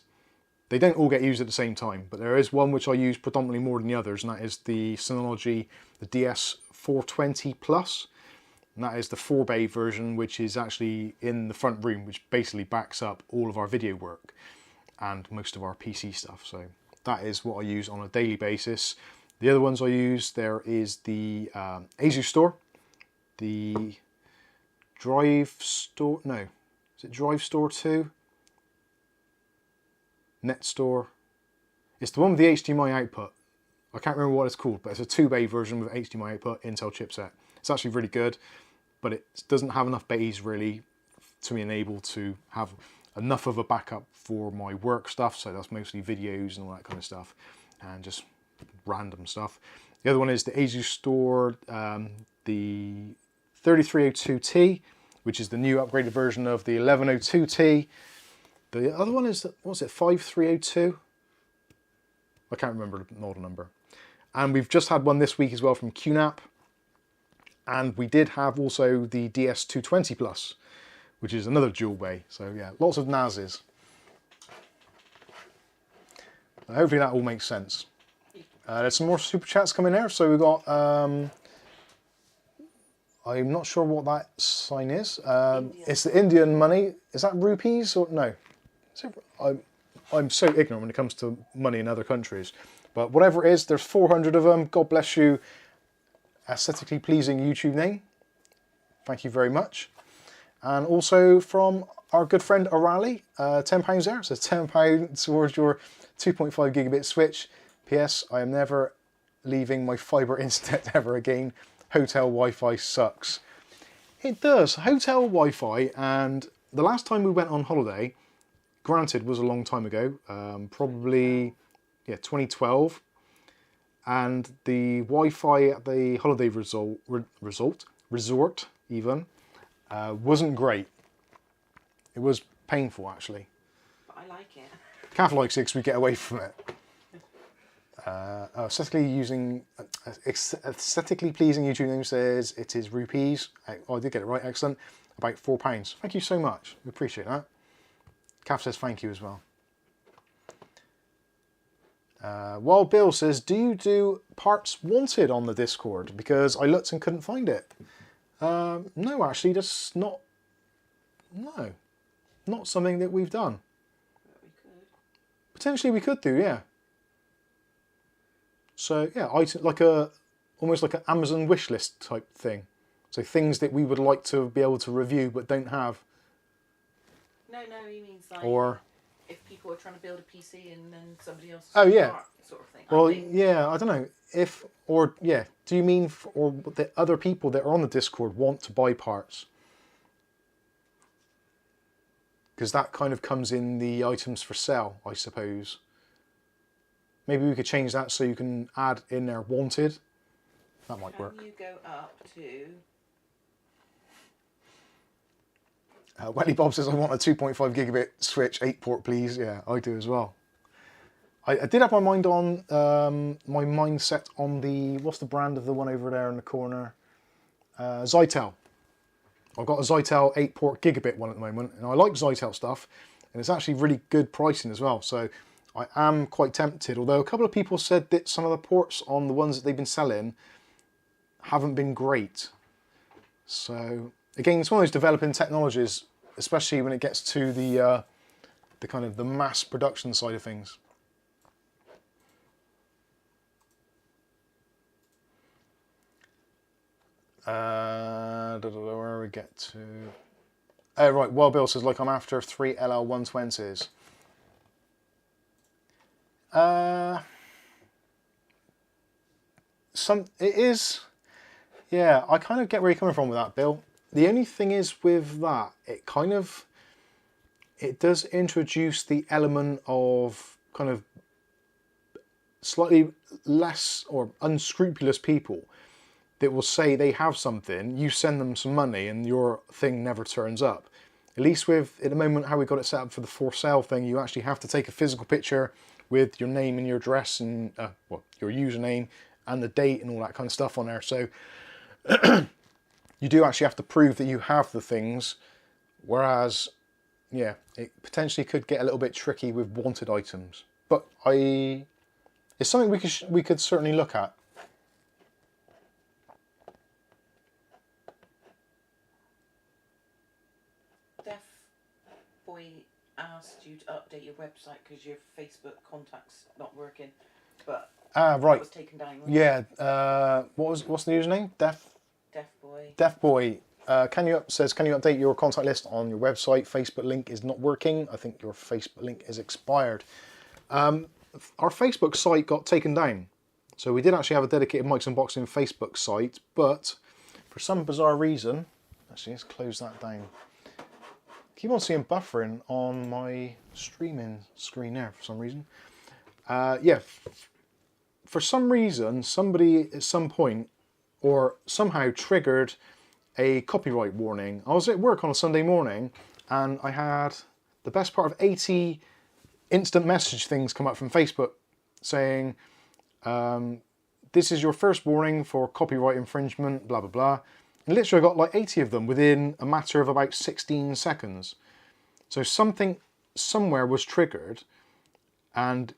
they don't all get used at the same time, but there is one which I use predominantly more than the others, and that is the Synology, the DS420 Plus. And that is the 4-bay version, which is actually in the front room, which basically backs up all of our video work and most of our PC stuff. So that is what I use on a daily basis. The other ones I use, there is the Asus Store, the Drive Store, no, is it Drive Store 2? Net Store. It's the one with the HDMI output. I can't remember what it's called, but it's a 2-bay version with HDMI output, Intel chipset. It's actually really good, but it doesn't have enough bays really to be able to have enough of a backup for my work stuff. So that's mostly videos and all that kind of stuff, and just random stuff. The other one is the Asus Store, the 3302T, which is the new upgraded version of the 1102T. The other one is, what's it, 5302? I can't remember the model number. And we've just had one this week as well from QNAP. And we did have also the DS220 Plus, which is another dual bay. So yeah, lots of NASes. Hopefully that all makes sense. There's some more super chats coming there. So we've got, I'm not sure what that sign is. It's the Indian money. Is that rupees or no? I'm so ignorant when it comes to money in other countries. But whatever it is, there's 400 of them. God bless you. Aesthetically pleasing YouTube name. Thank you very much. And also from our good friend O'Reilly, £10 there. So £10 towards your 2.5 gigabit switch. PS, I am never leaving my fibre internet ever again. Hotel Wi-Fi sucks. It does. Hotel Wi-Fi, and the last time we went on holiday, granted was a long time ago, probably 2012, and the Wi-Fi at the holiday resort even wasn't great. It was painful actually. But I like it. Kath likes it because we get away from it. Aesthetically pleasing YouTube name says it is rupees. Oh, I did get it right, excellent. About £4. Thank you so much. We appreciate that. Kath says thank you as well. Wild Bill says, do you do parts wanted on the Discord? Because I looked and couldn't find it. No, actually, that's not. No, not something that we've done. But we could. Potentially, we could do, yeah. So yeah, almost like an Amazon wish list type thing. So things that we would like to be able to review but don't have. No, he means like if people are trying to build a PC and then somebody else. Oh yeah. Sort of thing. Well, yeah, I don't know do you mean or that other people that are on the Discord want to buy parts? Because that kind of comes in the items for sale, I suppose. Maybe we could change that so you can add in there wanted. That might work. Can you go up to... Welly Bob says, I want a 2.5 gigabit switch, 8-port please. Yeah, I do as well. I did have my mind on, my mindset on the, what's the brand of the one over there in the corner? Zytel. I've got a Zytel 8-port gigabit one at the moment, and I like Zytel stuff, and it's actually really good pricing as well. So I am quite tempted, although a couple of people said that some of the ports on the ones that they've been selling haven't been great. So again, it's one of those developing technologies, especially when it gets to the kind of the mass production side of things. Where we get to? Oh right, well Bill says, like, I'm after 3 LL120s. It is, yeah, I kind of get where you're coming from with that, Bill. The only thing is with that, it does introduce the element of kind of slightly less or unscrupulous people that will say they have something, you send them some money and your thing never turns up. At least with, at the moment, how we got it set up for the for sale thing, you actually have to take a physical picture with your name and your address and your username and the date and all that kind of stuff on there. So you do actually have to prove that you have the things, whereas, yeah, it potentially could get a little bit tricky with wanted items. But it's something we could certainly look at. Boy asked you to update your website because your Facebook contact's not working, but right, that was taken down. Yeah. What's the username? Deaf Boy. Can you update your contact list on your website? Facebook link is not working. I think your Facebook link is expired. Our Facebook site got taken down, so we did actually have a dedicated Mikesunboxing Facebook site, but for some bizarre reason, actually let's close that down. Keep on seeing buffering on my streaming screen there for some reason. Yeah, for some reason, somebody at some point or somehow triggered a copyright warning. I was at work on a Sunday morning and I had the best part of 80 instant message things come up from Facebook saying, this is your first warning for copyright infringement, blah, blah, blah. And literally I got like 80 of them within a matter of about 16 seconds. So something somewhere was triggered and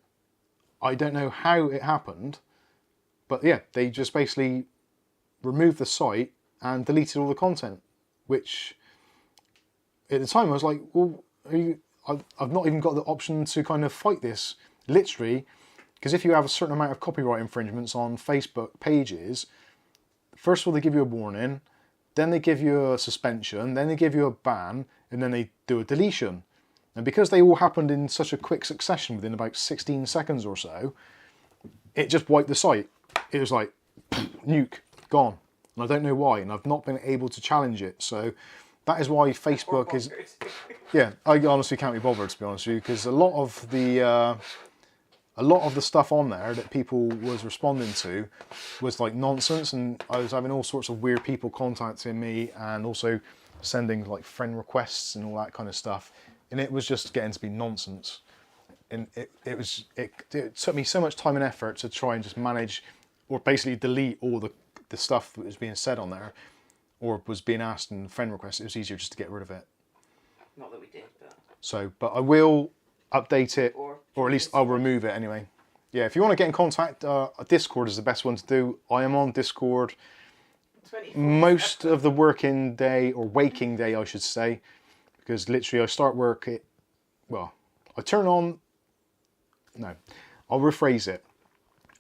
I don't know how it happened, but yeah, they just basically removed the site and deleted all the content, which at the time I was like, well, I've not even got the option to kind of fight this, literally, because if you have a certain amount of copyright infringements on Facebook pages, first of all, they give you a warning. then they give you a suspension, then they give you a ban, and then they do a deletion. And because they all happened in such a quick succession within about 16 seconds or so, it just wiped the site. It was like, nuke, gone. And I don't know why, and I've not been able to challenge it. So that is why Facebook is... Yeah, I honestly can't be bothered, to be honest with you, because a lot of the stuff on there that people was responding to was like nonsense, and I was having all sorts of weird people contacting me and also sending like friend requests and all that kind of stuff, and it was just getting to be nonsense. And it took me so much time and effort to try and just manage or basically delete all the stuff that was being said on there or was being asked in friend requests. It was easier just to get rid of it. Not that we did, but... So, but I will update it, or at least I'll remove it anyway. Yeah, if you want to get in contact, Discord is the best one to do. I am on Discord most of the working day, or waking day I should say, because literally I start work at, well, I turn on, no, I'll rephrase it.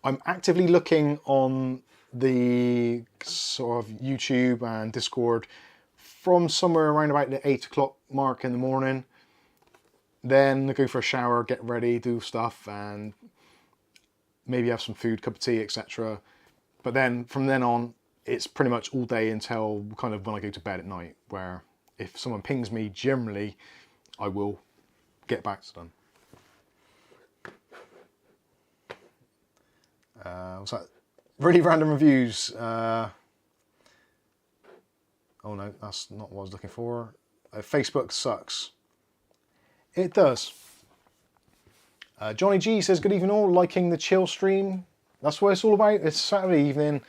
I'm actively looking on the sort of YouTube and Discord from somewhere around about the 8 o'clock mark in the morning. Then I go for a shower, get ready, do stuff, and maybe have some food, cup of tea, etc. But then from then on, it's pretty much all day until kind of when I go to bed at night, where if someone pings me, generally, I will get back to them. What's that? Really random reviews. Oh no, that's not what I was looking for. Facebook sucks. It does. Johnny G says, good evening all, liking the chill stream. That's what it's all about. It's Saturday evening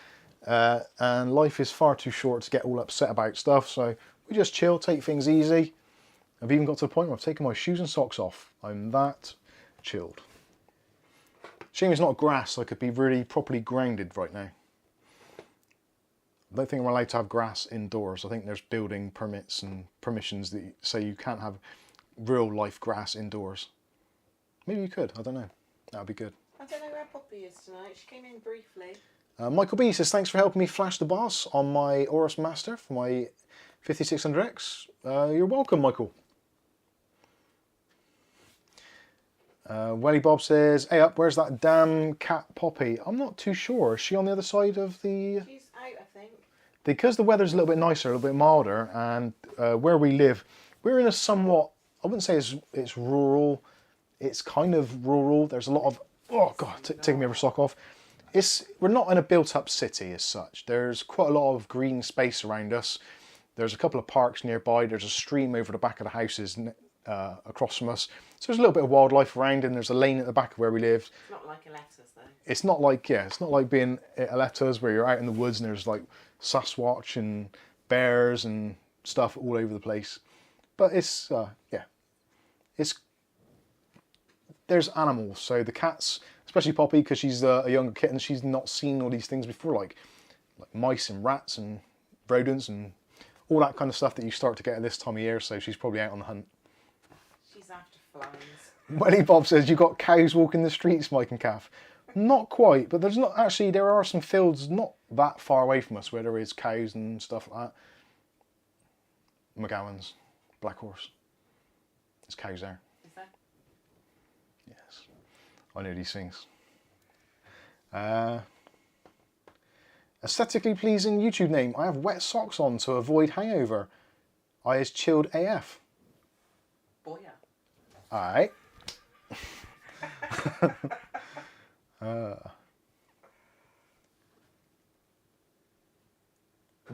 and life is far too short to get all upset about stuff, so we just chill, take things easy. I've even got to the point where I've taken my shoes and socks off. I'm that chilled. Shame it's not grass. I could be really properly grounded right now. I don't think I'm allowed to have grass indoors. I think there's building permits and permissions that say you can't have real life grass indoors. Maybe you could, I don't know. That would be good. I don't know where Poppy is tonight. She came in briefly. Michael B says, thanks for helping me flash the BIOS on my Aorus Master for my 5600X. You're welcome, Michael. Welly Bob says, hey up, where's that damn cat Poppy? I'm not too sure. Is she on the other side of the... She's out, I think. Because the weather's a little bit nicer, a little bit milder, and where we live, we're in a somewhat, I wouldn't say it's rural, it's kind of rural. There's a lot of, oh God, taking me over sock off. We're not in a built-up city as such. There's quite a lot of green space around us. There's a couple of parks nearby. There's a stream over the back of the houses across from us. So there's a little bit of wildlife around, and there's a lane at the back of where we live. It's not like Alettas though. It's not like, yeah, it's not like being at Alettas where you're out in the woods and there's like Sasquatch and bears and stuff all over the place. But it's, yeah, there's animals. So the cats, especially Poppy, because she's a younger kitten, she's not seen all these things before, like mice and rats and rodents and all that kind of stuff that you start to get at this time of year. So she's probably out on the hunt. She's after flies. Welly Bob says, you got cows walking the streets, Mike and Kath. Not quite, but there's not actually, there are some fields not that far away from us where there is cows and stuff like that. McGowan's, Black Horse. There's cows there. Is there? Yes. I know these things. Aesthetically pleasing YouTube name. I have wet socks on to avoid hangover. I is chilled AF. Boy, yeah. Alright.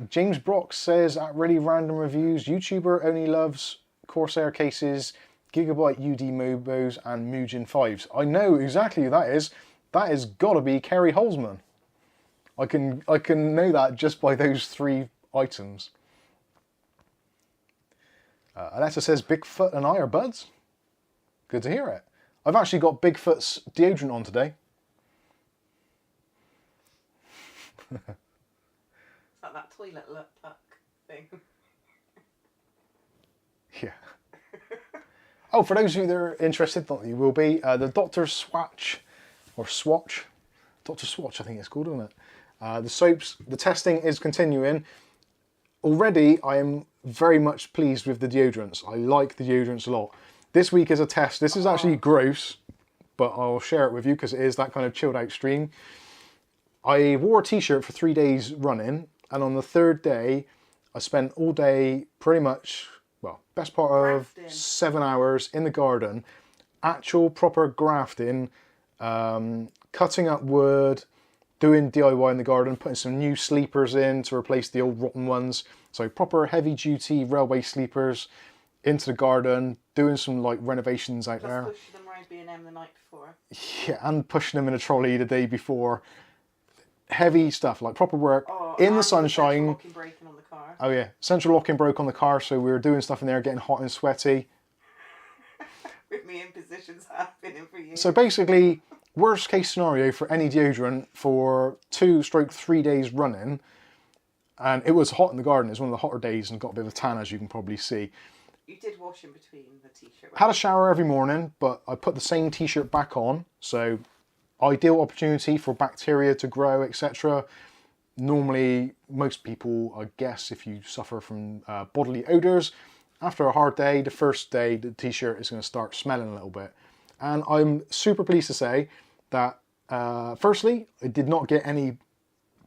James Brock says, at really random reviews, YouTuber only loves Corsair cases, Gigabyte UD Mobos and Mugen 5s. I know exactly who that is. That has got to be Kerry Holzman. I can know that just by those three items. Aletta says, Bigfoot and I are buds. Good to hear it. I've actually got Bigfoot's deodorant on today. It's like that toilet puck thing. Yeah. Oh, for those of you that are interested, not that you will be, the Dr. Swatch, or Swatch, Dr. Swatch I think it's called, isn't it? The soaps, the testing is continuing. already I am very much pleased with the deodorants. I like the deodorants a lot. This week is a test. This is actually gross, but I'll share it with you because it is that kind of chilled out stream. I wore a t-shirt for 3 days running, and on the third day, I spent all day pretty much, well, best part of 7 hours in the garden, actual proper grafting, cutting up wood, doing DIY in the garden, putting some new sleepers in to replace the old rotten ones. So proper heavy duty railway sleepers into the garden, doing some like renovations out there. Just pushing them around B&M the night before. Yeah, and pushing them in a trolley the day before. Heavy stuff, like proper work in the sunshine. The locking breaking on the car. Oh yeah, central locking broke on the car, so we were doing stuff in there, getting hot and sweaty. With me in positions I've been in for years. So basically, worst case scenario for any deodorant for 2-3 days running, and it was hot in the garden. It was one of the hotter days and got a bit of a tan, as you can probably see. You did wash in between the t-shirt. Had a shower every morning, but I put the same t-shirt back on, so ideal opportunity for bacteria to grow, etc. Normally, most people, I guess, if you suffer from bodily odours, after a hard day, the first day, the t-shirt is going to start smelling a little bit. And I'm super pleased to say that, firstly, I did not get any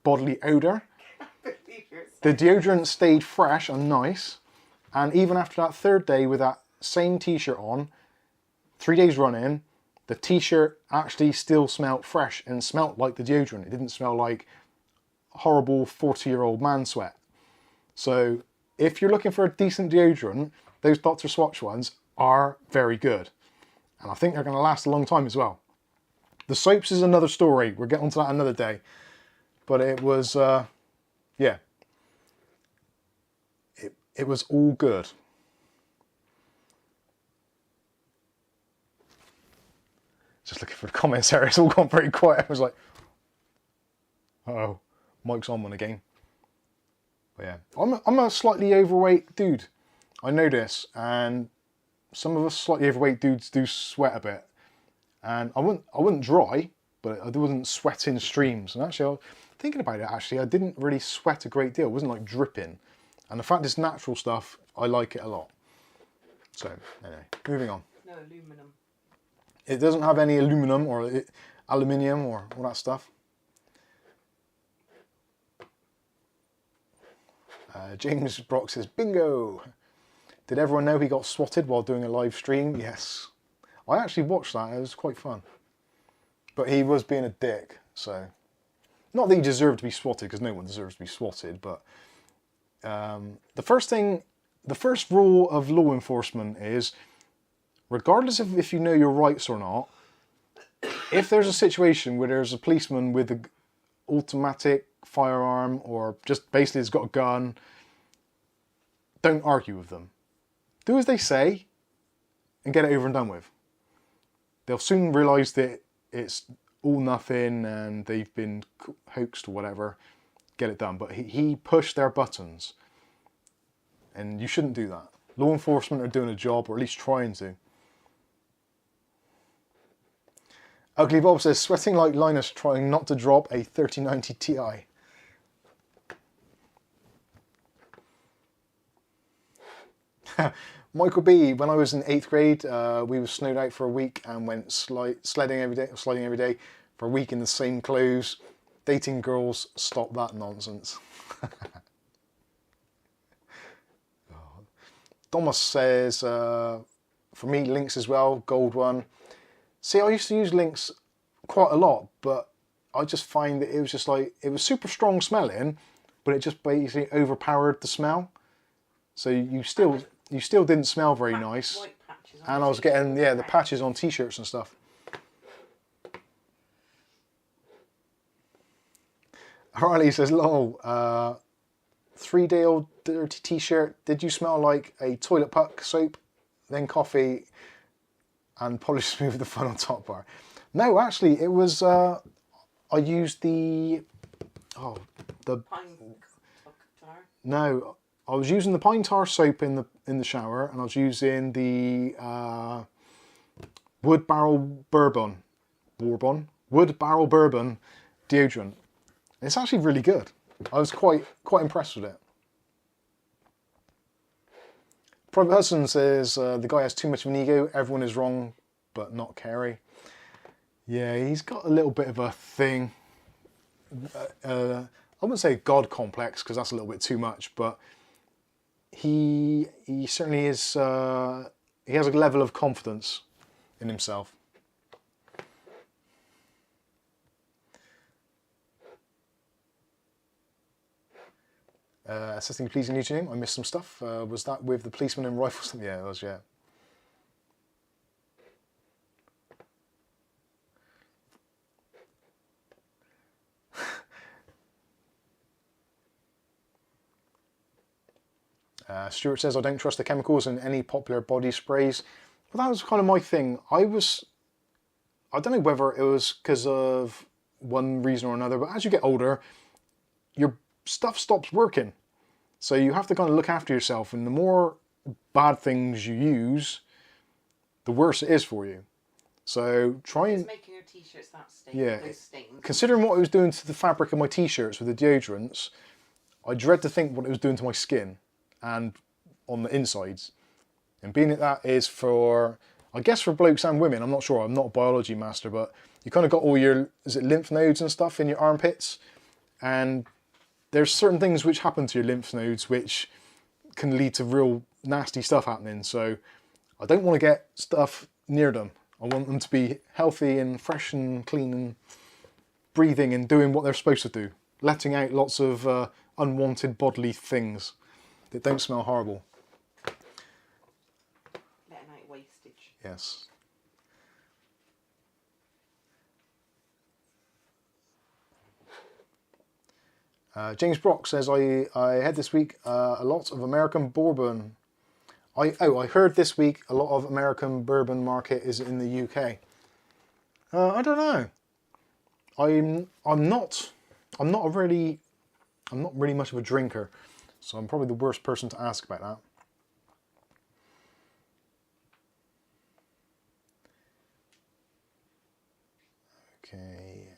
bodily odour. The deodorant stayed fresh and nice. And even after that third day with that same t-shirt on, 3 days running, the t-shirt actually still smelled fresh and smelled like the deodorant. It didn't smell like horrible 40-year-old man sweat. So if you're looking for a decent deodorant, those Dr. Swatch ones are very good. And I think they're going to last a long time as well. The soaps is another story. We'll get onto that another day. But it was, yeah. It was all good. Just looking for the comments there. It's all gone pretty quiet. I was like, uh-oh, Mike's on one again. But yeah, I'm a slightly overweight dude. I know this, and some of us slightly overweight dudes do sweat a bit. And I wouldn't dry, but I wasn't sweating streams. And actually, thinking about it, actually, I didn't really sweat a great deal. It wasn't like dripping. And the fact it's natural stuff, I like it a lot. So, anyway, moving on. No aluminum. It doesn't have any aluminum or aluminium or all that stuff. James Brock says, bingo! Did everyone know he got swatted while doing a live stream? Yes. I actually watched that, it was quite fun. But he was being a dick, so... Not that he deserved to be swatted, because no one deserves to be swatted, but... the first rule of law enforcement is, regardless of if you know your rights or not, if there's a situation where there's a policeman with an automatic firearm or just basically has got a gun, don't argue with them. Do as they say and get it over and done with. They'll soon realise that it's all nothing and they've been hoaxed or whatever. Get it done. But he pushed their buttons, and you shouldn't do that. Law enforcement are doing a job, or at least trying to. Ugly Bob says, sweating like Linus trying not to drop a 3090 Ti. Michael B, when I was in 8th grade, we were snowed out for a week and went sliding every day for a week in the same clothes. Dating girls, stop that nonsense. Thomas says, for me, Lynx as well, gold one. See, I used to use Lynx quite a lot, but I just find that it was just like, it was super strong smelling, but it just basically overpowered the smell. So you still didn't smell very nice. And I was getting, yeah, the patches on t-shirts and stuff. Harley says, lol, 3-day-old dirty t-shirt. Did you smell like a toilet puck soap, then coffee, and polish smooth the fun on top bar? No, actually, it was, I used the, no, I was using the pine tar soap in the shower, and I was using the wood barrel bourbon deodorant. It's actually really good. I was quite impressed with it. Private Hudson says, the guy has too much of an ego. Everyone is wrong, but not Kerry. Yeah, he's got a little bit of a thing. I wouldn't say God complex, because that's a little bit too much, but he certainly is, he has a level of confidence in himself. Assisting pleasing new tuning. I missed some stuff. Was that with the policeman and rifles? Yeah, it was, yeah. Stuart says, I don't trust the chemicals in any popular body sprays. Well, that was kind of my thing. I don't know whether it was because of one reason or another, but as you get older, your stuff stops working. So you have to kind of look after yourself, and the more bad things you use, the worse it is for you. So try and... It's making your t-shirts that stain, yeah, those stains. Considering what it was doing to the fabric of my t-shirts with the deodorants, I dread to think what it was doing to my skin and on the insides. And being that is for, I guess for blokes and women, I'm not sure, I'm not a biology master, but you kind of got all your, is it lymph nodes and stuff in your armpits? And there's certain things which happen to your lymph nodes which can lead to real nasty stuff happening. So I don't want to get stuff near them. I want them to be healthy and fresh and clean and breathing and doing what they're supposed to do. Letting out lots of unwanted bodily things that don't smell horrible. Letting out wastage. Yes. James Brock says, I had this week a lot of American bourbon. I heard this week a lot of American bourbon market is in the UK. I don't know. I'm not really much of a drinker, so I'm probably the worst person to ask about that. Okay.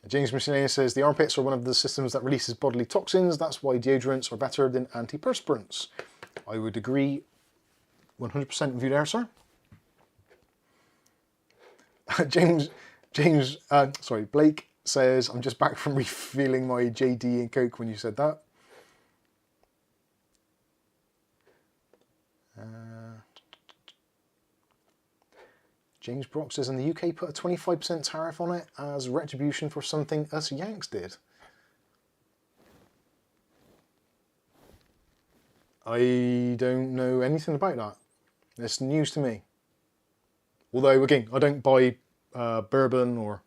James Miscellaneous says, the armpits are one of the systems that releases bodily toxins. That's why deodorants are better than antiperspirants. I would agree 100% with you there, sir. Blake says, I'm just back from refilling my JD and Coke when you said that. James Brock says, in the UK put a 25% tariff on it as retribution for something us Yanks did. I don't know anything about that. It's news to me. Although, again, I don't buy bourbon or...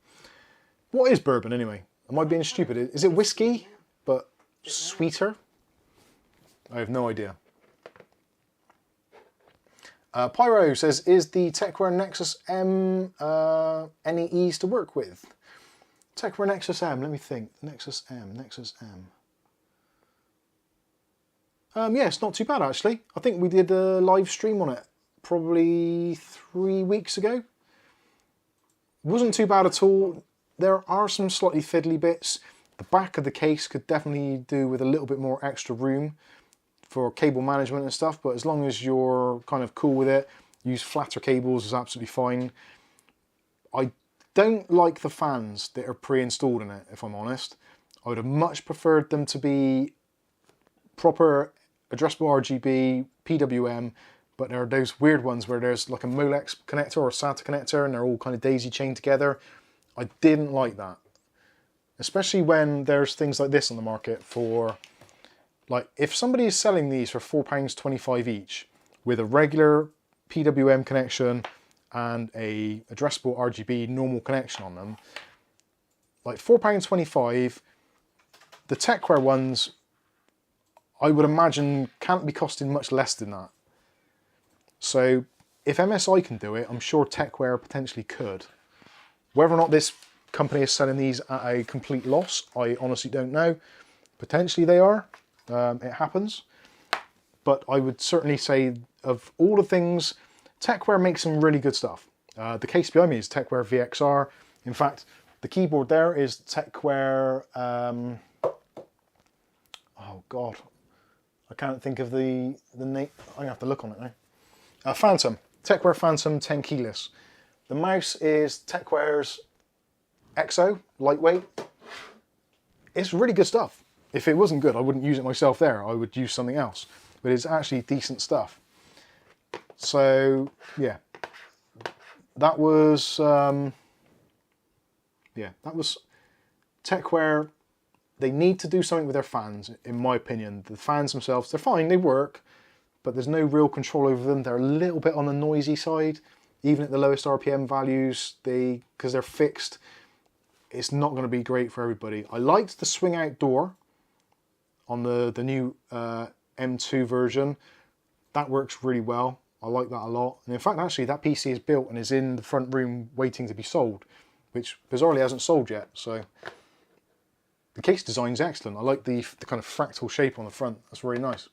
What is bourbon anyway? Am I being stupid? Is it whiskey, but sweeter? I have no idea. Pyro says, is the Techwear Nexus M any ease to work with? Techwear Nexus M, let me think. Nexus M. Yeah, it's not too bad actually. I think we did a live stream on it probably 3 weeks ago. Wasn't too bad at all. There are some slightly fiddly bits. The back of the case could definitely do with a little bit more extra room for cable management and stuff, but as long as you're kind of cool with it, use flatter cables is absolutely fine. I don't like the fans that are pre-installed in it, if I'm honest. I would have much preferred them to be proper addressable RGB, PWM, but there are those weird ones where there's like a Molex connector or SATA connector and they're all kind of daisy chained together. I didn't like that. Especially when there's things like this on the market for... Like, if somebody is selling these for £4.25 each with a regular PWM connection and a addressable RGB normal connection on them, like £4.25, the Techwear ones, I would imagine, can't be costing much less than that. So, if MSI can do it, I'm sure Techwear potentially could. Whether or not this company is selling these at a complete loss, I honestly don't know. Potentially they are. It happens, but I would certainly say of all the things, Techwear makes some really good stuff. The case behind me is TechWare VXR. In fact, the keyboard there is TechWare, oh God, I can't think of the name, I'm gonna have to look on it now. Phantom, TechWare Phantom 10 keyless. The mouse is TechWare's Exo, lightweight. It's really good stuff. If it wasn't good, I wouldn't use it myself there, I would use something else. But it's actually decent stuff. So, yeah. That was, that was TechWare. They need to do something with their fans, in my opinion. The fans themselves, they're fine, they work, but there's no real control over them. They're a little bit on the noisy side, even at the lowest RPM values, because they're fixed. It's not going to be great for everybody. I liked the swing out door on the new M2 version. That works really well. I like that a lot. And in fact, actually, that PC is built and is in the front room waiting to be sold, which bizarrely hasn't sold yet. So the case design's excellent. I like the kind of fractal shape on the front. That's really nice.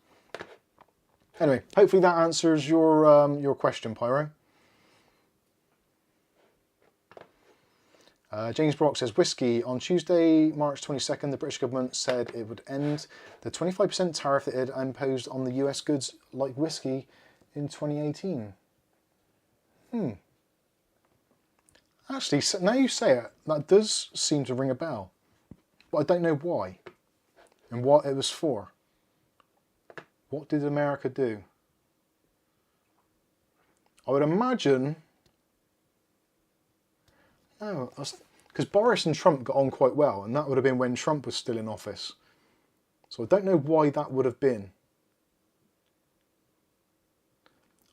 Anyway, hopefully that answers your question, Pyro. James Brock says, Whiskey, on Tuesday, March 22nd, the British government said it would end the 25% tariff that it had imposed on the US goods like whiskey in 2018. Actually, now you say it, that does seem to ring a bell. But I don't know why and what it was for. What did America do? I would imagine... No, because Boris and Trump got on quite well, and that would have been when Trump was still in office. So I don't know why that would have been.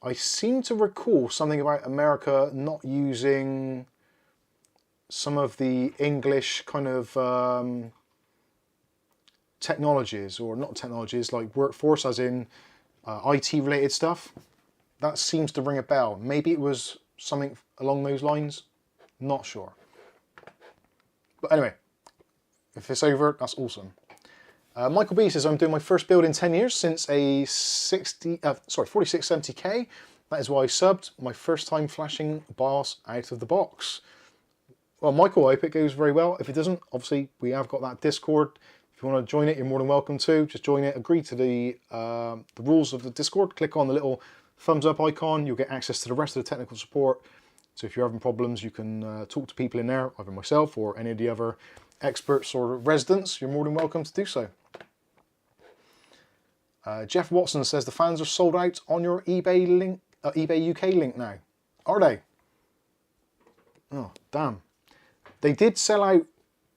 I seem to recall something about America not using some of the English kind of technologies, or not technologies, like workforce, as in IT related stuff. That seems to ring a bell. Maybe it was something along those lines. Not sure. But anyway, if it's over, that's awesome. Michael B says, I'm doing my first build in 10 years since a 4670K. That is why I subbed. My first time flashing BIOS out of the box. Well, Michael, I hope it goes very well. If it doesn't, obviously we have got that Discord. If you want to join it, you're more than welcome to. Just join it, agree to the rules of the Discord, click on the little thumbs up icon. You'll get access to the rest of the technical support. So if you're having problems, you can talk to people in there, either myself or any of the other experts or residents. You're more than welcome to do so. Jeff Watson says the fans are sold out on your eBay link, eBay UK link now. Are they? Oh, damn. They did sell out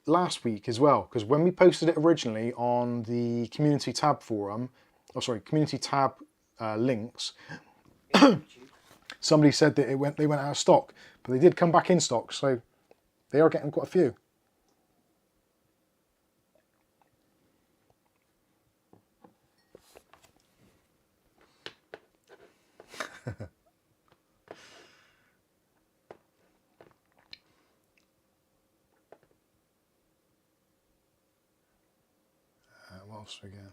last week as well, because when we posted it originally on the community tab forum, community tab links, somebody said that they went out of stock, but they did come back in stock, so they are getting quite a few. What else we get?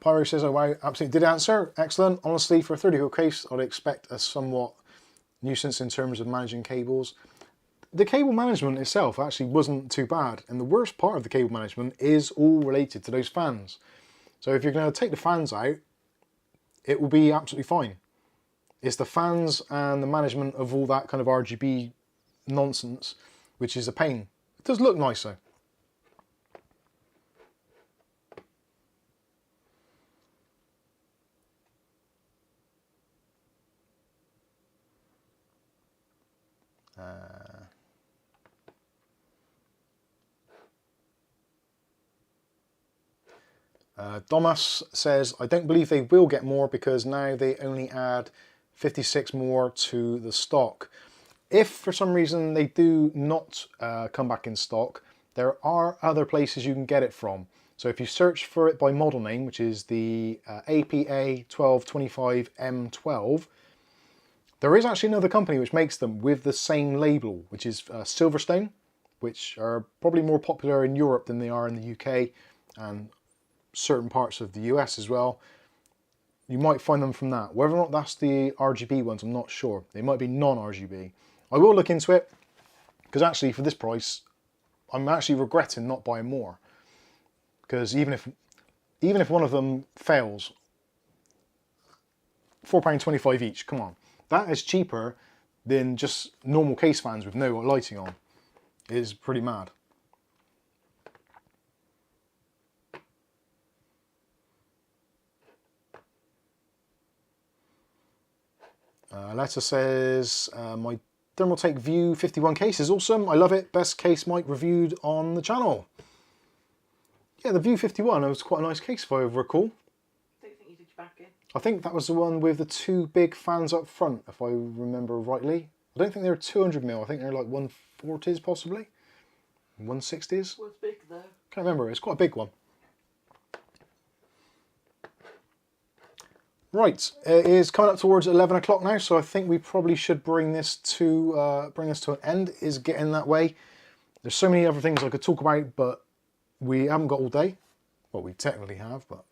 Pyro says, oh wow, absolutely did answer. Excellent. Honestly, for a 30 case, I'd expect a somewhat nuisance in terms of managing cables. The cable management itself actually wasn't too bad, and the worst part of the cable management is all related to those fans. So if you're going to take the fans out, it will be absolutely fine. It's the fans and the management of all that kind of RGB nonsense, which is a pain. It does look nice though. Domas says, I don't believe they will get more because now they only add 56 more to the stock. If for some reason they do not come back in stock, there are other places you can get it from. So if you search for it by model name, which is the APA 1225M12, there is actually another company which makes them with the same label, which is Silverstone, which are probably more popular in Europe than they are in the UK and certain parts of the US as well. you might find them from that. Whether or not that's the RGB ones, I'm not sure. They might be non-RGB. I will look into it, because actually for this price, I'm actually regretting not buying more. Because even if one of them fails, £4.25 each, come on. That is cheaper than just normal case fans with no lighting on. It is pretty mad. Letter says, my Thermaltake View 51 case is awesome. I love it. Best case mic reviewed on the channel. Yeah, the View 51 was quite a nice case if I recall. I don't think you did your back in. I think that was the one with the two big fans up front, if I remember rightly. I don't think they were 200mm. I think they're like 140s possibly. 160s. What's big though? Can't remember. It's quite a big one. Right, it is coming up towards 11 o'clock now, so I think we probably should bring this to an end. It is getting that way. There's so many other things I could talk about, but we haven't got all day. Well, we technically have, but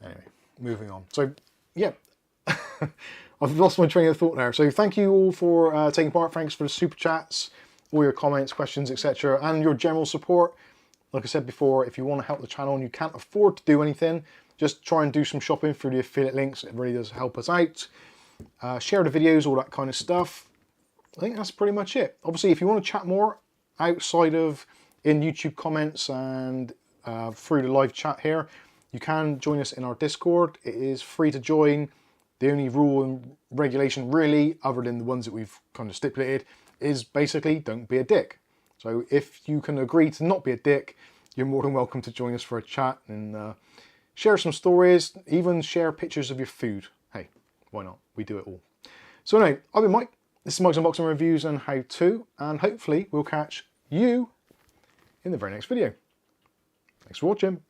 anyway, moving on. So, yeah, I've lost my train of thought now. So thank you all for taking part. Thanks for the super chats, all your comments, questions, etc., and your general support. Like I said before, if you want to help the channel and you can't afford to do anything, just try and do some shopping through the affiliate links. It really does help us out. Share the videos, all that kind of stuff. I think that's pretty much it. Obviously, if you want to chat more outside of in YouTube comments and through the live chat here, you can join us in our Discord. It is free to join. The only rule and regulation really, other than the ones that we've kind of stipulated, is basically don't be a dick. So if you can agree to not be a dick, you're more than welcome to join us for a chat and share some stories, even share pictures of your food. Hey, why not? We do it all. So anyway, I've been Mike. This is Mike's Unboxing Reviews and How To, and hopefully we'll catch you in the very next video. Thanks for watching.